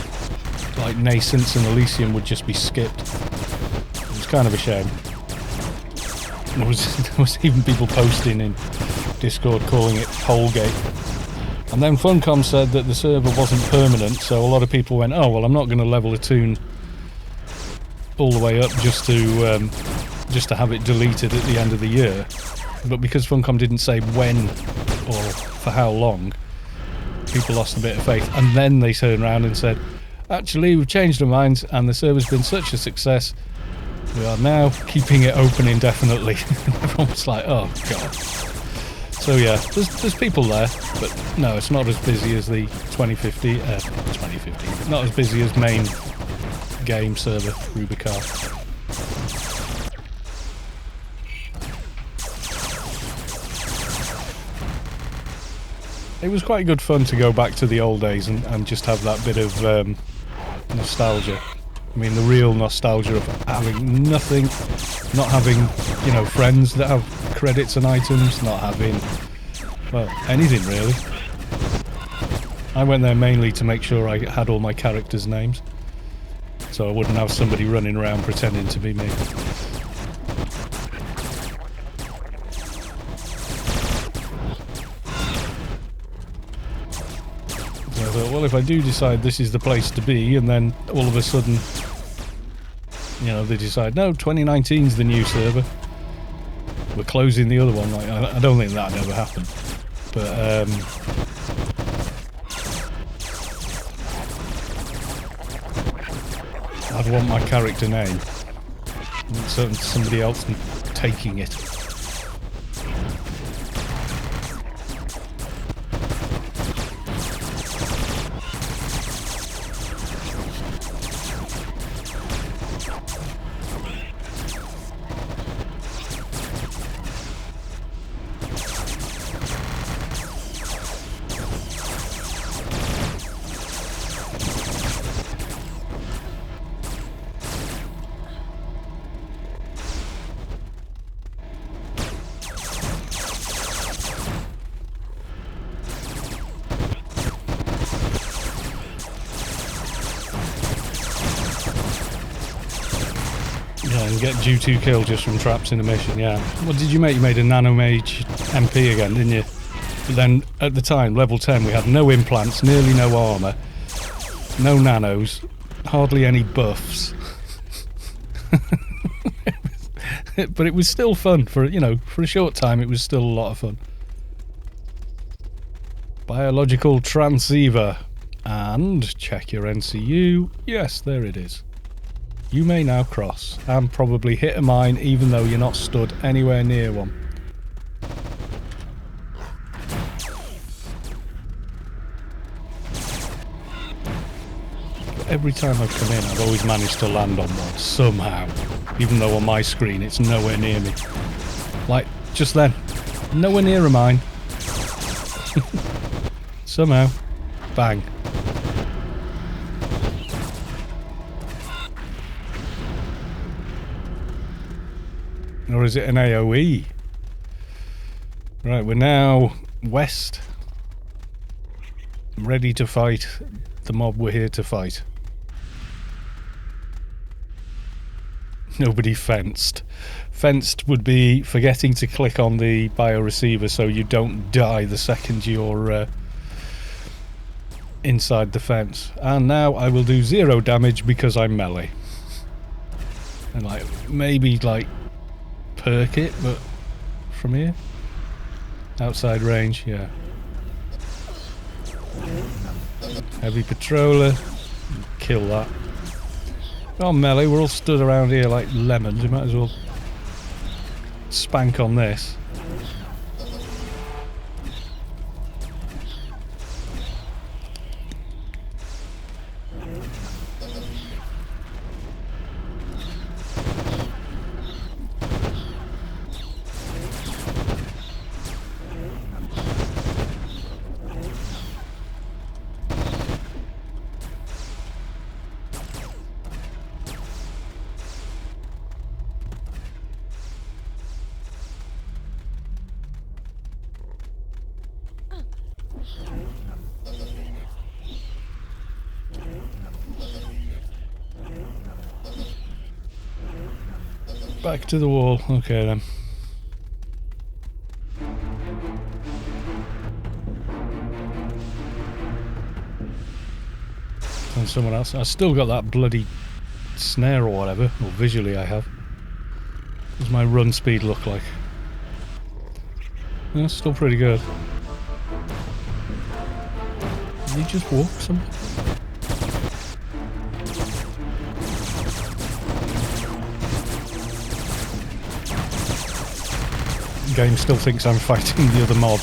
like Nascents and Elysium would just be skipped. It was kind of a shame. There was even people posting in Discord calling it Holgate. And then Funcom said that the server wasn't permanent, so a lot of people went, oh well, I'm not going to level a tune all the way up just to have it deleted at the end of the year. But because Funcom didn't say when or for how long, people lost a bit of faith. And then they turned around and said, actually, we've changed our minds and the server's been such a success, we are now keeping it open indefinitely. Everyone was like, oh god. So yeah, there's people there, but no, it's not as busy as the 2015, not as busy as main game server, Rubicar. It was quite good fun to go back to the old days and just have that bit of nostalgia. I mean, the real nostalgia of having nothing, not having, you know, friends that have credits and items, not having, well, anything really. I went there mainly to make sure I had all my characters' names, so I wouldn't have somebody running around pretending to be me. I thought, well, if I do decide this is the place to be, and then all of a sudden, you know, they decide, no, 2019's the new server, we're closing the other one, like, I don't think that'd ever happen. But, I'd want my character name, and somebody else taking it. Get due 2 kill just from traps in a mission, yeah. What did you make? You made a nanomage MP again, didn't you? But then at the time, level 10, we had no implants, nearly no armour, no nanos, hardly any buffs. But it was still fun for, you know, for a short time. It was still a lot of fun. Biological transceiver. And check your NCU. Yes, there it is. You may now cross and probably hit a mine even though you're not stood anywhere near one. But every time I've come in, I've always managed to land on one somehow. Even though on my screen it's nowhere near me. Like, just then. Nowhere near a mine. Somehow. Bang. Or is it an AoE? Right, we're now west. Ready to fight the mob we're here to fight. Nobody fenced. Fenced would be forgetting to click on the bioreceiver so you don't die the second you're inside the fence. And now I will do 0 damage because I'm melee. And like, maybe like perk it, but from here? Outside range, yeah. Heavy patroller. Kill that. Oh, melee, we're all stood around here like lemons. We might as well spank on this. Back to the wall. Okay then. And someone else. I still got that bloody snare or whatever. Or visually I have. What does my run speed look like? That's still pretty good. Did he just walk somewhere? Game still thinks I'm fighting the other mob.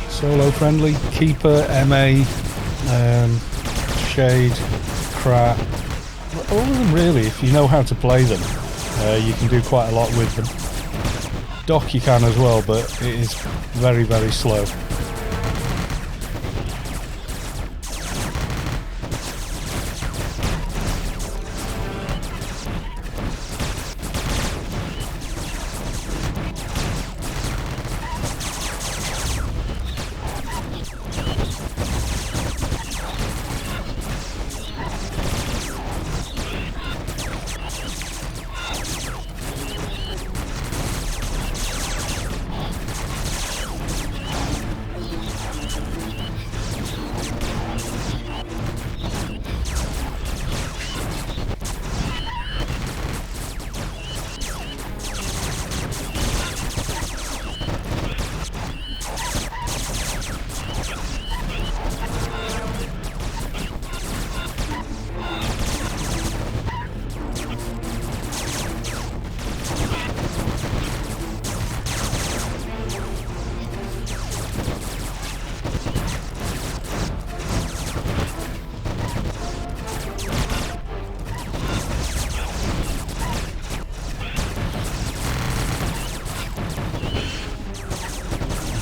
Solo friendly, keeper, MA, shade, crap. All of them really, if you know how to play them, you can do quite a lot with them. Doc you can as well, but it is very, very slow.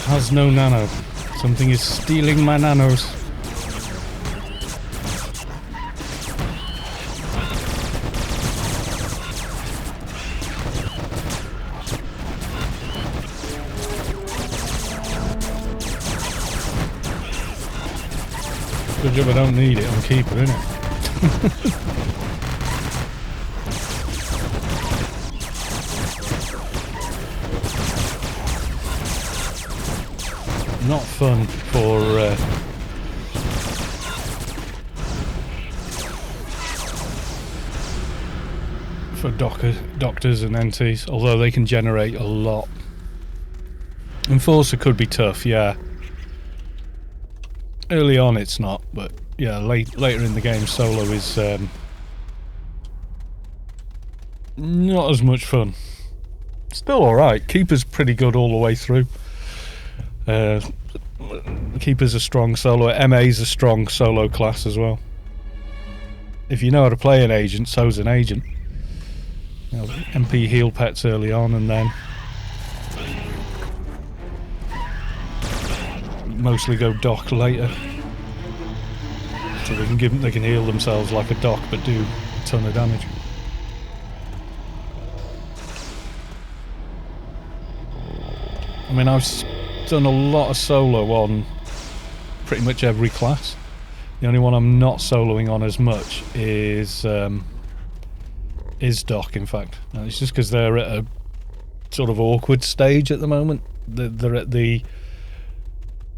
Has no nano. Something is stealing my nanos. Good job I don't need it on keeper, innit? Not fun for doctors and NTs, although they can generate a lot. Enforcer could be tough, yeah. Early on it's not, but yeah, later in the game solo is not as much fun. Still alright, Keeper's pretty good all the way through. Keeper's a strong solo, MA's a strong solo class as well. If you know how to play an agent, so's an agent. You know, MP heal pets early on and then mostly go doc later. So they can heal themselves like a doc but do a ton of damage. I mean, I've done a lot of solo on pretty much every class. The only one I'm not soloing on as much is Doc, in fact. And it's just because they're at a sort of awkward stage at the moment. They're at the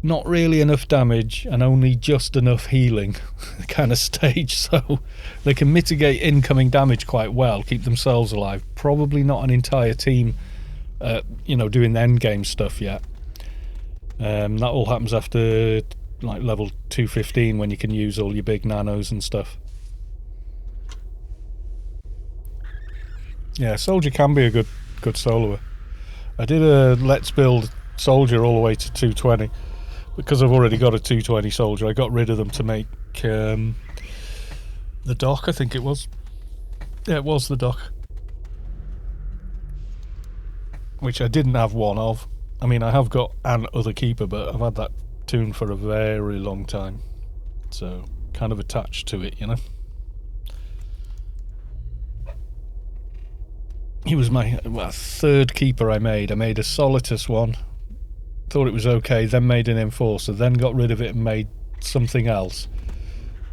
not really enough damage and only just enough healing kind of stage, so they can mitigate incoming damage quite well, keep themselves alive. Probably not an entire team, doing the end game stuff yet. That all happens after like level 215 when you can use all your big nanos and stuff. Yeah, soldier can be a good soloer. I did a let's build soldier all the way to 220. Because I've already got a 220 soldier, I got rid of them to make the dock, I think it was. Yeah, it was the dock. Which I didn't have one of. I mean, I have got an other keeper, but I've had that toon for a very long time. So, kind of attached to it, you know. He was my third keeper I made. I made a Solitus one. Thought it was okay, then made an Enforcer, then got rid of it and made something else.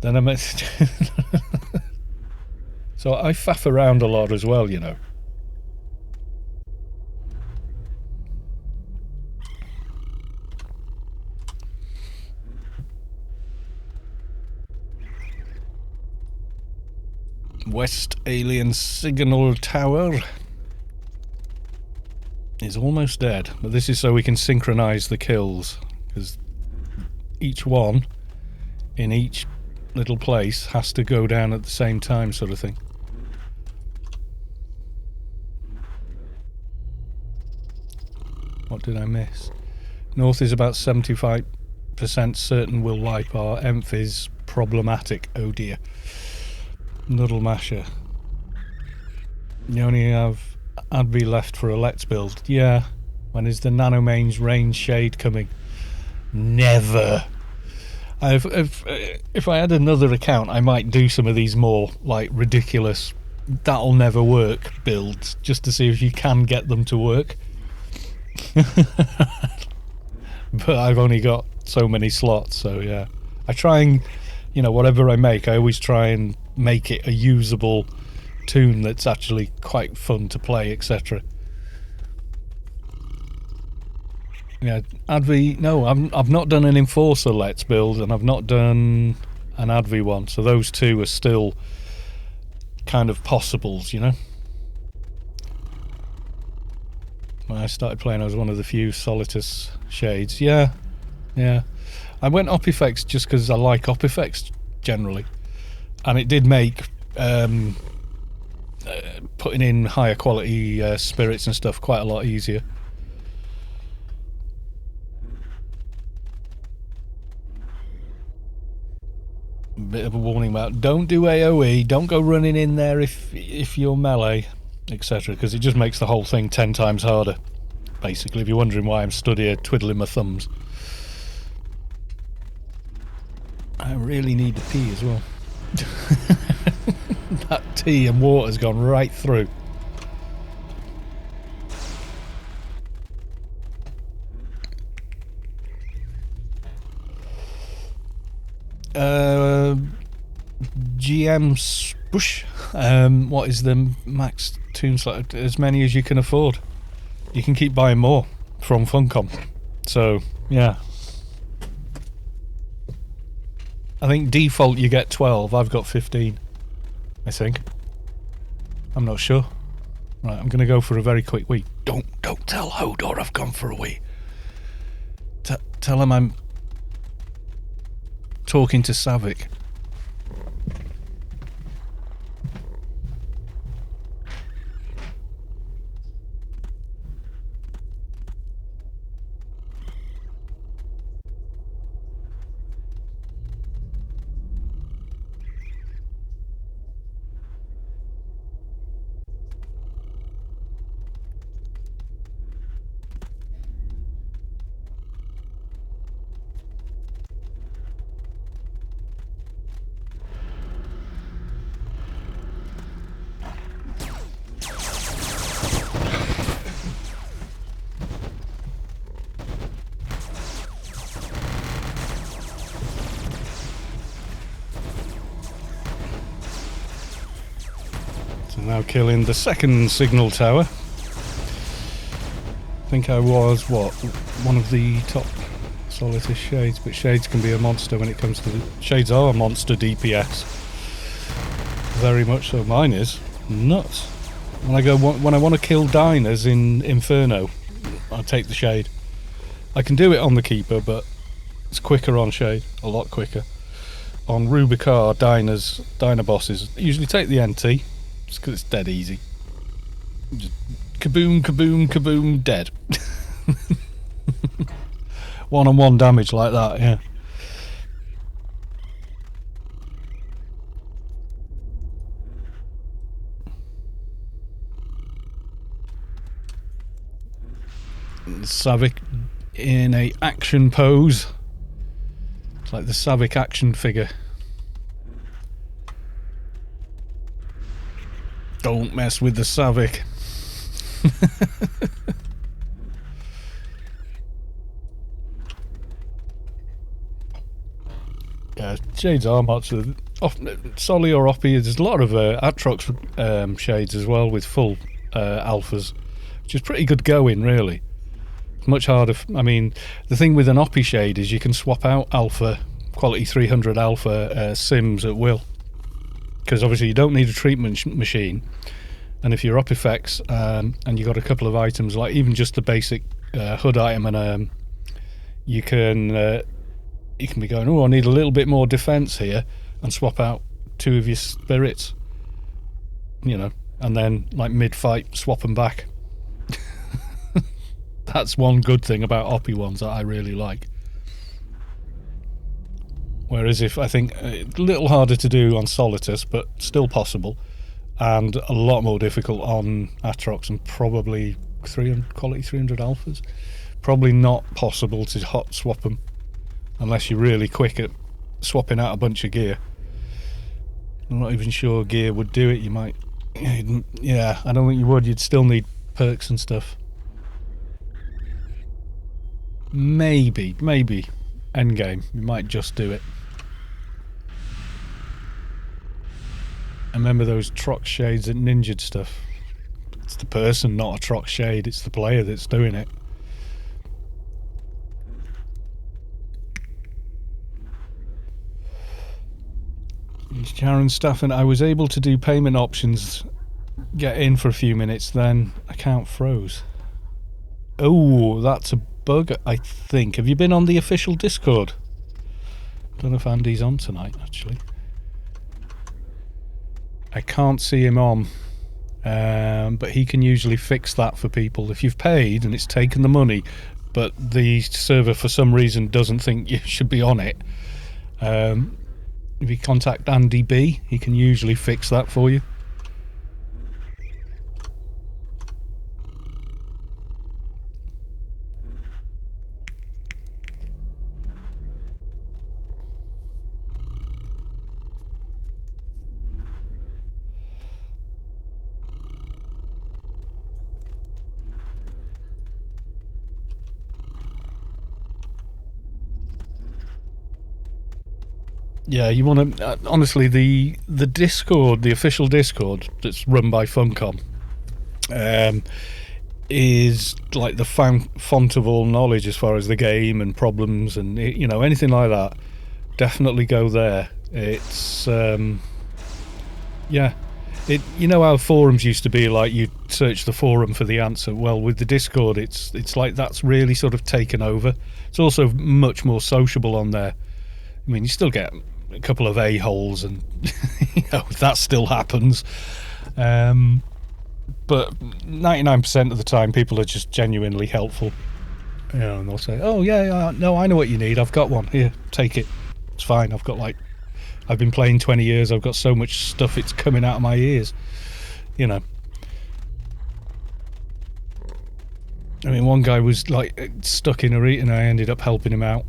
Then I made... So I faff around a lot as well, you know. West Alien Signal Tower is almost dead, but this is so we can synchronize the kills, because each one in each little place has to go down at the same time, sort of thing. What did I miss? North is about 75% certain will wipe. Our Emph is problematic. Oh dear. Noodle Masher. You only have Adby left for a let's build. Yeah. When is the Nanomain's range shade coming? Never. If I had another account, I might do some of these more like ridiculous that'll never work builds just to see if you can get them to work. But I've only got so many slots, so yeah. I try and, whatever I make, I always try and make it a usable toon that's actually quite fun to play, etc. Yeah, Advi, no, I've not done an Enforcer let's build, and I've not done an Advi one, so those two are still kind of possibles, you know. When I started playing, I was one of the few Solitus shades. Yeah. I went op effects just because I like op effects generally, and it did make putting in higher quality spirits and stuff quite a lot easier. Bit of a warning about don't do AoE, don't go running in there if you're melee, etc., because it just makes the whole thing 10 times harder, basically, if you're wondering why I'm stood here twiddling my thumbs. I really need to pee as well. That tea and water's gone right through. GM's push. What is the max toon slot? As many as you can afford. You can keep buying more from Funcom. So, yeah. I think default you get 12. I've got 15. I think. I'm not sure. Right, I'm going to go for a very quick wee. Don't tell Hodor I've gone for a wee. Tell him I'm talking to Savik. Now killing the second signal tower. I think I was, one of the top Solidus Shades, but Shades can be a monster when it comes to Shades are a monster DPS. Very much so. Mine is nuts. When I want to kill diners in Inferno, I take the Shade. I can do it on the Keeper, but it's quicker on Shade, a lot quicker. On Rubicar, diner bosses, I usually take the NT. Just because it's dead easy. Just kaboom, kaboom, kaboom, dead. 1-on-1 damage like that, yeah. Savik in a action pose. It's like the Savik action figure. Don't mess with the Savik. Yeah, Shades are much Solly or Oppie. There's a lot of Atrox Shades as well with full alphas, which is pretty good going, really. Much harder. I mean, the thing with an Oppie Shade is you can swap out alpha, quality 300 alpha sims at will. Because obviously you don't need a treatment machine, and if you're up effects and you got a couple of items, like even just the basic hood item, and you can be going, oh, I need a little bit more defense here, and swap out 2 of your spirits, you know, and then like mid-fight swap them back. That's one good thing about Oppie ones that I really like. Whereas if I think a little harder to do on Solidus, but still possible, and a lot more difficult on Atrox and probably quality 300 alphas. Probably not possible to hot swap them unless you're really quick at swapping out a bunch of gear. I'm not even sure gear would do it. You might, yeah, I don't think you would. You'd still need perks and stuff. Maybe endgame you might just do it. I remember those Trox Shades that ninja'd stuff. It's the person, not a Trox Shade, it's the player that's doing it. Karen Staffen, I was able to do payment options, get in for a few minutes, then account froze. Oh, that's a bug, I think. Have you been on the official Discord? Don't know if Andy's on tonight, actually. I can't see him on, but he can usually fix that for people. If you've paid and it's taken the money, but the server for some reason doesn't think you should be on it, if you contact Andy B, he can usually fix that for you. Yeah, you want to honestly the Discord, the official Discord that's run by Funcom, is like the font of all knowledge as far as the game and problems and anything like that. Definitely go there. It's yeah. How forums used to be, like you search the forum for the answer. Well, with the Discord, it's like that's really sort of taken over. It's also much more sociable on there. I mean, you still get a couple of a-holes, and that still happens. But 99% of the time, people are just genuinely helpful. And they'll say, "Oh yeah, no, I know what you need. I've got one here. Take it. It's fine. I've been playing 20 years. I've got so much stuff, it's coming out of my ears." I mean, one guy was like stuck in a read, and I ended up helping him out.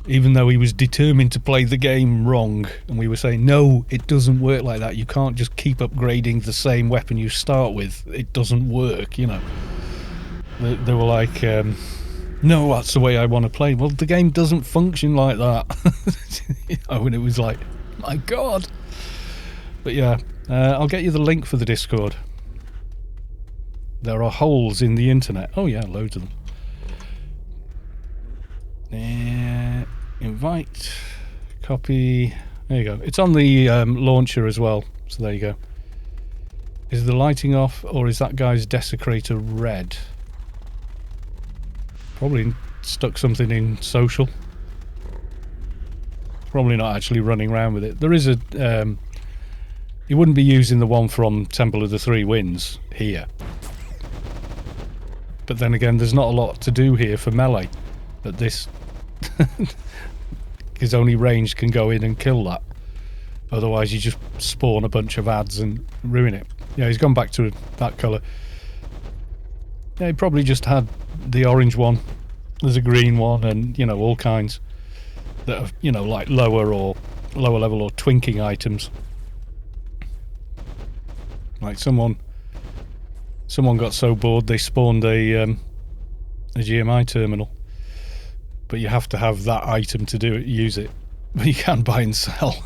Even though he was determined to play the game wrong, and we were saying, no, it doesn't work like that. You can't just keep upgrading the same weapon you start with. It doesn't work, They were like, no, that's the way I want to play. Well, the game doesn't function like that. And it was like, my God. But yeah, I'll get you the link for the Discord. There are holes in the internet. Oh yeah, loads of them. Invite, copy. There you go. It's on the launcher as well. So there you go. Is the lighting off, or is that guy's desecrator red? Probably stuck something in social. Probably not actually running around with it. There is a... you wouldn't be using the one from Temple of the Three Winds here. But then again, there's not a lot to do here for melee. But this... because only ranged can go in and kill that. Otherwise you just spawn a bunch of ads and ruin it. Yeah, he's gone back to that colour. Yeah, he probably just had the orange one. There's a green one, and all kinds that are like lower level or twinking items. Like someone got so bored they spawned a GMI terminal. But you have to have that item to use it. But you can buy and sell.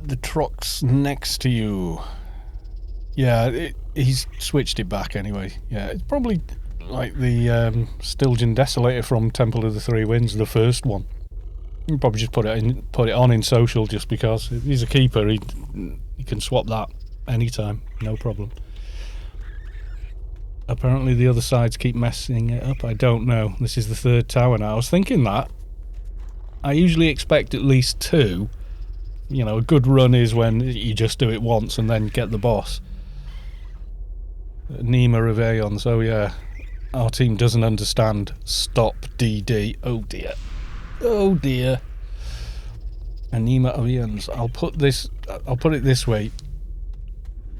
The truck's next to you. Yeah, he's switched it back anyway. Yeah, it's probably like the Stygian Desolator from Temple of the Three Winds, the first one. You can probably just put it on in social just because he's a keeper. He can swap that anytime, no problem. Apparently the other sides keep messing it up. I don't know. This is the third tower now. I was thinking that. I usually expect at least 2. A good run is when you just do it once and then get the boss. Nima of Aeon, so yeah. Our team doesn't understand stop DD. Oh dear. Oh dear. Anima of Aeons. I'll put it this way.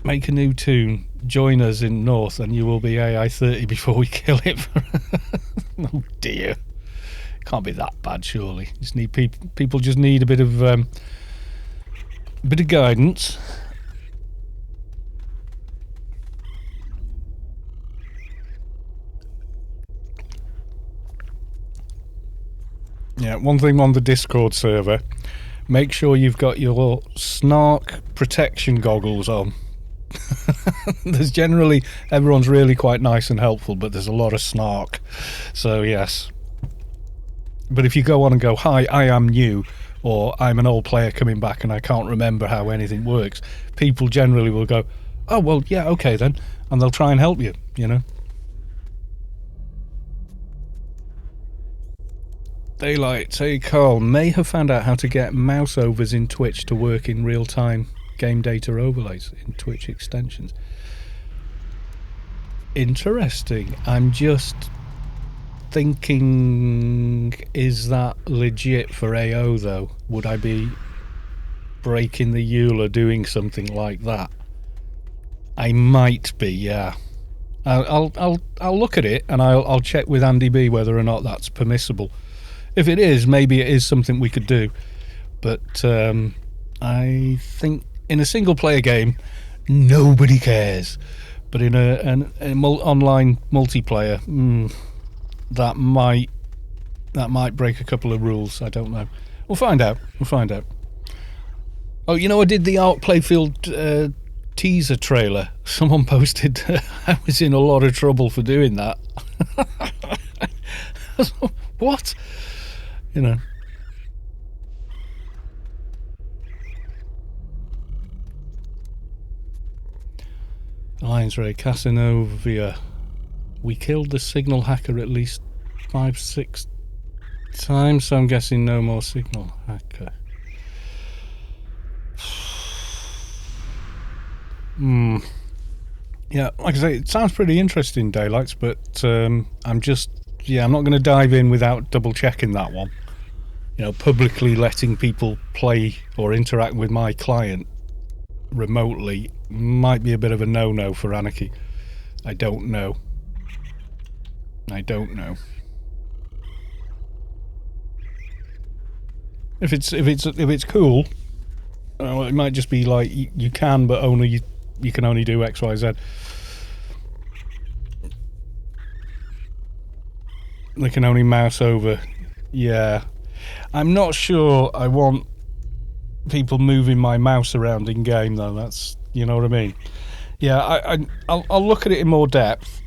Make a new tune. Join us in North and you will be AI 30 before we kill it. Oh dear. Can't be that bad, surely. Just need people just need a bit of guidance. Yeah, one thing on the Discord server, make sure you've got your snark protection goggles on. There's generally, everyone's really quite nice and helpful, but there's a lot of snark. So yes. But if you go on and go, hi, I am new, or I'm an old player coming back and I can't remember how anything works, people generally will go, oh, well, yeah, okay then. And they'll try and help you, Daylight, say Carl may have found out how to get mouse overs in Twitch to work in real-time game data overlays in Twitch extensions. Interesting. I'm just thinking, is that legit for AO though? Would I be breaking the EULA doing something like that? I might be, yeah. I'll look at it and I'll check with Andy B whether or not that's permissible. If it is, maybe it is something we could do. But I think in a single player game, nobody cares. But in an online multiplayer, that might break a couple of rules. I don't know. We'll find out. Oh, I did the Ark Playfield teaser trailer. Someone posted I was in a lot of trouble for doing that. What? Alliance Ray Casanova. We killed the signal hacker at least 5-6 times, so I'm guessing no more signal hacker. Yeah, like I say, it sounds pretty interesting, Daylights, but I'm not going to dive in without double checking that one. Publicly letting people play or interact with my client remotely might be a bit of a no-no for Anarchy. I don't know. If it's cool, it might just be like you can, but only you can only do X, Y, Z. They can only mouse over. Yeah, I'm not sure I want people moving my mouse around in game though. That's, you know what I mean? Yeah, I'll look at it in more depth,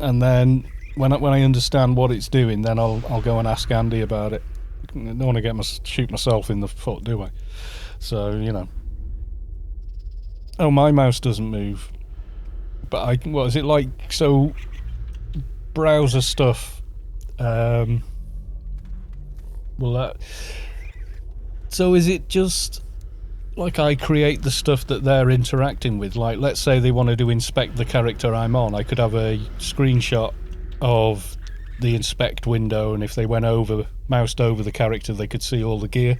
and then when I understand what it's doing, then I'll go and ask Andy about it. I don't want to shoot myself in the foot, do I? So oh, my mouse doesn't move, but what is it like? So browser stuff. So is it just like I create the stuff that they're interacting with? Like, let's say they wanted to inspect the character I'm on, I could have a screenshot of the inspect window, and if they moused over the character, they could see all the gear.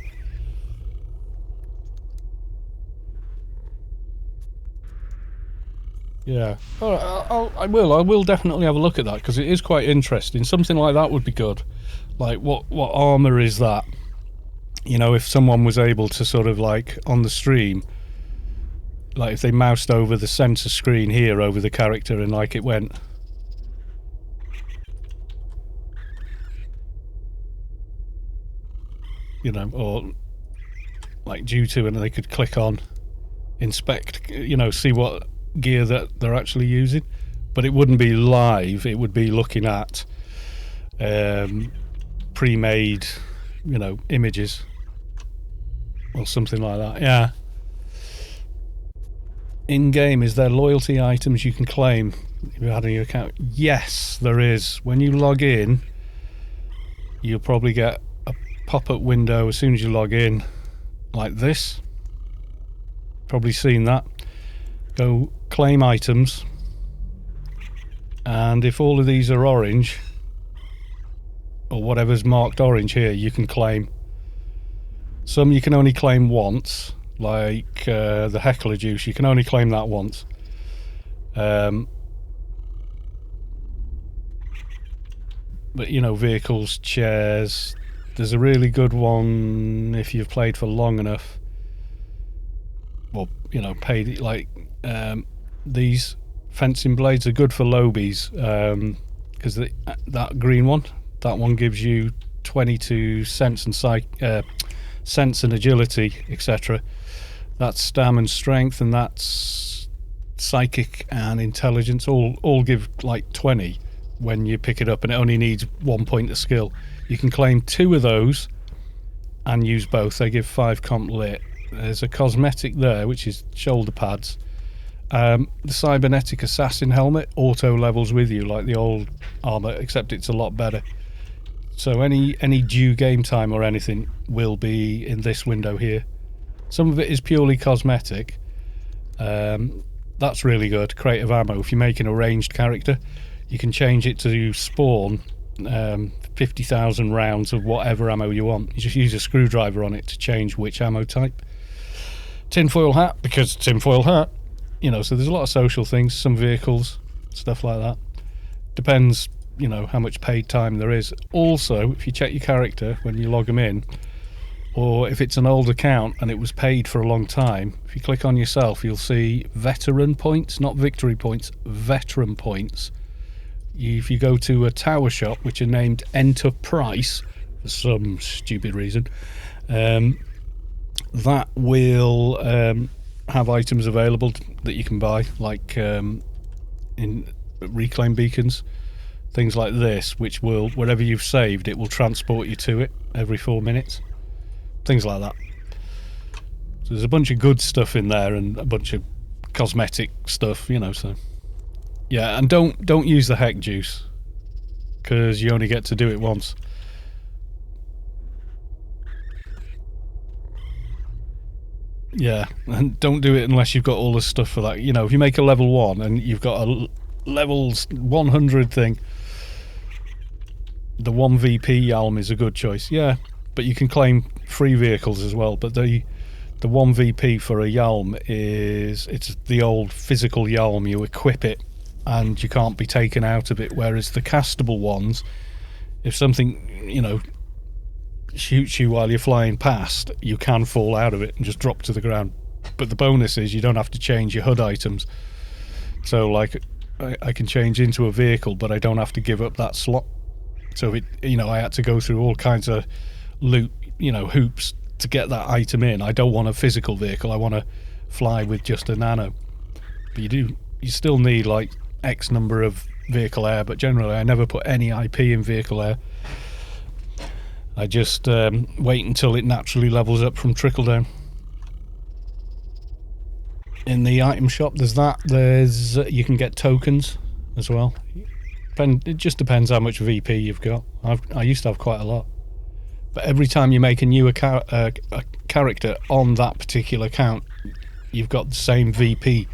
Yeah, I will definitely have a look at that, because it is quite interesting. Something like that would be good. Like, what armor is that? If someone was able to sort of like on the stream, like if they moused over the center screen here over the character and like it went, or like due to, and they could click on inspect, see what gear that they're actually using, but it wouldn't be live. It would be looking at pre-made, images or something like that. Yeah. In game, is there loyalty items you can claim if you had on your account? Yes, there is. When you log in, you'll probably get a pop-up window as soon as you log in, like this. Probably seen that. Go claim items, and if all of these are orange, or whatever's marked orange here, you can claim. Some you can only claim once, like the heckler juice, you can only claim that once. But vehicles, chairs, there's a really good one if you've played for long enough, or paid, like these fencing blades are good for lobies, because that green one, that one gives you 22 sense and sense and agility, etc. That's stam and strength, and that's psychic and intelligence, all give like 20 when you pick it up, and it only needs 1 point of skill. You can claim 2 of those and use both. They give 5 comp lit. There's a cosmetic there, which is shoulder pads. The cybernetic assassin helmet auto levels with you like the old armor, except it's a lot better. So any due game time or anything will be in this window here. Some of it is purely cosmetic. That's really good. Creative ammo. If you're making a ranged character, you can change it to spawn 50,000 rounds of whatever ammo you want. You just use a screwdriver on it to change which ammo type. Tinfoil hat, because tinfoil hat. So there's a lot of social things. Some vehicles. stuff like that. Depends, you know, how much paid time there is. Also, if you check your character when you log them in, or if it's an old account and it was paid for a long time, if you click on yourself, you'll see veteran points, not victory points, veteran points. If you go to a tower shop, which are named Enter Price for some stupid reason, that will have items available that you can buy, like in reclaim beacons, things like this, which will, wherever you've saved, it will transport you to it every 4 minutes. Things like that. So there's a bunch of good stuff in there and a bunch of cosmetic stuff, you know. So yeah, and don't use the heck juice, because you only get to do it once. Yeah, and don't do it unless you've got all the stuff for that. You know, if you make a level 1 and you've got a levels 100 thing, the 1 VP Yalm is a good choice. Yeah, but you can claim free vehicles as well. But the 1 VP for a Yalm it's the old physical Yalm. You equip it and you can't be taken out of it. Whereas the castable ones, if something, you know, shoots you while you're flying past, you can fall out of it and just drop to the ground. But the bonus is you don't have to change your HUD items. So like I can change into a vehicle, but I don't have to give up that slot. So it, you know, I had to go through all kinds of loot, you know, hoops to get that item in. I don't want a physical vehicle, I want to fly with just a nano. But you still need like X number of vehicle air, but generally I never put any IP in vehicle air. I just wait until it naturally levels up from trickle down. In the item shop, there's you can get tokens as well. It just depends how much VP you've got. I used to have quite a lot, but every time you make a new character on that particular account, you've got the same VP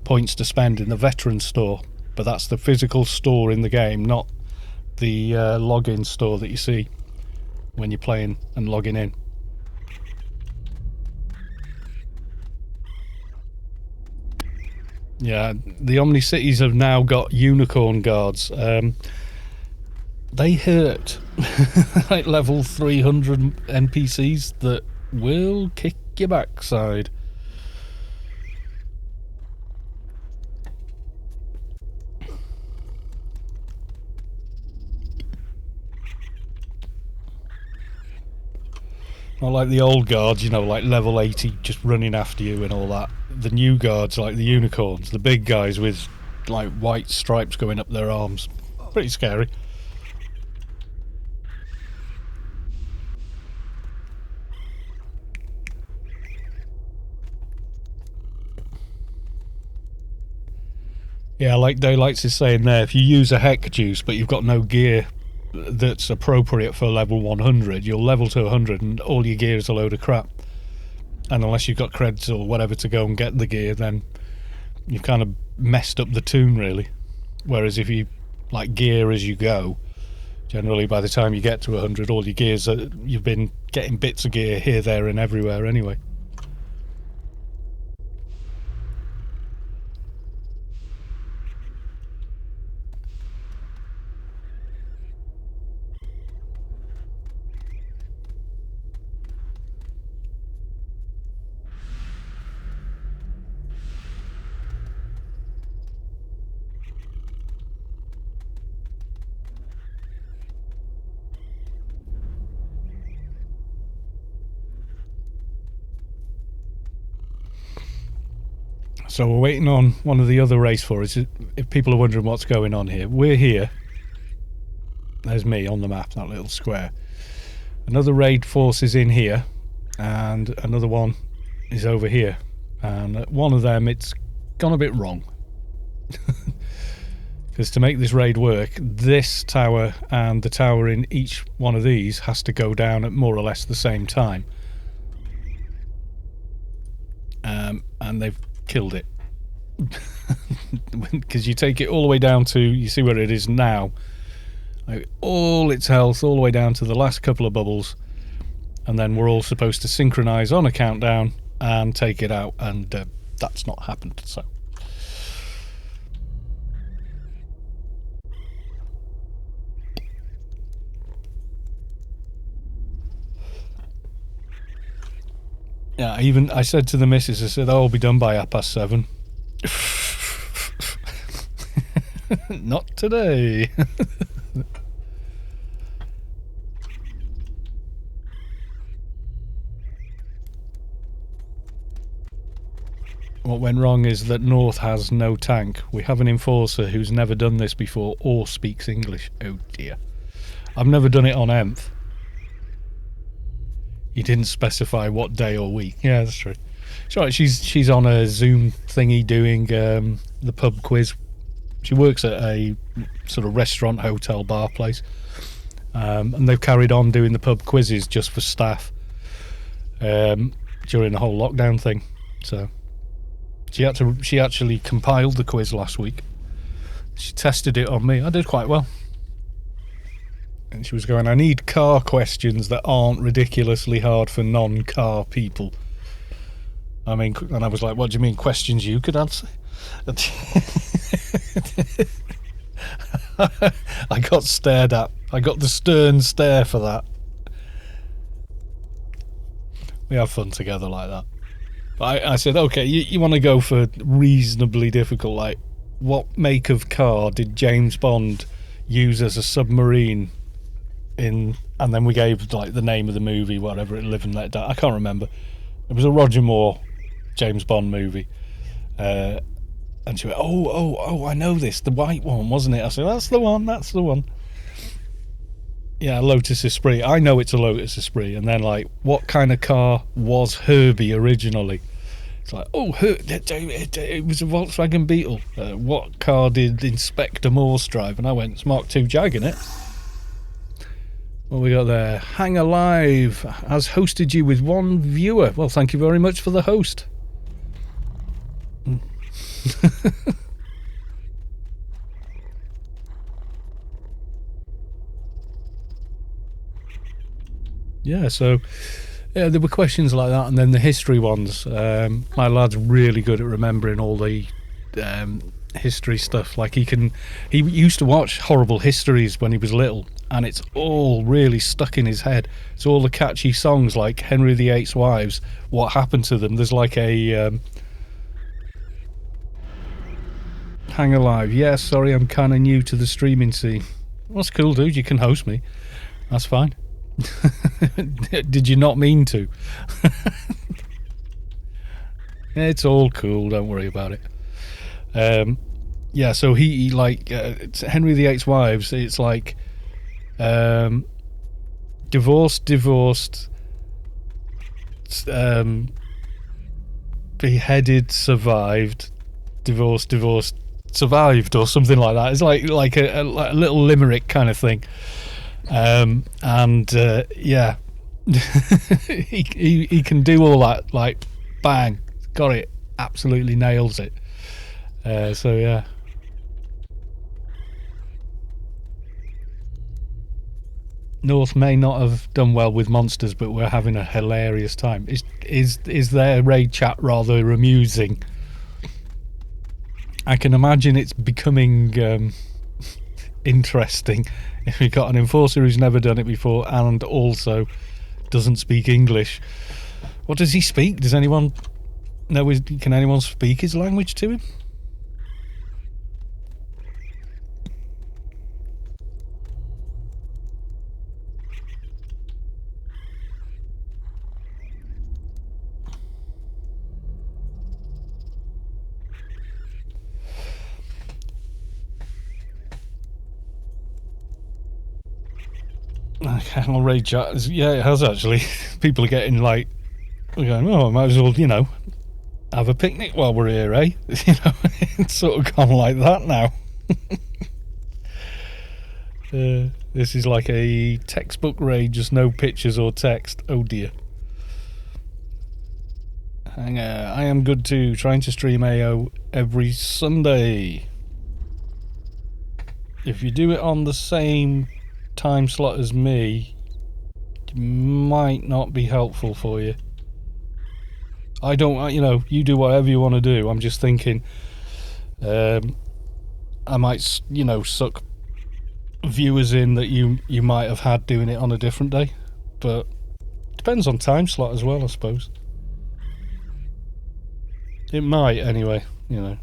points to spend in the veteran store. But that's the physical store in the game, not the login store that you see when you're playing and logging in. Yeah, the Omni Cities have now got unicorn guards. They hurt. Like level 300 NPCs that will kick your backside. Not like the old guards, you know, like level 80 just running after you and all that. The new guards, like the unicorns, the big guys with like white stripes going up their arms. Pretty scary. Yeah, like Daylights is saying there, if you use a heck juice but you've got no gear that's appropriate for level 100, you'll level to 100 and all your gear is a load of crap. And unless you've got creds or whatever to go and get the gear, then you've kind of messed up the tune, really. Whereas if you like gear as you go, generally by the time you get to 100, all your gears you've been getting bits of gear here, there and everywhere anyway. So we're waiting on one of the other race for us. If people are wondering what's going on here, we're here. There's me on the map, that little square. Another raid force is in here, and another one is over here. And at one of them, it's gone a bit wrong. Because to make this raid work, this tower and the tower in each one of these has to go down at more or less the same time. And they've killed it. Because you take it all the way down to, you see where it is now, like all its health all the way down to the last couple of bubbles, and then we're all supposed to synchronize on a countdown and take it out, and that's not happened. So Yeah, I said to the missus, I said, "Oh, I'll be done by 7:30." Not today. What went wrong is that North has no tank. We have an enforcer who's never done this before or speaks English. Oh dear. I've never done it on Nth. You didn't specify what day or week. Yeah, that's true. It's right, she's on a Zoom thingy doing the pub quiz. She works at a sort of restaurant, hotel, bar place. And they've carried on doing the pub quizzes just for staff during the whole lockdown thing. So she actually compiled the quiz last week. She tested it on me. I did quite well. And she was going, I need car questions that aren't ridiculously hard for non-car people. I mean, and I was like, what do you mean, questions you could answer? I got stared at. I got the stern stare for that. We have fun together like that. But I said, okay, you want to go for reasonably difficult, like, what make of car did James Bond use as a submarine in, and then we gave like the name of the movie, whatever, it Live and Let Die. I can't remember. It was a Roger Moore James Bond movie. And she went, oh, I know this, the white one, wasn't it? I said, that's the one. Yeah, Lotus Esprit. I know it's a Lotus Esprit. And then, like, what kind of car was Herbie originally? It's like, it was a Volkswagen Beetle. What car did Inspector Morse drive? And I went, it's Mark II Jag in it. What we got there? Hang Alive has hosted you with one viewer. Well, thank you very much for the host. Yeah, so yeah, there were questions like that, and then the history ones. My lad's really good at remembering all the history stuff. Like he used to watch Horrible Histories when he was little, and it's all really stuck in his head. It's all the catchy songs like Henry VIII's Wives. What happened to them? There's like a Hang Alive. Yeah, sorry, I'm kind of new to the streaming scene. Well, that's cool, dude. You can host me. That's fine. Did you not mean to? It's all cool, don't worry about it. Yeah, so he like Henry VIII's Wives, it's like divorced, beheaded, survived, divorced, survived, or something like that. It's like a little limerick kind of thing. Yeah, he can do all that, like bang, got it, absolutely nails it. So yeah. North may not have done well with monsters, but we're having a hilarious time. Is their raid chat rather amusing? I can imagine it's becoming interesting if we've got an enforcer who's never done it before and also doesn't speak English. What does he speak? Does anyone know? Can anyone speak his language to him? I'll raid chat. Yeah, it has actually. People are getting like, we're going, oh, I might as well, have a picnic while we're here, eh? It's sort of gone like that now. This is like a textbook raid, just no pictures or text. Oh dear. I am good too, trying to stream AO every Sunday. If you do it on the same time slot as me, it might not be helpful for you. I don't, you do whatever you want to do. I'm just thinking I might, suck viewers in that you might have had doing it on a different day, but depends on time slot as well, I suppose. It might, anyway. You know,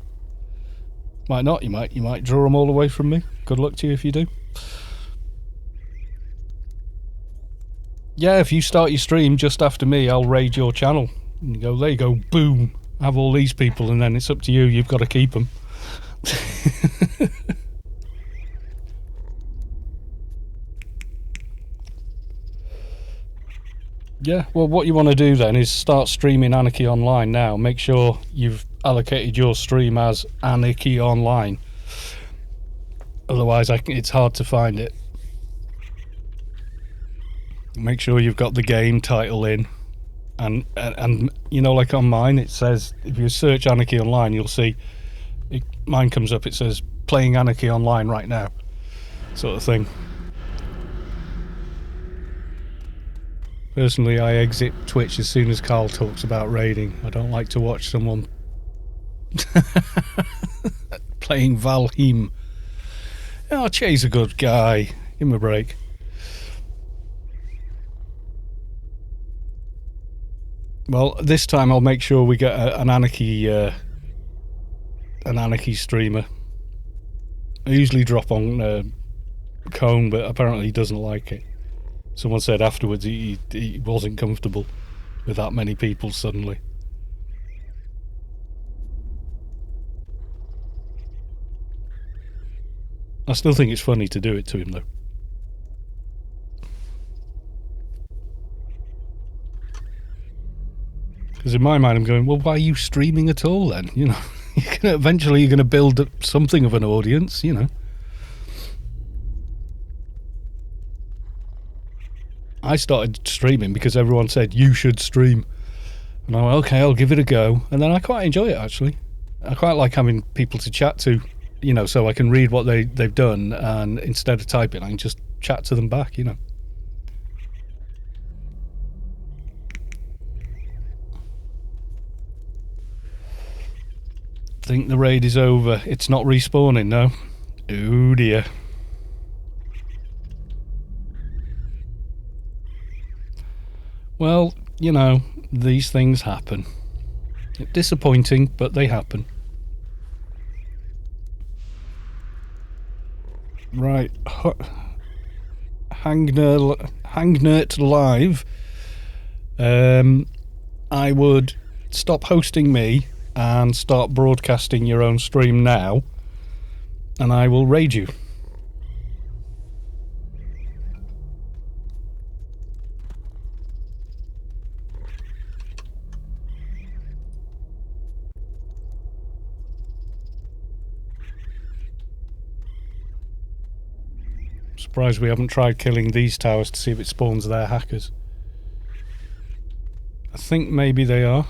might not. You might draw them all away from me. Good luck to you if you do. Yeah, if you start your stream just after me, I'll raid your channel. And you go, there you go, boom. Have all these people, and then it's up to you. You've got to keep them. Yeah, well, what you want to do then is start streaming Anarchy Online now. Make sure you've allocated your stream as Anarchy Online. Otherwise, it's hard to find it. Make sure you've got the game title in. And you know, like on mine, it says, if you search Anarchy Online, you'll see, mine comes up, it says, playing Anarchy Online right now. Sort of thing. Personally, I exit Twitch as soon as Carl talks about raiding. I don't like to watch someone playing Valheim. Oh, Che's a good guy. Give him a break. Well, this time I'll make sure we get an Anarchy streamer. I usually drop on Cone, but apparently he doesn't like it. Someone said afterwards he wasn't comfortable with that many people suddenly. I still think it's funny to do it to him though. Because in my mind I'm going, well, why are you streaming at all then? You know, eventually you're going to build up something of an audience, you know. I started streaming because everyone said you should stream, and I went, okay, I'll give it a go, and then I quite enjoy it actually. I quite like having people to chat to, you know, so I can read what they've done, and instead of typing I can just chat to them back, you know. Think the raid is over. It's not respawning, no. Oh dear. Well, you know, these things happen. Disappointing, but they happen. Right. Hangnert Live. I would stop hosting me and start broadcasting your own stream now, and I will raid you. Surprised we haven't tried killing these towers to see if it spawns their hackers. I think maybe they are.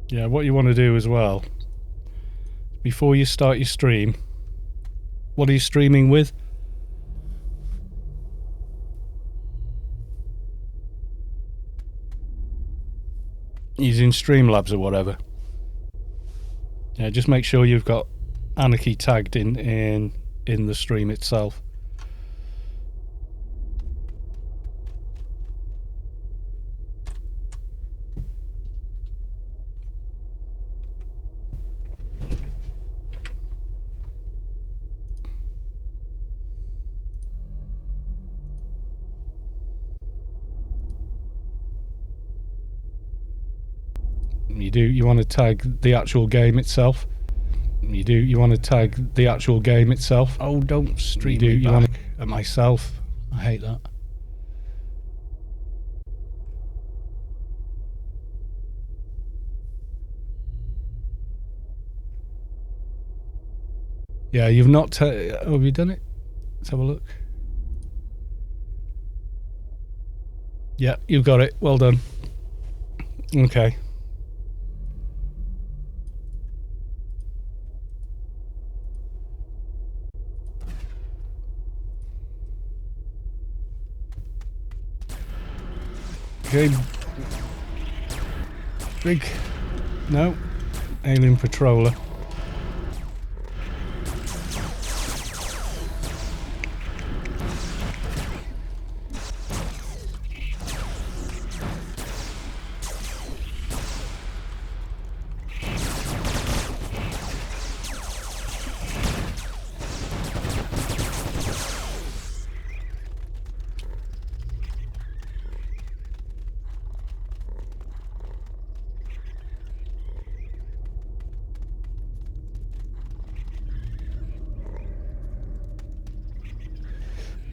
Yeah, what you want to do as well, before you start your stream, what are you streaming with? Using Streamlabs or whatever. Yeah, just make sure you've got Anarchy tagged in the stream itself. You want to tag the actual game itself. You want to tag the actual game itself. Oh, don't stream me back. You want to at myself. I hate that. Yeah, you've not. Oh, have you done it? Let's have a look. Yeah, you've got it. Well done. Okay. Okay. Big... No. Alien patroller.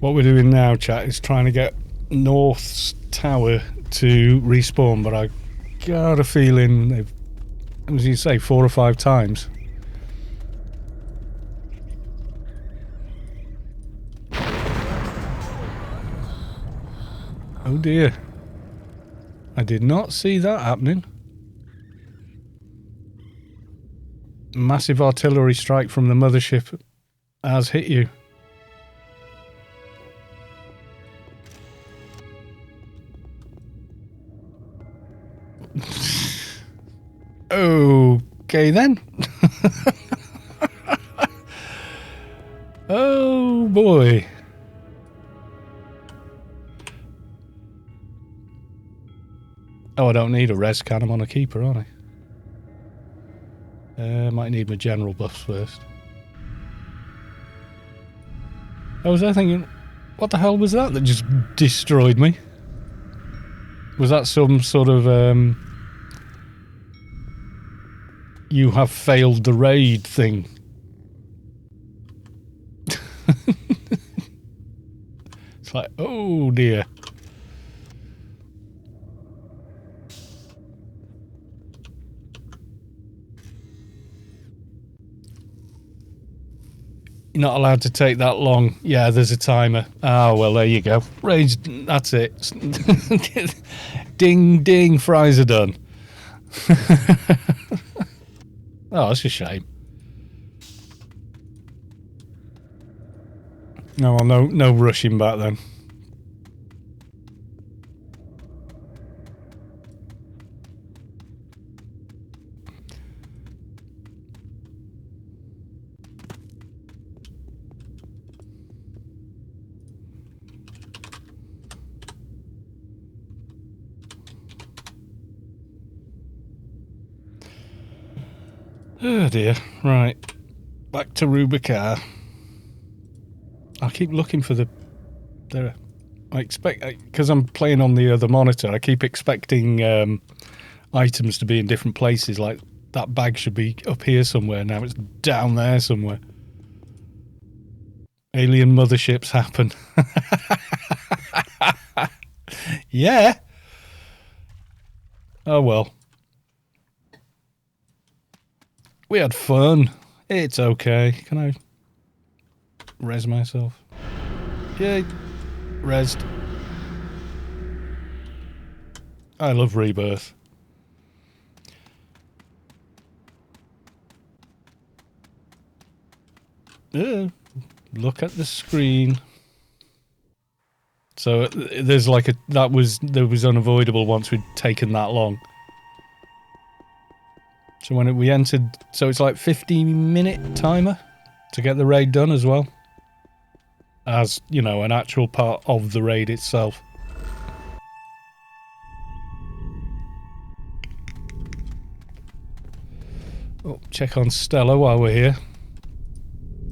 What we're doing now, chat, is trying to get North's tower to respawn, but I got a feeling they've, as you say, 4 or 5 times. Oh dear. I did not see that happening. Massive artillery strike from the mothership has hit you. Okay then. Oh boy. Oh, I don't need a res can. I'm on a keeper, aren't I? Might need my general buffs first. I was there thinking, what the hell was that just destroyed me? Was that some sort of you have failed the raid thing? It's like, oh dear. You're not allowed to take that long. Yeah, there's a timer. Ah, well, there you go. Rage, that's it. Ding, ding, fries are done. Oh, that's a shame. No, well, no rushing back then. Oh dear. Right. Back to Rubicar. I keep looking for the... There. I expect... Because I'm playing on the other monitor, I keep expecting items to be in different places. Like, that bag should be up here somewhere. Now it's down there somewhere. Alien motherships happen. Yeah. Oh well. We had fun. It's okay. Can I res myself? Yay. Resed. I love Rebirth. Look at the screen. So there's like a... That was unavoidable once we'd taken that long. So when we entered... So it's like 15-minute timer to get the raid done as well. As, you know, an actual part of the raid itself. Oh, check on Stella while we're here.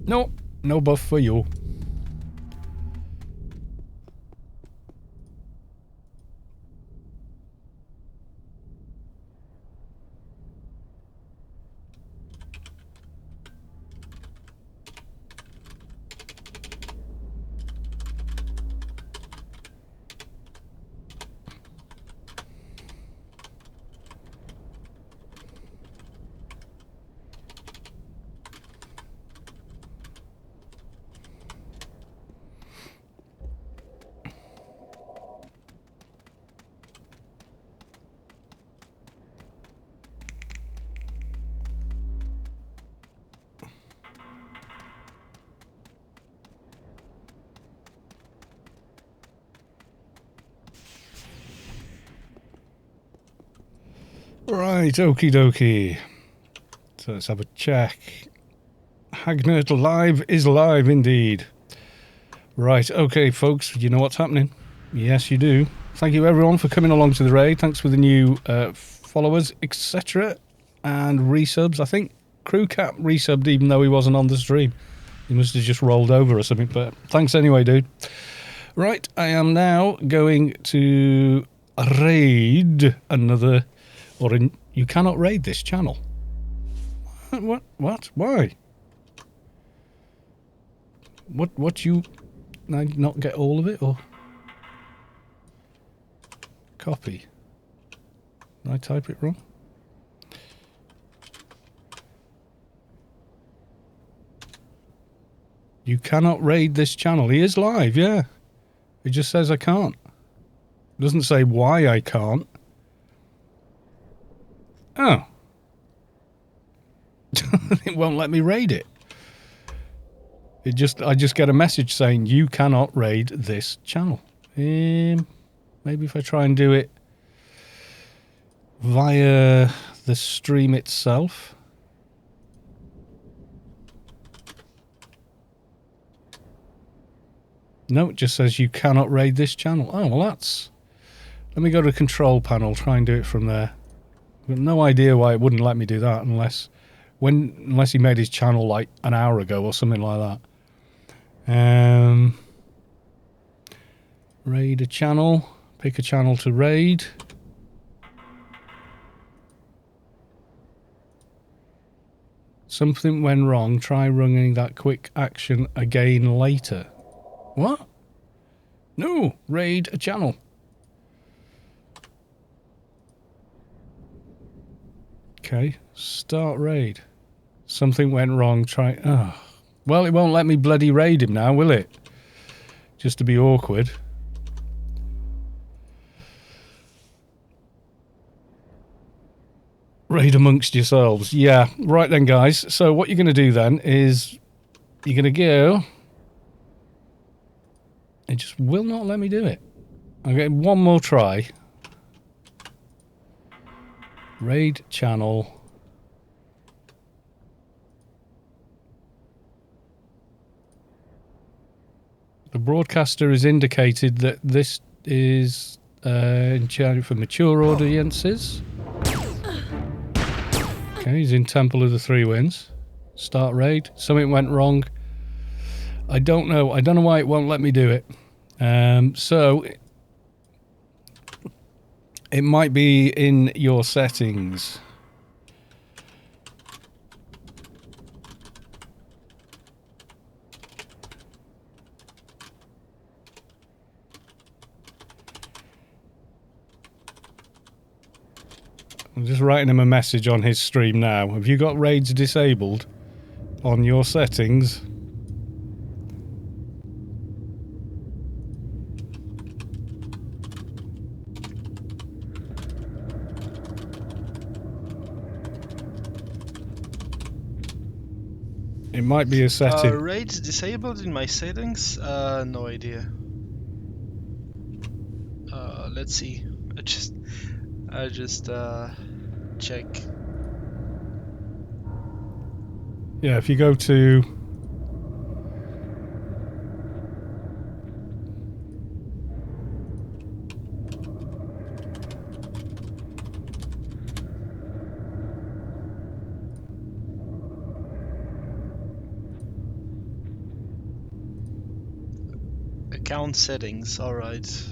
No, no buff for you. Right, okie dokie. So let's have a check. Hagnert live is live indeed. Right, okay, folks, you know what's happening? Yes, you do. Thank you, everyone, for coming along to the raid. Thanks for the new followers, etc. and resubs. I think Crewcat resubbed even though he wasn't on the stream. He must have just rolled over or something, but thanks anyway, dude. Right, I am now going to raid another... you cannot raid this channel. What? Why? What you... I not get all of it, or... Copy. Did I type it wrong? You cannot raid this channel. He is live, yeah. It just says I can't. It doesn't say why I can't. Oh. It won't let me raid it. I just get a message saying you cannot raid this channel. Maybe if I try and do it via the stream itself. No, it just says you cannot raid this channel. Oh, well that's... Let me go to the control panel, try and do it from there. I've got no idea why it wouldn't let me do that unless he made his channel like an hour ago or something like that. Raid a channel. Pick a channel to raid. Something went wrong. Try running that quick action again later. What? No, raid a channel. Okay, start raid. Something went wrong. Try... Oh. Well, it won't let me bloody raid him now, will it? Just to be awkward. Raid amongst yourselves. Yeah, right then, guys. So what you're going to do then is you're going to go... It just will not let me do it. Okay, one more try. Raid channel. The broadcaster has indicated that this is intended for mature audiences. Okay, he's in Temple of the Three Winds. Start raid. Something went wrong. I don't know. I don't know why it won't let me do it. So it might be in your settings. I'm just writing him a message on his stream now. Have you got raids disabled on your settings? It might be a setting. Raids disabled in my settings? No idea. Let's see. I just check. Yeah, if you go to account settings, alright.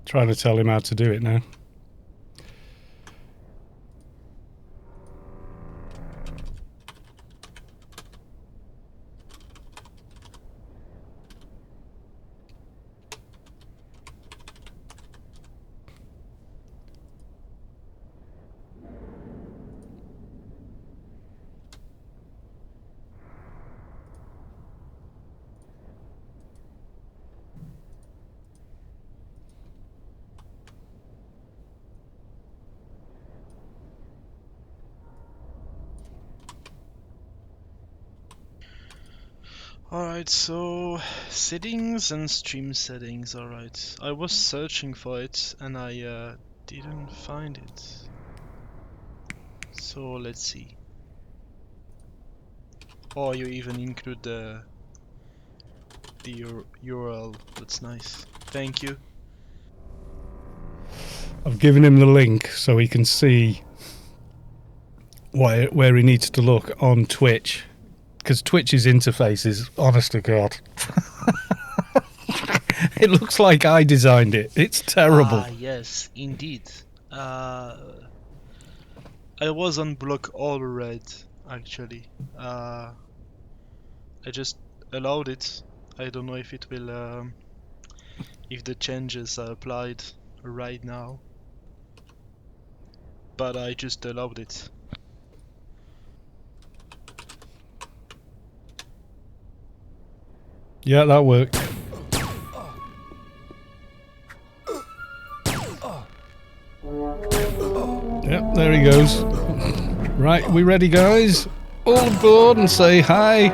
trying to tell him how to do it now. Alright, so settings and stream settings, alright. I was searching for it and I didn't find it. So let's see. Or you even include the URL, that's nice. Thank you. I've given him the link so he can see where he needs to look on Twitch. Because Twitch's interface is, honest to God, it looks like I designed it. It's terrible. Yes, indeed. I was on block all red, actually. I just allowed it. I don't know if it will, if the changes are applied right now. But I just allowed it. Yeah, that worked. Yep, there he goes. Right, we ready, guys? All aboard and say hi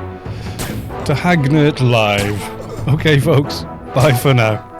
to Hagnert Live. Okay, folks, bye for now.